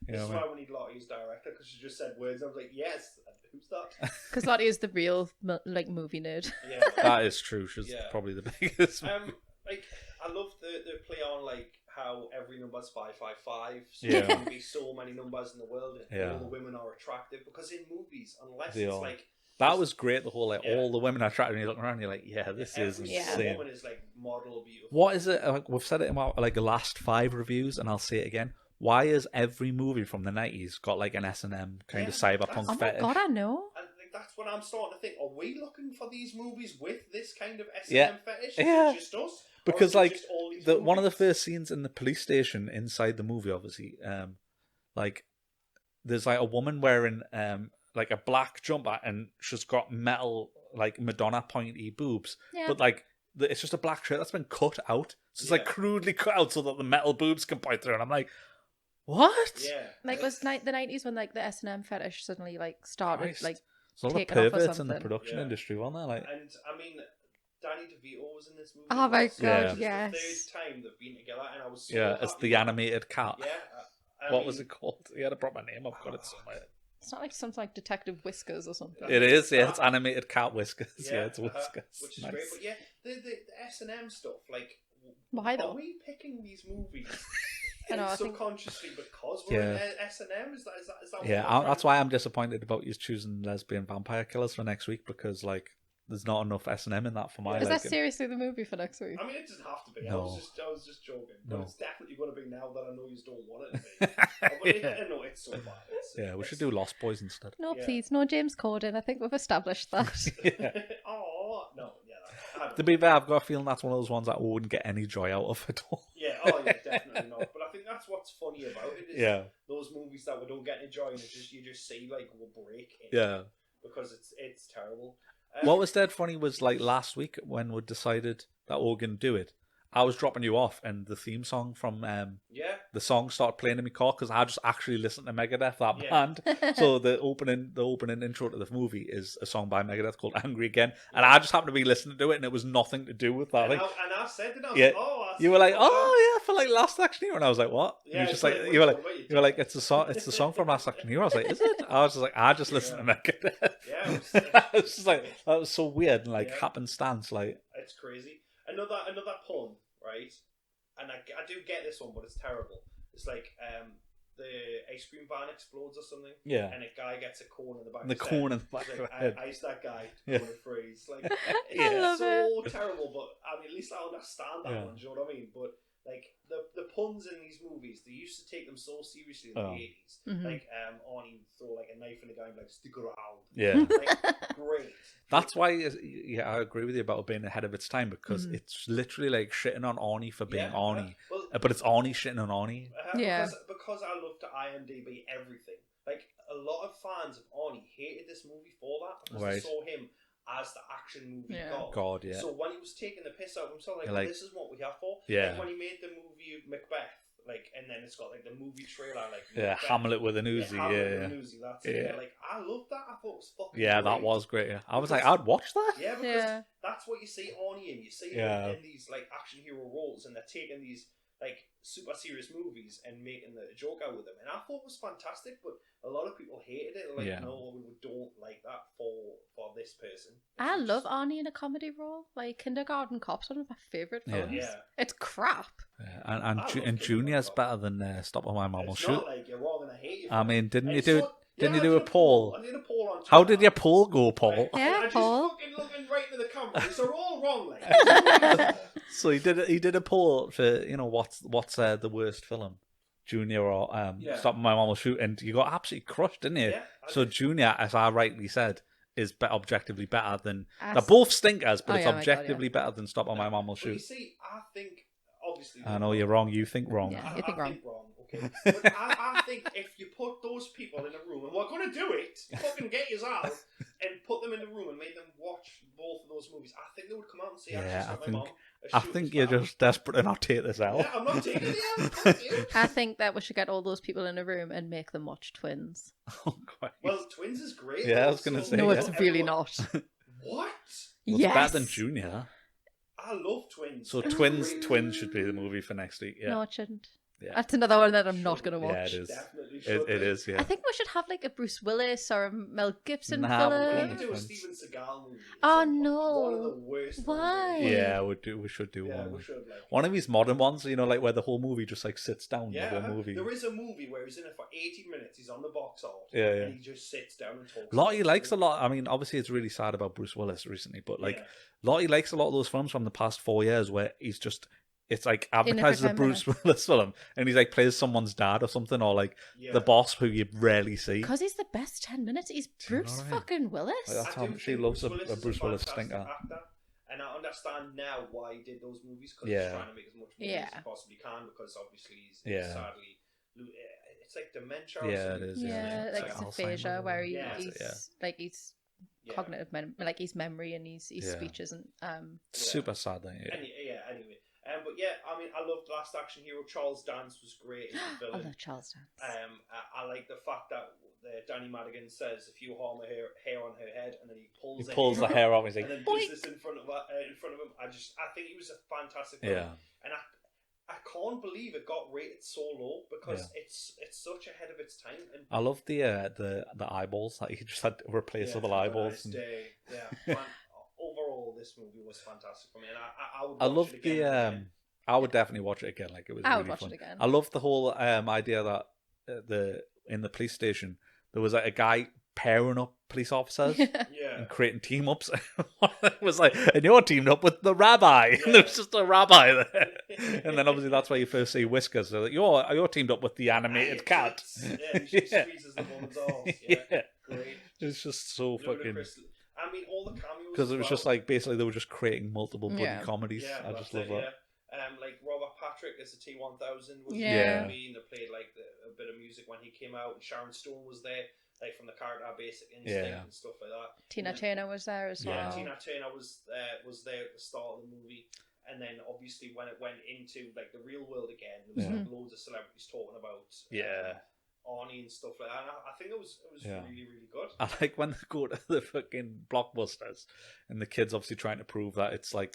This is why we need Lottie as director, because she just said words. I was like, yes, who's that? Because Lottie is the real like movie nerd. Yeah, that is true. She's probably the biggest. Like I love the play on like how every number's 555. So Yeah. there can be so many numbers in the world, and all the women are attractive. Because in movies, unless it's like that was great. The whole like all the women are attractive. And you look around, and you're like, yeah, this is insane. Every woman is like model beautiful. What is it? Like, we've said it in our like the last 5 reviews, and I'll say it again. Why has every movie from the 90s got like an S&M kind of cyberpunk fetish? Oh my god, I know. And like, that's what I'm starting to think. Are we looking for these movies with this kind of S&M Yeah. fetish? Yeah. Is it just us? Because Or is it like just all these one of the movies? first scenes in the police station inside the movie, obviously, like there's like a woman wearing like a black jumper and she's got metal like Madonna pointy boobs, Yeah. but like it's just a black shirt that's been cut out. So it's like crudely cut out so that the metal boobs can point through. And I'm like, what? Yeah. Like was the 90s when like the S&M fetish suddenly like started Christ. like There's a lot of taking off or perverts in the something. production industry, weren't there? Like, And I mean, Danny DeVito was in this movie. Oh my So god, this is yes. the third time they've been together, and I was so it's happy the animated cat. Yeah. What was it called? He had a proper name. I've got it somewhere. It's not like something like Detective Whiskers or something. It is, yeah. It's animated cat whiskers. Yeah, it's whiskers. whiskers. Which is Nice. great. But yeah, the S&M stuff, like, Why are though? we picking these movies I know, I think- subconsciously because we're in S&M? Is that what Yeah, we're trying that's to- why I'm disappointed about you choosing lesbian vampire killers for next week, because like there's not enough S&M in that for my Is that liking. seriously the movie for next week? I mean, it doesn't have to be. No. I was just joking. But No. it's definitely going to be now that I know you don't want it to be. No, it's so bad. Yeah, we should do Lost Boys instead. No, Yeah. please, no James Corden. I think we've established that. Oh no, yeah. I don't To be fair, I've got a feeling that's one of those ones that I wouldn't get any joy out of at all. Yeah, oh yeah, definitely not. But I think that's what's funny about it is Yeah. those movies that we don't get any joy in. It's just you just see like we'll break it. Yeah. Because it's terrible. What was dead funny was like last week when we decided that we were going to do it. I was dropping you off, and the theme song from the song started playing in my car because I just actually listened to Megadeth, that band. So the opening intro to the movie is a song by Megadeth called "Angry Again," and I just happened to be listening to it, and it was nothing to do with that. And, Like, I said that. I was yeah, like, oh, you were like, "Oh yeah," for like Last Action Hero, and I was like, "What?" Yeah, you were just it's like, like, you were which like, one were you you were like, "It's the song. It's the song from Last Action Hero." I was like, "Is it?" I was just like, "I just listened to Megadeth." Yeah, it was just like that was so weird and like happenstance. Like, it's crazy. Another pun, right? And I do get this one, but it's terrible. It's like the ice cream van explodes or something. Yeah. And a guy gets a cone in the back. And the of his cone head. in the back He's of like, the head. I iced that guy to Yeah. go to freeze. Like, I love it's so it. terrible, but I mean, at least I understand that Yeah. one. Do you know what I mean? But like the puns in these movies, they used to take them so seriously in the 80s. Mhm. Like Arnie would throw like a knife in the guy and be like, stick around. Yeah. Like, great. That's why, I agree with you about it being ahead of its time, because Mhm. it's literally like shitting on Arnie for being Yeah, Arnie, well, but it's Arnie shitting on Arnie. Yeah. Because I love to IMDb everything. Like a lot of fans of Arnie hated this movie for that because they Right. saw him as the action movie Yeah. god. God, yeah. So when he was taking the piss out of himself, like, You're like- this is what we have for. Yeah. Like when he made the movie Macbeth, like, and then it's got like the movie trailer, like Yeah, Macbeth. Hamlet with an Uzi. Hamlet Yeah, with an Uzi, that's it. Yeah. Yeah, like I loved that. I thought it was fucking. yeah, that great. was great. Yeah, I was like, Because- I'd watch that. Yeah, because Yeah. that's what you see Arnie in. You see Yeah. him in these like action hero roles, and they're taking these like super serious movies and making the joke out with them. And I thought it was fantastic, but a lot of people hated it. Like, Yeah. no, we don't like that for this person. I This is love just- Arnie in a comedy role. Like Kindergarten Cop's one of my favourite Yeah. films. Yeah. It's crap. Yeah, I and love Junior's Kindergarten. better than Stop or My Mom Will It's Shoot. not like you're wrong and I hate you. I mean, didn't you It's do not- didn't yeah, you I do a did poll? I did a poll on How Twitter. did your poll go, Paul? Right? Yeah, I just Paul. fucking looking right into the camera. These are all wrong, like. So he did a poll for what's the worst film, Junior or Stop My Mom Will Shoot, and you got absolutely crushed, didn't you? Yeah, I So did. Junior, as I rightly said, is objectively better than I they're s- both stinkers, but Oh, it's yeah, my God, objectively better than Stop or My Mom Will But you Shoot. see, I think obviously. I know you're wrong. You think wrong. Yeah. You think wrong. think wrong. Okay, but I think if you put those people in a room, and we're going to do it, fucking get yours out and put them in the room and make them watch both of those movies, I think they would come out and say, Yeah, actually, I Stop My think- Mom, I Shoot think is you're better. just desperate to not take this out. Yeah, I'm not taking it. Yeah, fuck you. I think that we should get all those people in a room and make them watch Twins. Oh, Christ. Well, Twins is great. Yeah, I though, was gonna so say, No, yeah. it's really everyone- not. What? Well, Yes. it's better than Junior. I love Twins. So It's Twins great. should be the movie for next week. Yeah, No, it shouldn't. Yeah. That's another one that I'm not going to watch. yeah, it is. Definitely should It be. is. Yeah. I think we should have like a Bruce Willis or a Mel Gibson Nah, We filler. need to do a Twins. Steven Seagal movie. It's Oh, like no. One of the worst. Why? Ones. Yeah, we should do Yeah, one. we should. Like. One of these modern ones, like where the whole movie just like sits down. Yeah, the whole movie. there is a movie where he's in it for 80 minutes. He's on the box art. Yeah, yeah. And he just sits down and talks. Lottie about likes a it. lot. I mean, obviously, it's really sad about Bruce Willis recently, but like Yeah. Lottie likes a lot of those films from the past 4 years where he's just it's like advertised as a Bruce Willis film, and he's like plays someone's dad or something, or like the boss who you rarely see. Because he's the best 10 minutes. He's Bruce fucking Willis. Like, that's how she loves a Bruce Willis stinker. Actor, and I understand now why he did those movies, because he's trying to make as much money as he possibly can, because obviously he's sadly, it's like dementia. Yeah, it is. Yeah, like aphasia, where he's like he's cognitive, like his memory and his speech isn't. Super sad thing. Anyway. But yeah, I mean, I loved Last Action Hero. Charles Dance was great as the villain. I love Charles Dance. I like the fact that Danny Madigan says, "If you harm a hair on her head," and then he pulls the hair off, he's like, and then does this in front of him. I think he was a fantastic villain. And I can't believe it got rated so low, because it's such ahead of its time. And I love the eyeballs. Like, he just had replaceable eyeballs. Overall, this movie was fantastic for me, and I would. I love it again. I would definitely watch it again. Like, it was. I would watch it again. I love the whole idea that in the police station there was like a guy pairing up police officers and creating team ups. It was like, and you're teamed up with the rabbi, and there's just a rabbi there. And then obviously that's where you first see Whiskers. So like, you're teamed up with the animated cat. Yeah, she squeezes the woman's arms. Yeah, great. It's just so fucking. I mean, all the cameos. Because it was just like, basically they were just creating multiple buddy comedies. I just love that. Like Robert Patrick as the T-1000 was me, and they played like a bit of music when he came out, and Sharon Stone was there, like from the character Basic Instinct and stuff like that. Tina Turner was there as well. Yeah, Tina Turner was there at the start of the movie, and then obviously when it went into like the real world again, there was like loads of celebrities talking about Arnie and stuff like that. And I think it was really, really good. I like when they go to the fucking Blockbusters, and the kid's obviously trying to prove that it's like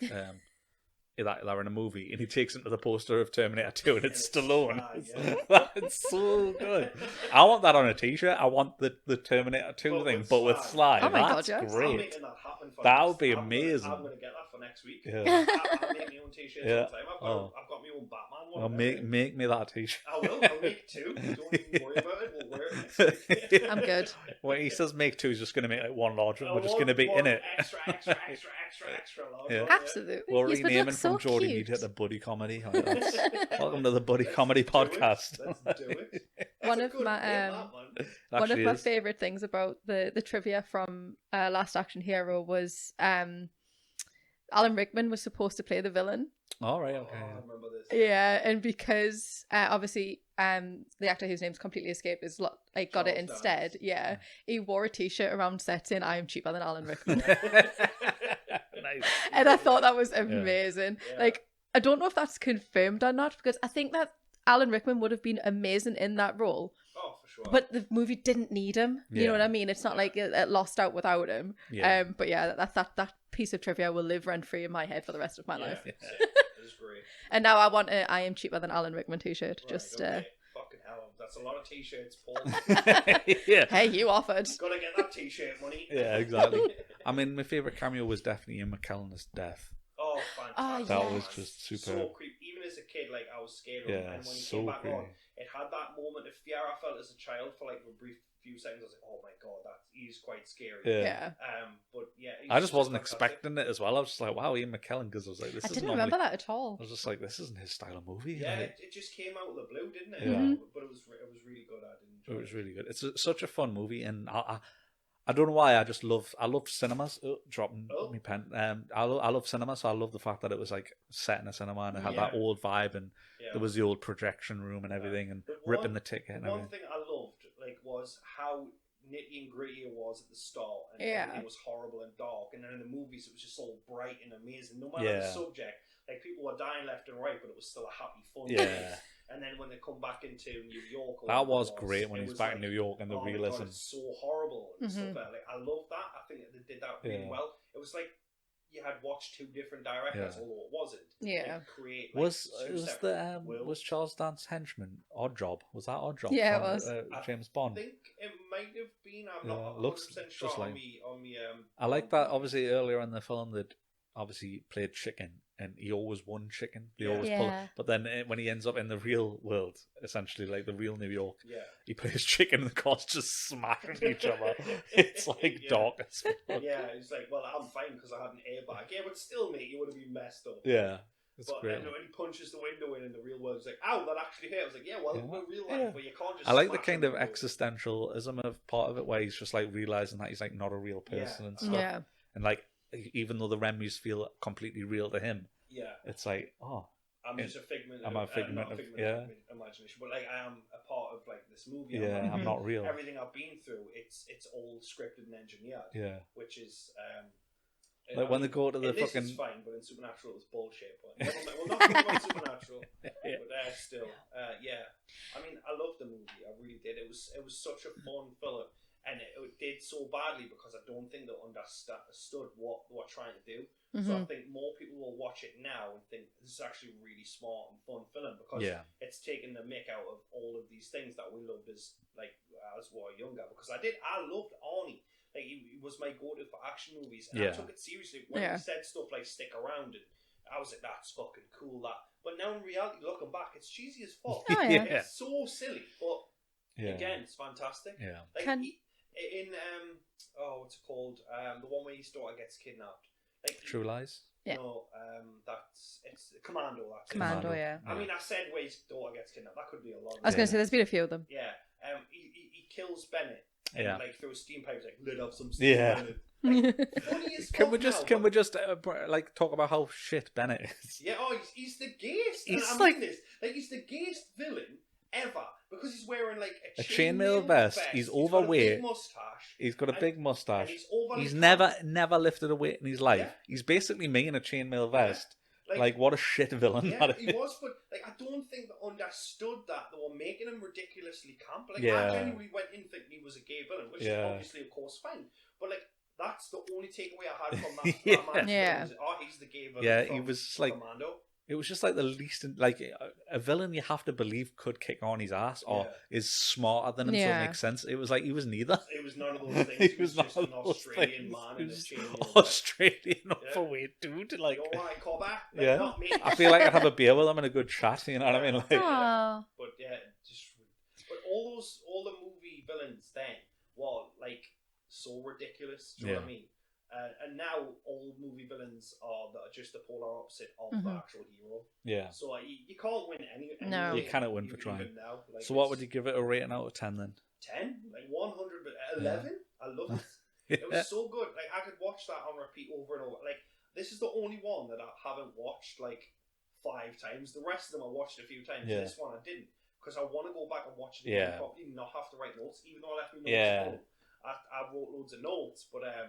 that they're in a movie, and he takes them to the poster of Terminator 2, and it's Stallone. That's so good. I want that on a t-shirt. I want the Terminator 2 thing, but with Sly. Oh my That's God, great. I'm making that happen for that would be amazing. I'm going to get that for next week. Yeah. I'll make my own t-shirts all the time. I've got my own Batman one. Well, make me that t-shirt. I will. I'll make two. Don't even worry about it. We'll wear it next week. I'm good. When he says make two, he's just going to make like one large one. We're just going to be in it. Extra large. Yeah. Absolutely. We'll Yes, rename it so from Geordie cute. Media to Buddy Comedy. Welcome to the Buddy Comedy Podcast. Let's do it. One of my favorite things about the trivia from Last Action Hero was Alan Rickman was supposed to play the villain. All right, okay. I remember this. Yeah, and because obviously the actor whose name's completely escaped is like got it instead. Dance. Yeah, he wore a t-shirt around set saying "I am cheaper than Alan Rickman," Nice. and I thought that was amazing. Yeah. Like, I don't know if that's confirmed or not, because I think that Alan Rickman would have been amazing in that role. Oh, for sure. But the movie didn't need him. You know what I mean? It's not like it lost out without him. Yeah. But yeah, that piece of trivia will live rent free in my head for the rest of my life. It was great. And now I want a "I am cheaper than Alan Rickman" t-shirt. Right, Just okay. Fucking hell, that's a lot of t-shirts, Paul. Yeah. Hey, you offered. Gotta get that t-shirt money. Yeah, exactly. I mean, my favourite cameo was definitely Ian McKellen's death. Oh, fantastic. Oh, That yes. was just super. So creepy. Even as a kid, like, I was scared of him. And when he came back on, it had that moment of fear I felt as a child for like a brief few seconds. I was like, oh my God, he's quite scary. Yeah. But yeah. I just wasn't expecting it as well. I was just like, wow, Ian McKellen, because I was like, this I is didn't normally... remember that at all. I was just like, this isn't his style of movie. Yeah, like... it just came out of the blue, didn't it? Yeah. But it was really good. I didn't enjoy It was really good. It's such a fun movie, and I don't know why. I love cinemas. Dropping my pen. I love cinema, so I love the fact that it was like set in a cinema and it had that old vibe, and there was the old projection room and everything, and ripping the ticket and everything. One thing I loved was how nitty and gritty it was at the start, and everything was horrible and dark, and then in the movies it was just all bright and amazing. No matter the subject, like people were dying left and right, but it was still a happy, fun movie. And then when they come back into New York, that was great when he was back in New York, and the realism. God, it's so horrible and stuff like that. Like, I love that. I think they did that really well. It was like you had watched two different directors, although it wasn't. Yeah. Create, was Charles Dance henchman Odd Job? Was that Odd Job? Yeah, from, it was. James Bond. I think it might have been. I'm not 100% looks sure just like... on me. I like that. Obviously, earlier in the film, that obviously played chicken, and he always won chicken. They always pull. But then when he ends up in the real world, essentially like the real New York, he plays chicken, and the cars just smashing each other. It's like dark as fuck. Yeah, it's like, well, I'm fine because I had an airbag. Yeah, but still, mate, you would have been messed up. Yeah. It's but great. then when he punches the window in the real world, it's like, ow, that actually hurt. I was like, yeah, well, in real life, where you can't just. I like the smash kind a of window. existentialism of part of it, where he's just like realizing that he's like not a real person and stuff. Yeah. And like, even though the Remy's feel completely real to him, it's like, I'm just a figment. I'm a figment of imagination, but like I am a part of like this movie. I'm not real. Everything I've been through, it's all scripted and engineered. Yeah, which is like when they go to the fucking. This is fine, but in Supernatural it's bullshit. But we'll not talk about Supernatural. But still, I mean, I loved the movie. I really did. It was such a fun film, and it did so badly because I don't think they understood what they were trying to do. So I think more people will watch it now and think this is actually a really smart and fun film because it's taken the mick out of all of these things that we loved as we were younger. Because I loved Arnie. Like he was my go-to for action movies, and I took it seriously when he said stuff like "stick around," and I was like, "That's fucking cool." But now in reality, looking back, it's cheesy as fuck. It's so silly, but again, it's fantastic. Yeah. Like what's it called? The one where his daughter gets kidnapped. Like, True Lies? Yeah. No, it's Commando. Commando, yeah. I mean, I said where his daughter gets kidnapped. That could be a lot. I was going to say, there's been a few of them. Yeah. He kills Bennett. And, like through steam pipes, like lit up some steam. Yeah. Like, funny as Can we now, just like talk about how shit Bennett is? Yeah. Oh, he's the gayest. He's I like mean this. Like he's the gayest villain ever because he's wearing like a chainmail vest. He's overweight. Got a big mustache. He's got a big mustache. And he's never lifted a weight in his life. Yeah. He's basically me in a chainmail vest. Yeah. Like what a shit villain that is. He was, but like I don't think they understood that they were making him ridiculously camp. Like I genuinely went in thinking he was a gay villain, which is obviously, of course, fine. But like that's the only takeaway I had from that. He's the gay villain. Yeah, he was like Commando. It was just like the least, like a villain you have to believe could kick Arnie's ass or is smarter than him, so it makes sense. It was like he was neither. It was none of those things. He was just an Australian man in a chainmail. Australian overweight dude. Like, all right, cobber. Not me. I feel like I'd have a beer with him and a good chat. You know what I mean? Like, but all the movie villains then were like so ridiculous. Do you know what I mean? And now all movie villains are just the polar opposite of the actual hero. Yeah. So you can't win any. No, you cannot win for trying. Now, like, so what would you give it a rating out of 10 then? 10, like 100, 11. I love it. It was so good. Like I could watch that on repeat over and over. Like this is the only one that I haven't watched like 5 times. The rest of them I watched a few times. This one I didn't because I want to go back and watch it again properly, not have to write notes, even though I left me notes at home. I wrote loads of notes, but I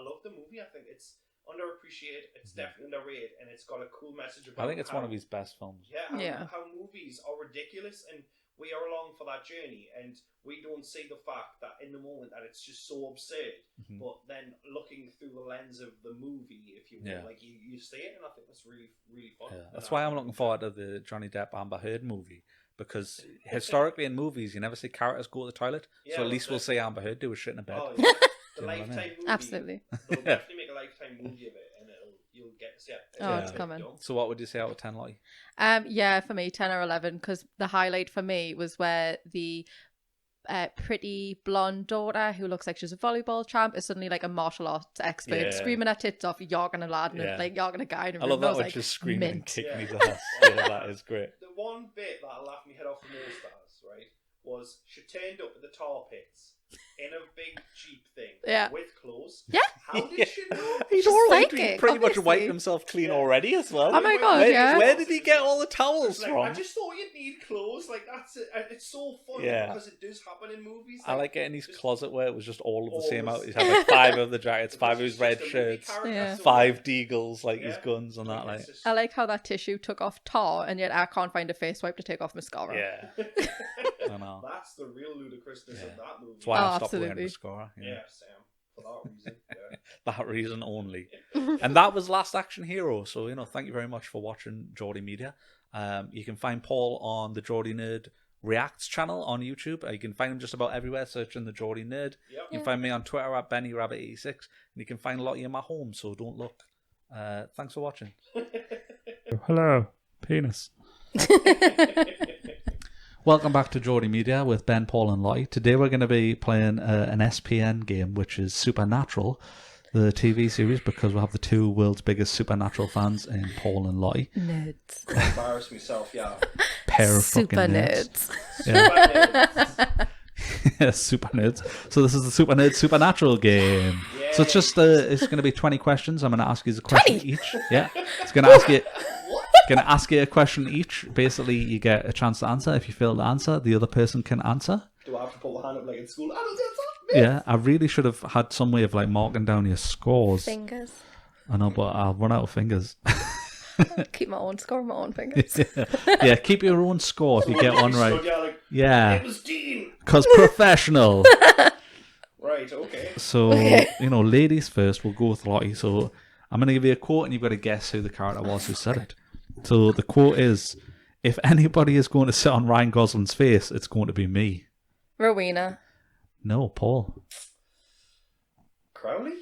love the movie. I think it's underappreciated. It's definitely underrated, and it's got a cool message about. I think it's one of his best films. How movies are ridiculous, and we are along for that journey, and we don't see the fact that in the moment that it's just so absurd, but then looking through the lens of the movie, if you will, like you see it, and I think that's really, really fun. Yeah. That's why I'm looking forward to the Johnny Depp Amber Heard movie. Because historically in movies, you never see characters go to the toilet. So at least we'll see Amber Heard do a shit in a bed. Oh, yeah. The Lifetime movie. Absolutely. They'll definitely make a Lifetime movie of it, and you'll get to see it. It's coming. So what would you say out of 10, Lottie? For me, 10 or 11, because the highlight for me was where the pretty blonde daughter who looks like she's a volleyball champ is suddenly like a martial arts expert, screaming her tits off, yogging a lad and like yogging a guy in a room. I love that when she's screaming and kicking his ass. Yeah, that is great. The one bit that I laughed my head off the most at, right, was she turned up at the tar pits in a big Jeep thing with clothes. Yeah. How did she know? He's already pretty much wiped himself clean already as well. Oh my god, Where did he get all the towels from? I just thought you'd need clothes. Like, that's it. It's so funny because it does happen in movies. Like, I like getting his closet where it was just all of the same out. He had like 5 of the jackets, 5 of his red shirts, 5 deagles, like his guns and that. Like, I like how that tissue took off tar, and yet I can't find a face wipe to take off mascara. Yeah. I know. That's the real ludicrousness of that movie. That's why I stopped wearing mascara. Yeah, Sam. For that reason. That reason only. And that was Last Action Hero. So, thank you very much for watching Geordie Media. You can find Paul on the Geordie Nerd Reacts channel on YouTube. You can find him just about everywhere, searching the Geordie Nerd. Yep. You can find me on Twitter at BennyRabbit86. And you can find Lottie in my home, so don't look. Thanks for watching. Hello, penis. Welcome back to Geordie Media with Ben, Paul and Lottie. Today we're going to be playing an SPN game, which is Supernatural. the TV series, because we have the two world's biggest supernatural fans in Paul and Lottie. Nerds. I embarrass myself, yeah. Pair of Super fucking nerds. nerds. Yeah. Yeah, super nerds. So this is the Super Nerd Supernatural game. Yay. So it's just it's going to be 20 questions. I'm going to ask you a question each. Yeah, it's going to ask you. Going to ask you a question each. Basically, you get a chance to answer. If you fail to answer, the other person can answer. Do I have to put my hand up like in school? I don't answer. Yeah, I really should have had some way of like marking down your scores. Fingers. I know, but I'll run out of fingers. Keep my own score, my own fingers. Yeah, keep your own score if you get one right. Yeah, It was Dean. because professional. Right, okay. So, ladies first, we'll go with Lottie. So, I'm going to give you a quote and you've got to guess who the character was who said it. So, the quote is, if anybody is going to sit on Ryan Gosling's face, it's going to be me. Rowena. No, Paul. Crowley?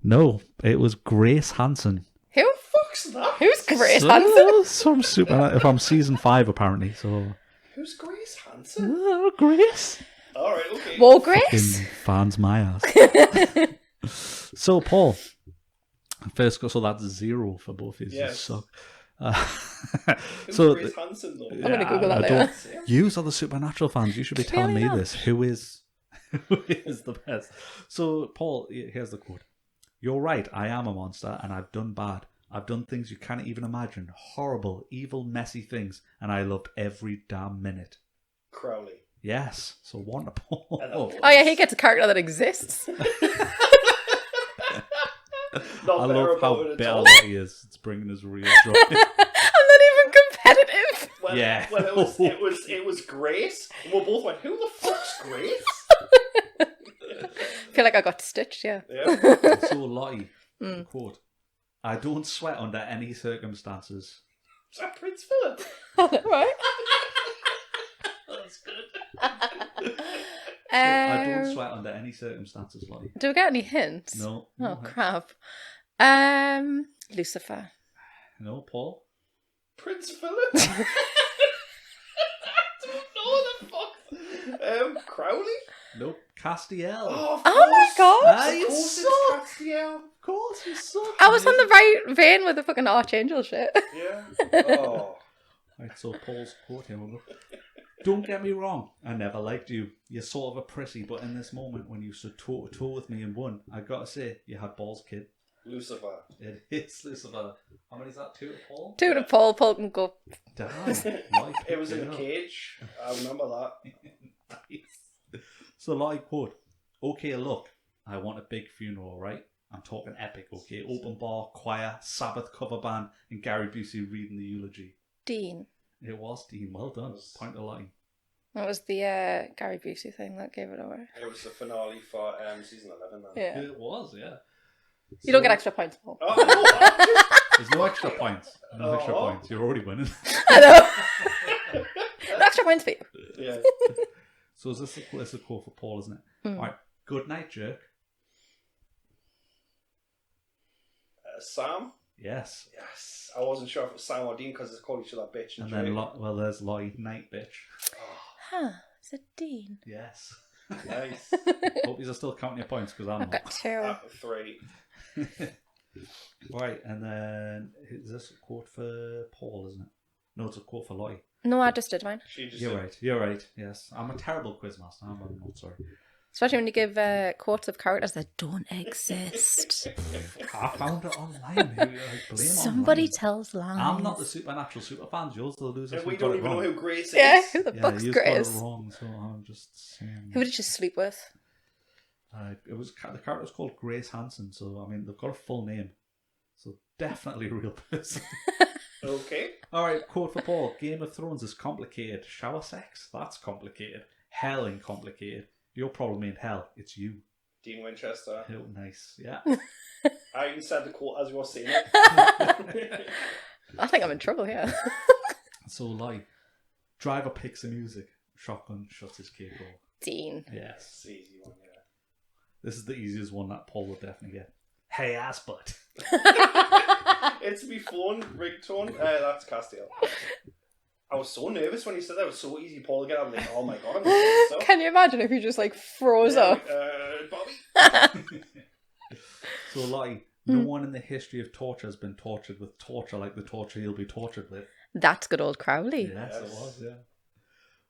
No, it was Grace Hansen. Who? Fuck's that? Who's Grace Hansen? Some super. From season 5, apparently. So, Who's Grace Hansen? Grace. Alright, okay. Whoa, Grace? Fans my ass. So, Paul. First, so that's 0 for both of you. Yes. You suck. Who's so, Grace Hansen, though? I'm going to Google that I later. Yous are the supernatural fans. You should be telling me Clearly this. Who is the best? So, Paul, here's the quote. You're right, I am a monster and I've done bad. I've done things you can't even imagine. Horrible, evil, messy things. And I loved every damn minute. Crowley. Yes. So 1 to Paul. Oh yeah, he gets a character that exists. Not I better love how about it at bitter all. he is. It's bringing us real joy. I'm not even competitive. Well, Yeah. Well, it was Grace. And we both went, who the fuck's Grace? I feel like I got stitched, yeah. Yeah. So Lottie, quote, I don't sweat under any circumstances. Is that Prince Philip? Right? That's good. I don't sweat under any circumstances, Lottie. Do we get any hints? No. Oh, no, crap. Lucifer. No, Paul. Prince Philip? I don't know the fuck. Crowley? Nope. Castiel. Oh Oh my god! Ah, Of you course suck. it's Castiel. Of course, you suck. I was on the right vein with the fucking Archangel shit. Yeah. Oh. Right, so Paul's quote here. We'll go. Don't get me wrong, I never liked you. You're sort of a prissy, but in this moment when you stood toe to toe with me and won, I gotta say, you had balls, kid. Lucifer. It is Lucifer. How many is that? 2 to Paul? 2 to Paul. Paul can go. Damn. It was in a cage. I remember that. Nice. So, Lottie quote, okay, look, I want a big funeral, right? I'm talking epic, okay? Open bar, choir, Sabbath cover band, and Gary Busey reading the eulogy. Dean. It was Dean. Well done. Point to Lottie. That was the Gary Busey thing that gave it away. It was the finale for season 11. Then. Yeah. It was, yeah. You don't get extra points, Paul. Oh, no, There's no extra points. No extra Oh. points. You're already winning. I know. No extra points for you. yeah. So is this a call for Paul, isn't it? Mm. All right. Good night, jerk. Sam? Yes. Yes. I wasn't sure if it was Sam or Dean because they called each other bitch and And then, Drake. there's Lottie, night, bitch. Huh. Is it Dean? Yes. Nice. Hope you're still counting your points because I'm I've not. got 2. 3. Right, and then is this a quote for Paul, isn't it? No, it's a quote for Lottie. No, I just did mine. She just You're right. Yes, I'm a terrible quizmaster. I'm not sorry. Especially when you give quotes of characters that don't exist. I found it online. Blame Somebody online. tells lies. I'm not the supernatural superfan. You're the losers. And we who got don't it even know wrong. who Grace is. Yeah, who the Yeah, fuck's you got Grace? it wrong. So I'm just saying. Who did you sleep with? It was the character was called Grace Hansen. So I mean, they've got a full name. So definitely a real person. Okay. All right, quote for Paul. Game of Thrones is complicated. Shower sex? That's complicated. Hell ain't complicated. Your problem ain't hell. It's you. Dean Winchester. Oh, nice. Yeah. I even said the quote as you were saying it. I think I'm in trouble here. So, like, driver picks the music. Shotgun shuts his cable. Dean. Yes. It's the easy one, yeah. This is the easiest one that Paul will definitely get. Hey, ass butt. It's me phone ringtone. That's Castiel. I was so nervous when he said that. It was so easy, Paul, to get. I'm like, oh my god, I'm going to so. Can you imagine if you just like froze up? Bobby. So, Lottie, no one in the history of torture has been tortured with torture like the torture he'll be tortured with. That's good old Crowley. Yes, it was, yeah.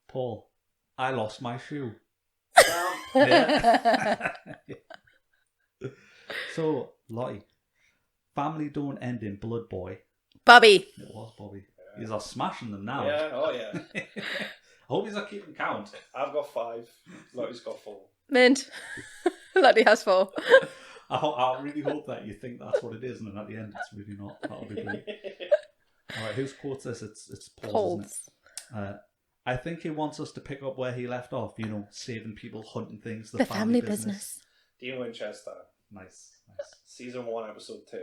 Paul, I lost my shoe. Yeah. So, Lottie, family don't end in blood, boy. Bobby. It was Bobby. He's are smashing them now. Yeah, oh yeah. I hope he's not keeping count. I've got 5. Lottie's got 4. Mint. Lottie has 4. I really hope that you think that's what it is, and then at the end it's really not. That'll be great. Alright, whose quote's this? It's Paul's, isn't it? I think he wants us to pick up where he left off, you know, saving people, hunting things, the family business. Dean Winchester. Nice. Season 1, episode 2.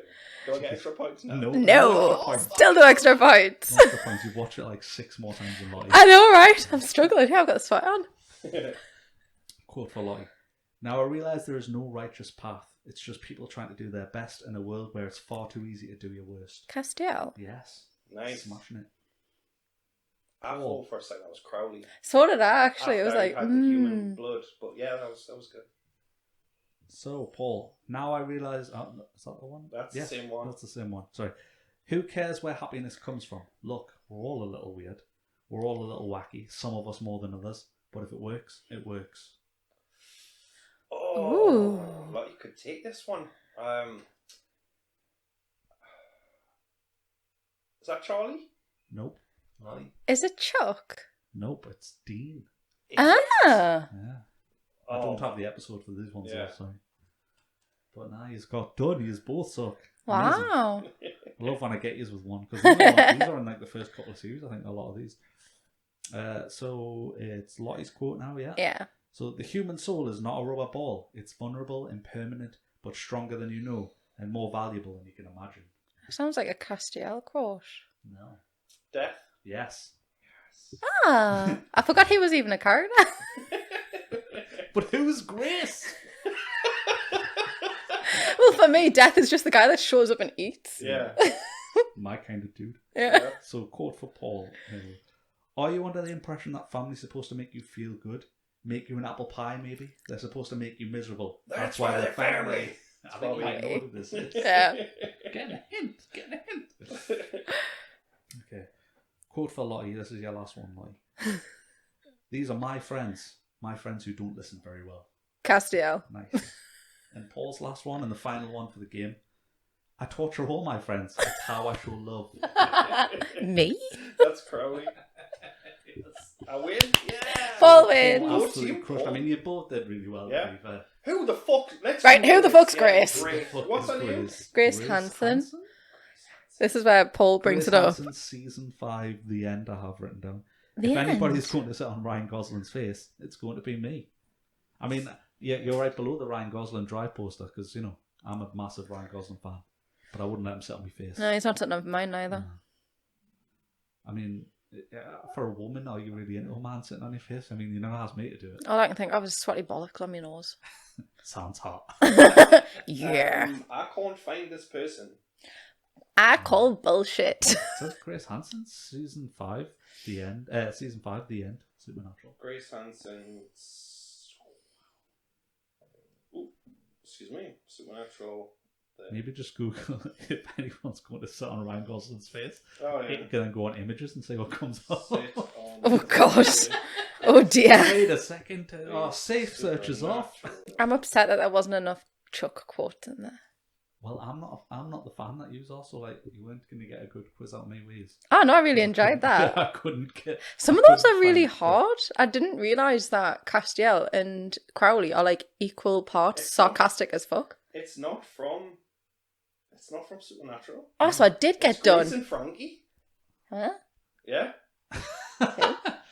Do I get extra points now? No. Still no extra points. No extra points. You've watched it like 6 more times than Lottie. I know, right? I'm struggling. I've got the sweat on. Quote for Lottie. Now I realise there is no righteous path. It's just people trying to do their best in a world where it's far too easy to do your worst. Castile. Yes. Nice. Smashing it. I thought for a second that was Crowley. So did I, actually. It was like, had the human blood, but yeah, that was good. So, Paul, now I realise... is that the one? That's the same one. That's the same one. Sorry. Who cares where happiness comes from? Look, we're all a little weird. We're all a little wacky. Some of us more than others. But if it works, it works. Oh, like you could take this one. Is that Charlie? Nope. Lottie? is it Chuck? Nope, it's Dean. Ah. Yeah. I don't have the episode for these ones, though, sorry. But now he's got done. He's both suck. Wow. I love when I get yous with one, because these are in like the first couple of series, I think, a lot of these. So it's Lottie's quote now, yeah? Yeah. So the human soul is not a rubber ball. It's vulnerable, impermanent, but stronger than you know, and more valuable than you can imagine. Sounds like a Castiel quote. No. Death? Yes. Ah. I forgot he was even a character. But who's Grace? Well, for me, Death is just the guy that shows up and eats. Yeah. My kind of dude. Yeah. So, quote for Paul. Are you under the impression that family's supposed to make you feel good? Make you an apple pie, maybe? They're supposed to make you miserable. That's why they're family. I think I know what this is. Yeah. Getting a hint. Okay. Quote for Lottie. This is your last one, Lottie. These are my friends. My friends who don't listen very well. Castiel. Nice. And Paul's last one and the final one for the game. I torture all my friends. It's how I show love. Me? That's Crowley. I win? Yeah! Paul wins! Paul absolutely crushed. I mean, you both did really well. Yeah. To be fair. Who the fuck? Who the fuck's Grace? What's her name? Grace Hansen. This is where Paul brings it up. Season 5, the end, I have written down. The if end. anybody's going to sit on Ryan Gosling's face, it's going to be me. I mean, yeah, you're right below the Ryan Gosling drive poster because, you know, I'm a massive Ryan Gosling fan. But I wouldn't let him sit on my face. No, he's not sitting on mine either. I mean, for a woman, are you really into a man sitting on your face? I mean, you never asked me to do it. All I can think of is sweaty bollocks on my nose. Sounds hot. Yeah. I can't find this person. I call bullshit. It says Grace Hansen, season 5, the end. Season 5, the end. Supernatural. Grace Hansen. Ooh, excuse me. Supernatural. Maybe just Google if anyone's going to sit on Ryan Gosling's face. Oh, yeah. You can then go on images and see what comes up. Oh, God. Oh, dear. Wait a second. Our safe search is off. I'm upset that there wasn't enough Chuck quotes in there. Well, I'm not the fan that you are, so like you weren't going to get a good quiz out of me ways. Oh, no, I really enjoyed that. I couldn't get. Some of those are really hard. I didn't realise that Castiel and Crowley are like equal parts sarcastic as fuck. It's not from Supernatural. Oh, so I did get done. Grace and Frankie. Huh? Yeah.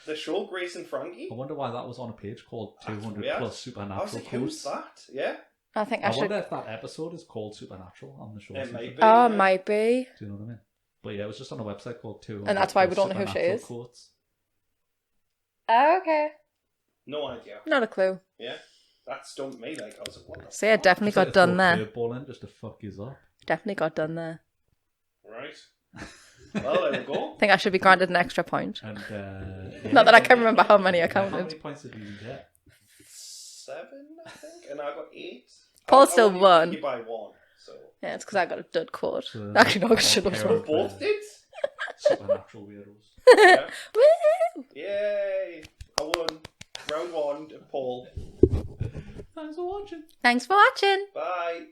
The show Grace and Frankie. I wonder why that was on a page called 200 plus Supernatural I was like, quotes. who's that? Yeah. I think I should. wonder if that episode is called Supernatural on the show. It might be. Oh, might be. Do you know what I mean? But yeah, it was just on a website called 200. And that's why we don't know who she is. Quotes. Oh, okay. No idea. Not a clue. Yeah. That stumped me. Like, I was like, what the So yeah, definitely got done there. Ball in just to fuck you up. Definitely got done there. Right. Well, there we go. I think I should be granted an extra point. And, Not that I can remember how many I How counted. many points did you get? 7, I think, and I got 8. Paul still I won. beat you by 1. So Yeah, it's because I got a dud quote. So, Actually, no, I should have. We both did. Supernatural weirdos. Yeah. Woo! Yay! I won. Round 1, Paul. Thanks for watching. Thanks for watching. Bye.